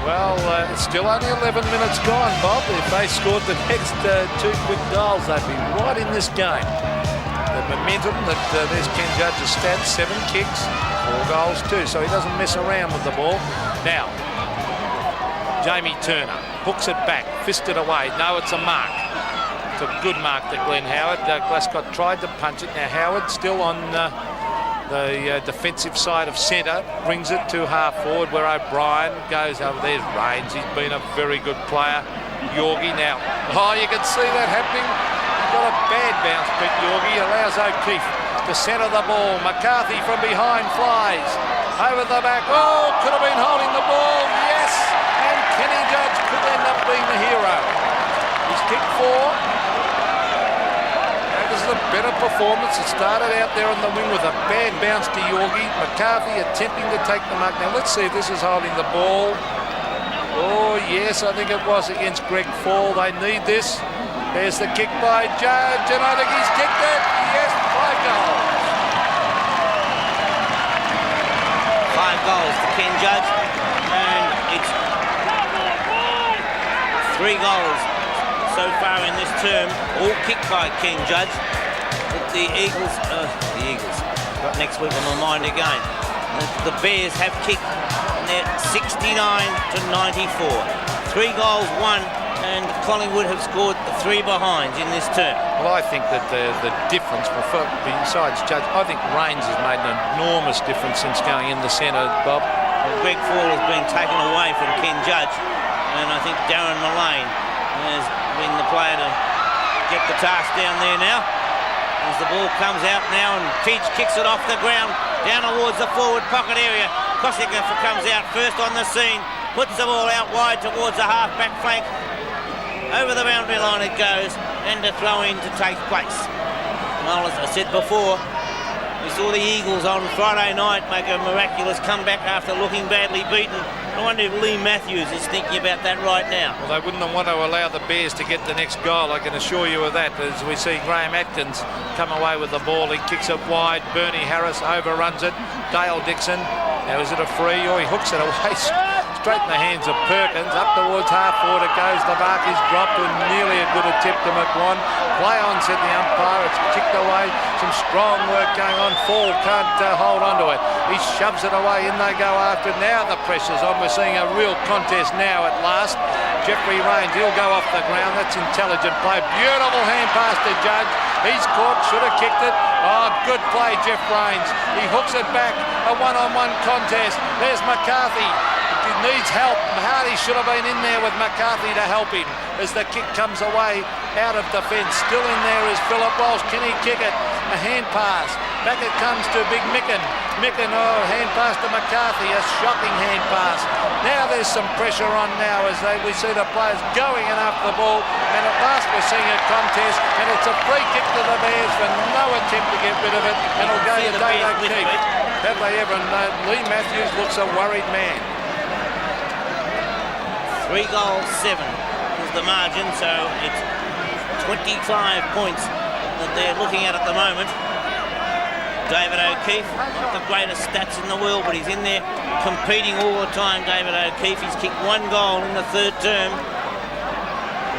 Well, it's still only 11 minutes gone, Bob. If they scored the next 2 quick goals, they'd be right in this game. The momentum that there's Ken Judge's stats, 7 kicks, 4 goals too, so he doesn't mess around with the ball. Now, Jamie Turner hooks it back, fisted away. No, it's a mark. It's a good mark to Glenn Howard. Glascott tried to punch it. Now Howard still on the defensive side of centre, brings it to half forward where O'Brien goes over. There's Raines. He's been a very good player. Yorgie now. Oh, you can see that happening. He's got a bad bounce, Pete Yorgie. Allows O'Keefe to centre the ball. McCarthy from behind flies. Over the back. Oh, could have been holding the ball. Yes. And Kenny Judge could end up being the hero. He's kicked 4. Now, this is a better performance. It started out there on the wing with a bad bounce to Yorgie. McCarthy attempting to take the mark. Now, let's see if this is holding the ball. Oh, yes, I think it was against Greg Fall. They need this. There's the kick by Judge, and I think he's kicked it. Yes, 5 goals. 5 goals to Ken Judge, and it's 3 goals so far in this term, all kicked by Ken Judge. But the Eagles, got next week on my mind again. The Bears have kicked, and they're 69-94. 3 goals, 1, and Collingwood have scored 3 behinds in this term. Well, I think that the difference, besides Judge, I think Raines has made an enormous difference since going in the centre, Bob. Well, Greg Fall has been taken away from Ken Judge, and I think Darren Mullane There's been the player to get the task down there now. As the ball comes out now and Fidge kicks it off the ground down towards the forward pocket area. Kosika comes out first on the scene, puts the ball out wide towards the half-back flank. Over the boundary line it goes, and a throw in to take place. Well, as I said before, we saw the Eagles on Friday night make a miraculous comeback after looking badly beaten. I wonder if Lee Matthews is thinking about that right now. Well, they wouldn't want to allow the Bears to get the next goal, I can assure you of that. As we see Graham Atkins come away with the ball, he kicks it wide. Bernie Harris overruns it. Dale Dixon, now is it a free or he hooks it away straight in the hands of Perkins. Up towards half forward it goes. The mark is dropped and nearly a good attempt to McWan. Play on, said the umpire. It's kicked away. Some strong work going on. Fall can't hold on to it. He shoves it away. In they go after it. Now the pressure's on. We're seeing a real contest now at last. Jeffrey Rains, he'll go off the ground. That's intelligent play. Beautiful hand pass to Judge. He's caught, should have kicked it. Oh, good play, Jeff Rains. He hooks it back. A one-on-one contest. There's McCarthy. He needs help. Hardy should have been in there with McCarthy to help him as the kick comes away out of defence. Still in there is Philip Walsh. Can he kick it? A hand pass. Back it comes to Big Micken. Micken, oh, hand pass to McCarthy. A shocking hand pass. Now there's some pressure on now as we see the players going and after the ball. And at last we're seeing a contest. And it's a free kick to the Bears for no attempt to get rid of it. And it'll go to Dave O'Keefe. Have they ever known? Lee Matthews looks a worried man. 3 goals, 7 is the margin, so it's 25 points that they're looking at the moment. David O'Keefe, not the greatest stats in the world, but he's in there competing all the time. David O'Keefe, he's kicked 1 goal in the 3rd term.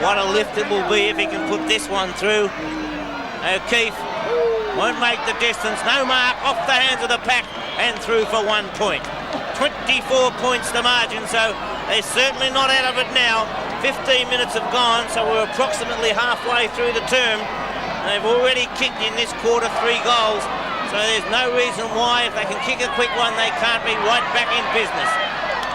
What a lift it will be if he can put this one through. O'Keefe won't make the distance. No mark, off the hands of the pack and through for 1 point. 24 points the margin, so they're certainly not out of it now. 15 minutes have gone, so we're approximately halfway through the term. They've already kicked in this quarter 3 goals, so there's no reason why, if they can kick a quick one, they can't be right back in business.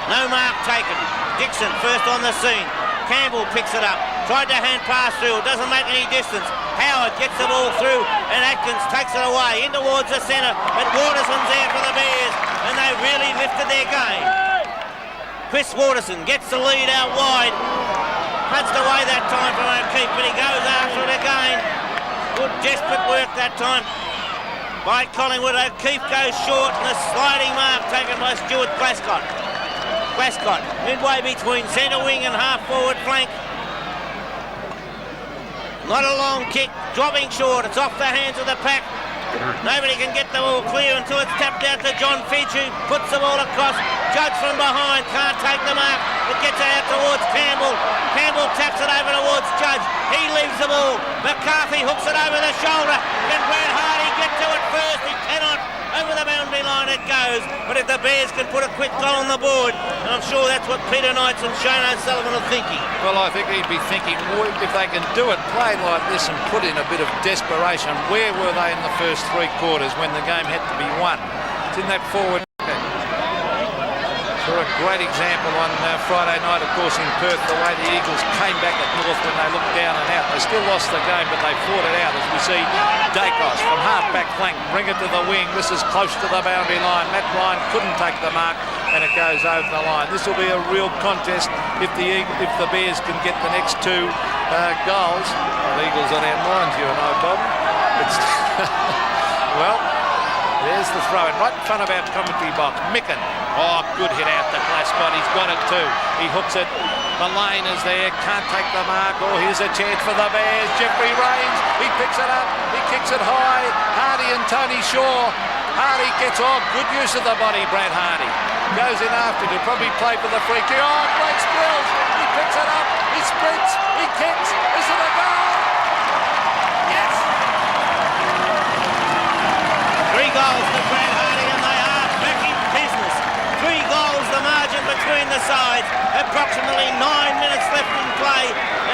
No mark taken. Dixon first on the scene. Campbell picks it up. Tried to hand pass through. It doesn't make any distance. Howard gets the ball through, and Atkins takes it away in towards the centre. But Waterson's there for the Bears, and they really lifted their game. Chris Waterson gets the lead out wide. Punched away that time from O'Keefe, but he goes after it again. Good desperate work that time by Collingwood. O'Keefe goes short, and a sliding mark taken by Stuart Glascott. Glascott, midway between centre wing and half-forward flank. Not a long kick, dropping short. It's off the hands of the pack. Nobody can get the ball clear until it's tapped out to John Fidge, who puts the ball across. Judge from behind, can't take the mark. It gets it out towards Campbell. Campbell taps it over towards Judge. He leaves the ball. McCarthy hooks it over the shoulder. Can Brad Hardy get to it first? He cannot. Over the boundary line it goes. But if the Bears can put a quick goal on the board, and I'm sure that's what Peter Knights and Shane O'Sullivan are thinking. Well, I think he'd be thinking, if they can do it, play like this and put in a bit of desperation. Where were they in the first 3 quarters when the game had to be won? It's in that forward. For a great example on Friday night, of course, in Perth, the way the Eagles came back at North when they looked down and out. They still lost the game, but they fought it out, as we see Dacos from half-back flank, bring it to the wing. This is close to the boundary line. Matt Ryan couldn't take the mark, and it goes over the line. This will be a real contest if the Bears can get the next 2 goals. The Eagles on our minds, you and I, Bob. It's well, there's the throw-in right in front of our commentary box. Micken. Oh, good hit out to Glascott. He's got it too. He hooks it. Mullane is there. Can't take the mark. Oh, here's a chance for the Bears. Jeffrey Rains. He picks it up. He kicks it high. Hardy and Tony Shaw. Hardy gets good use of the body, Brad Hardy. Goes in after to probably play for the free kick. Oh, great skills. He picks it up. He sprints. He kicks. Is it a goal? Yes! 3 goals for Brad Hardy, and they are back in business. 3 goals the margin between the sides. Approximately 9 minutes left in play,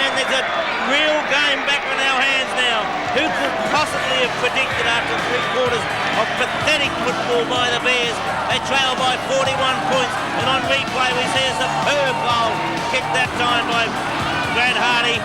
and there's a real game back in our hands now. Who could possibly have predicted after 3 quarters of pathetic football by the Bears? They trail by 41 points, and on replay we see a superb goal kicked that time by Grant Hardy.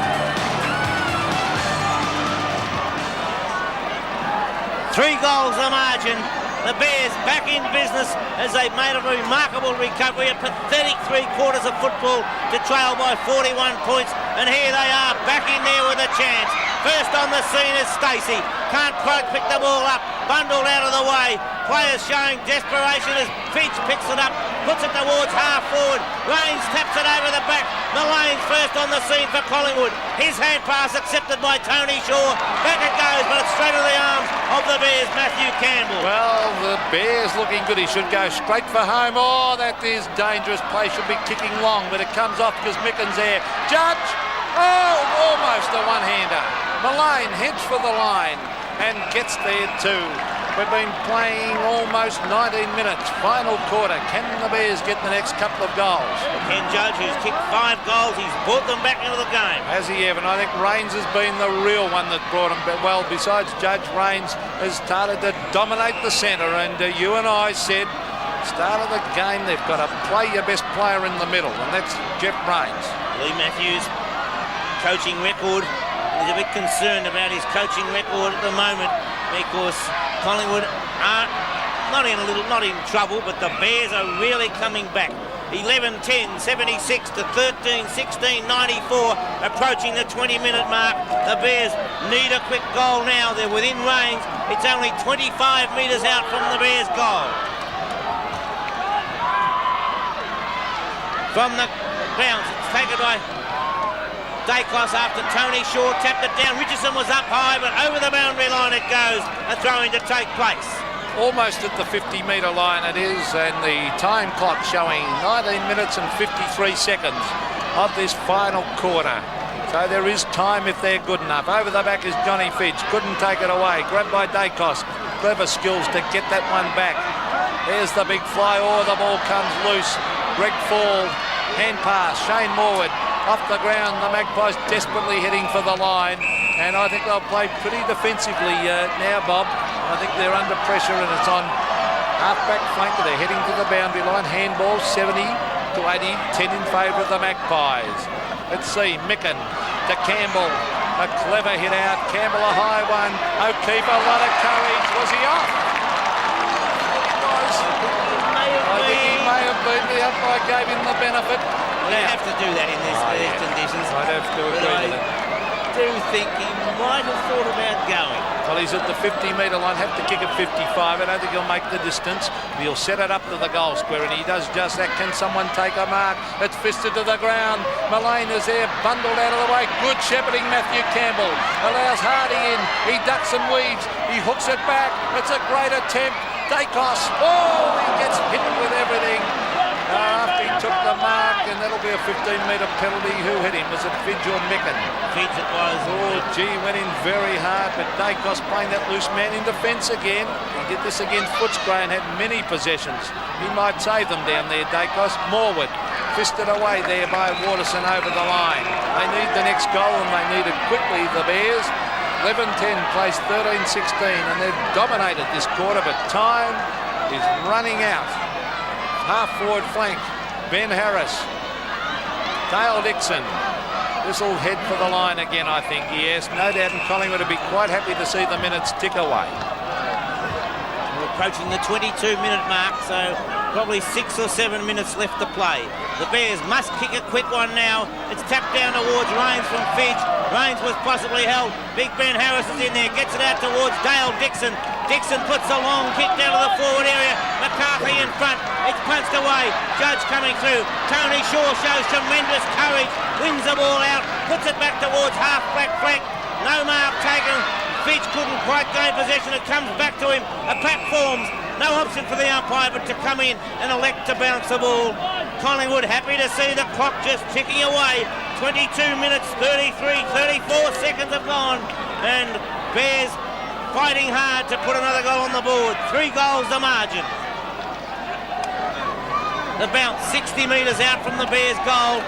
3 goals the margin. The Bears back in business as they've made a remarkable recovery, a pathetic 3 quarters of football to trail by 41 points. And here they are back in there with a chance. First on the scene is Stacey. Can't quite pick the ball up. Bundled out of the way. Players showing desperation as Fidge picks it up, puts it towards half forward. Raines taps it over the back. Mullane's first on the scene for Collingwood. His hand pass accepted by Tony Shaw. Back it goes, but it's straight to the arms of the Bears, Matthew Campbell. Well, the Bears looking good. He should go straight for home. Oh, that is dangerous play. Should be kicking long, but it comes off because Micken's there. Judge! Oh, almost a one-hander. Mullane heads for the line and gets there too. We've been playing almost 19 minutes. Final quarter. Can the Bears get the next couple of goals? Ken Judge, who's kicked 5 goals, he's brought them back into the game. Has he ever? And I think Raines has been the real one that brought him back. Well, besides Judge, Raines has started to dominate the centre. And you and I said, start of the game, they've got to play your best player in the middle. And that's Jeff Raines. Lee Matthews' coaching record. He's a bit concerned about his coaching record at the moment because Collingwood are not in trouble, but the Bears are really coming back. 11-10, 76 to 13-16, 94, approaching the 20-minute mark. The Bears need a quick goal now. They're within range. It's only 25 metres out from the Bears' goal. From the bounce, it's taken by Dacos after Tony Shaw tapped it down. Richardson was up high, but over the boundary line it goes. A throw-in to take place. Almost at the 50-metre line it is, and the time clock showing 19 minutes and 53 seconds of this final quarter. So there is time if they're good enough. Over the back is Johnny Fidge. Couldn't take it away. Grabbed by Dacos. Clever skills to get that one back. There's the big fly. Oh, the ball comes loose. Greg Fall. Hand pass. Shane Morwood. Off the ground, the Magpies desperately heading for the line, and I think they'll play pretty defensively now, Bob. I think they're under pressure, and it's on half-back flank. They're heading to the boundary line. Handball 70 to 80, 10 in favour of the Magpies. Let's see, Micken to Campbell. A clever hit out. Campbell a high one. O'Keefe a lot of courage. Was he off? I think he may have been. The umpire gave him the benefit. They have to do that in these conditions. I'd have to agree with it. I do think he might have thought about going. Well, he's at the 50-metre line, have to kick at 55. I don't think he'll make the distance. He'll set it up to the goal square, and he does just that. Can someone take a mark? It's fisted to the ground. Mullane is there, bundled out of the way. Good shepherding, Matthew Campbell. Allows Hardy in. He ducks and weaves. He hooks it back. It's a great attempt. Dacos. Oh, he gets hit with everything. After he took the mark, and that'll be a 15-metre penalty. Who hit him? Was it Fidge or Micken? Fidge it was. Oh, gee, went in very hard, but Dacos playing that loose man in defence again. He did this against Footscray and had many possessions. He might save them down there, Dacos. Morwood fisted away there by Waterson over the line. They need the next goal, and they need it quickly, the Bears. 11-10 plays 13-16, and they've dominated this quarter, but time is running out. Half forward flank, Ben Harris, Dale Dixon. This will head for the line again, I think. Yes, no doubt, and Collingwood would be quite happy to see the minutes tick away. We're approaching the 22-minute mark, so probably 6 or 7 minutes left to play. The Bears must kick a quick one now. It's tapped down towards Raines from Fidge. Raines was possibly held. Big Ben Harris is in there, gets it out towards Dale Dixon. Dixon puts a long kick down to the forward area. McCarthy in front. It's punched away. Judge coming through. Tony Shaw shows tremendous courage. Wins the ball out. Puts it back towards half-back flank. No mark taken. Fidge couldn't quite gain possession. It comes back to him. A pack forms. No option for the umpire but to come in and elect to bounce the ball. Collingwood happy to see the clock just ticking away. 22 minutes, 34 seconds have gone. And Bears fighting hard to put another goal on the board. 3 goals the margin. The bounce 60 metres out from the Bears' goal.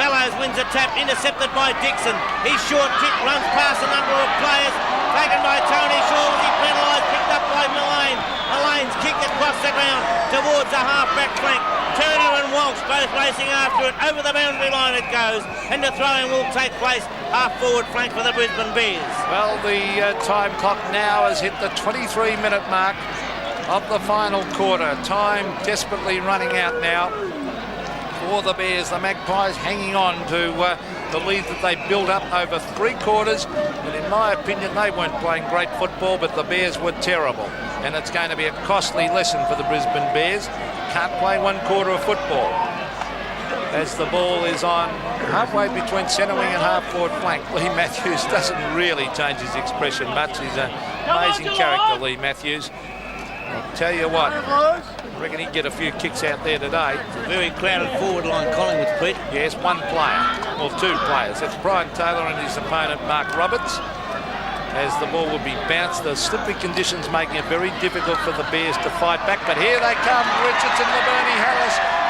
Fellows wins a tap, intercepted by Dixon. His short kick runs past a number of players. Taken by Tony Shaw. Was he penalised? Picked up by Mullane. Mullane's kick at across the ground towards the half-back flank. Turner and Walsh both racing after it. Over the boundary line it goes. And the throwing will take place half-forward flank for the Brisbane Bears. Well, the time clock now has hit the 23-minute mark of the final quarter. Time desperately running out now for the Bears. The Magpies hanging on to the lead that they built up over 3 quarters. And in my opinion, they weren't playing great football, but the Bears were terrible. And it's going to be a costly lesson for the Brisbane Bears. Can't play 1 quarter of football. As the ball is on halfway between centre wing and half-forward flank, Lee Matthews doesn't really change his expression much. He's an amazing character, Lee Matthews. I'll tell you what, I reckon he'd get a few kicks out there today. It's a very crowded forward line, Collingwood, Pete. Yes, 1 player, or 2 players. That's Brian Taylor and his opponent, Mark Roberts. As the ball will be bounced, the slippery conditions making it very difficult for the Bears to fight back. But here they come, Richardson, Laverny,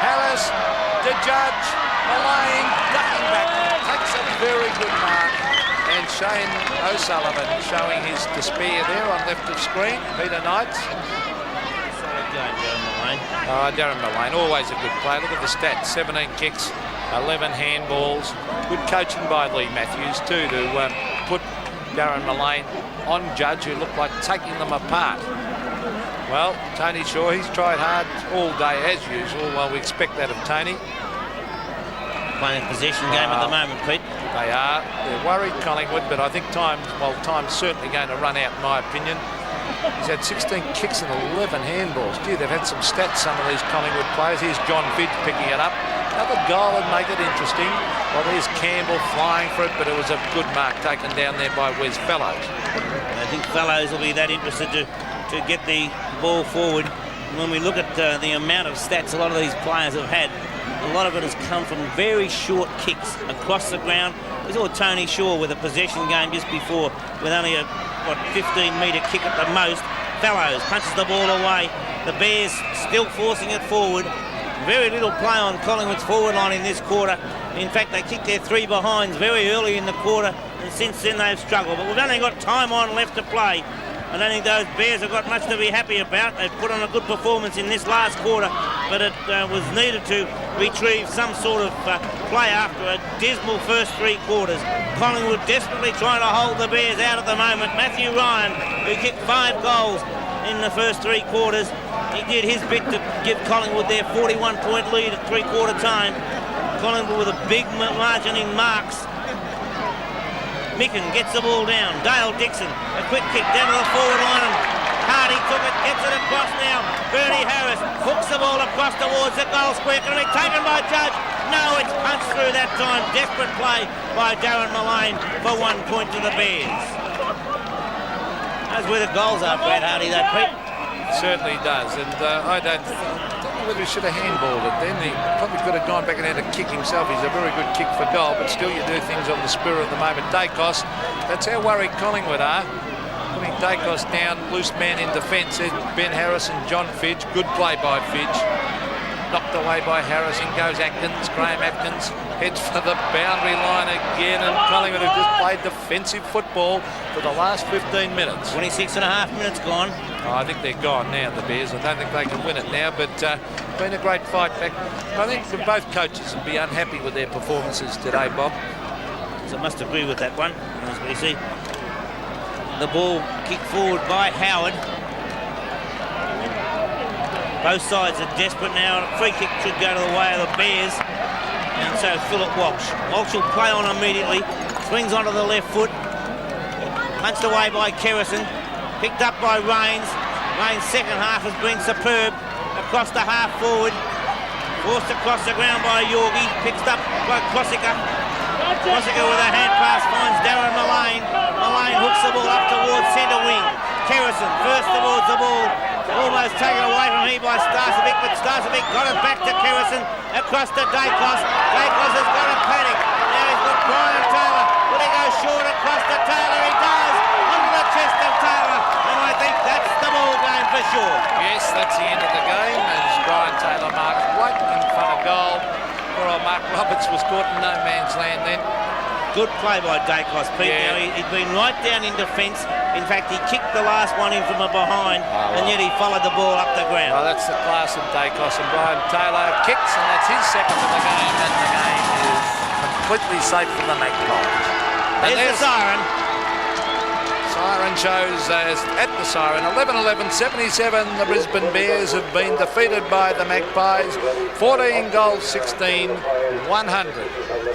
Harris, the judge, Mullane, ducking back, takes a very good mark. And Shane O'Sullivan showing his despair there on left of screen. Peter Knights. Darren Mullane, always a good player. Look at the stats, 17 kicks, 11 handballs. Good coaching by Lee Matthews too to put Darren Mullane on Judge, who looked like taking them apart. Well, Tony Shaw, he's tried hard all day as usual. Well, we expect that of Tony. Playing a possession game at the moment, Pete. They are. They're worried, Collingwood, but I think time's certainly going to run out, in my opinion. He's had 16 kicks and 11 handballs. Gee, they've had some stats, some of these Collingwood players. Here's John Fidge picking it up. Another goal would make it interesting. Well, there's Campbell flying for it, but it was a good mark taken down there by Wes Fellows. I think Fellows will be that interested to get the ball forward. When we look at the amount of stats a lot of these players have had, a lot of it has come from very short kicks across the ground. We saw Tony Shaw with a possession game just before with only a 15-metre kick at the most. Fellows punches the ball away. The Bears still forcing it forward. Very little play on Collingwood's forward line in this quarter. In fact, they kicked their 3 behinds very early in the quarter, and since then they've struggled. But we've only got time on left to play. I don't think those Bears have got much to be happy about. They've put on a good performance in this last quarter, but it was needed to retrieve some sort of play after a dismal first 3 quarters. Collingwood desperately trying to hold the Bears out at the moment. Matthew Ryan, who kicked 5 goals in the first 3 quarters, he did his bit to give Collingwood their 41-point lead at 3-quarter time. Collingwood with a big margin in marks. Micken gets the ball down. Dale Dixon, a quick kick down to the forward line, and Hardy took it, gets it across now. Bernie Harris hooks the ball across towards the goal square. Going to be taken by Judge. No, it's punched through that time. Desperate play by Darren Mullane for 1 point to the Bears. That's where the goals are, Brad Hardy, though, Pete. Certainly does, and I don't know whether he should have handballed it then. He probably could have gone back and had a kick himself. He's a very good kick for goal, but still you do things on the spur of the moment. Dacos, that's how worried Collingwood are. Putting Dacos down, loose man in defence. Ben Harris and John Fidge. Good play by Fidge. Knocked away by Harris. In goes Atkins. Graham Atkins heads for the boundary line again, and Collingwood have just played defensive football for the last 15 minutes. 26 and a half minutes gone. Oh, I think they're gone now, the Bears. I don't think they can win it now, but been a great fight back. I think both coaches will be unhappy with their performances today, Bob. So I must agree with that one, as we see. The ball kicked forward by Howard. Both sides are desperate now. A free kick should go to the way of the Bears. And so Philip Walsh. Walsh will play on immediately. Swings onto the left foot. Punched away by Kerrison. Picked up by Rains. Rains' second half has been superb. Across the half forward. Forced across the ground by Yorgie. Picked up by Klossika. Klossika with a hand pass finds Darren Mullane. Mullane hooks the ball up towards centre wing. Kerrison first towards the ball. Almost taken away from here by Starcevic, but Starcevic got it back to Kerrison. Across to Dacos. Dacos has got a panic. Now he's got Brian Taylor. Will he go short across to Taylor? He does. Onto the chest of Taylor. And I think that's the ball game for sure. Yes, that's the end of the game as Brian Taylor marks right in front of goal. Poor old Mark Roberts was caught in no man's land then. Good play by Dacos, Pete. Yeah. Now, he'd been right down in defence. In fact, he kicked the last one in from a behind, and yet he followed the ball up the ground. Well, that's the class of Dacos, and Brian Taylor kicks, and that's his second of the game, and the game is completely safe for the Magpies. And There's the siren. Siren shows at the siren 11-11, 77. The Brisbane Bears have been defeated by the Magpies 14 goals 16, 100.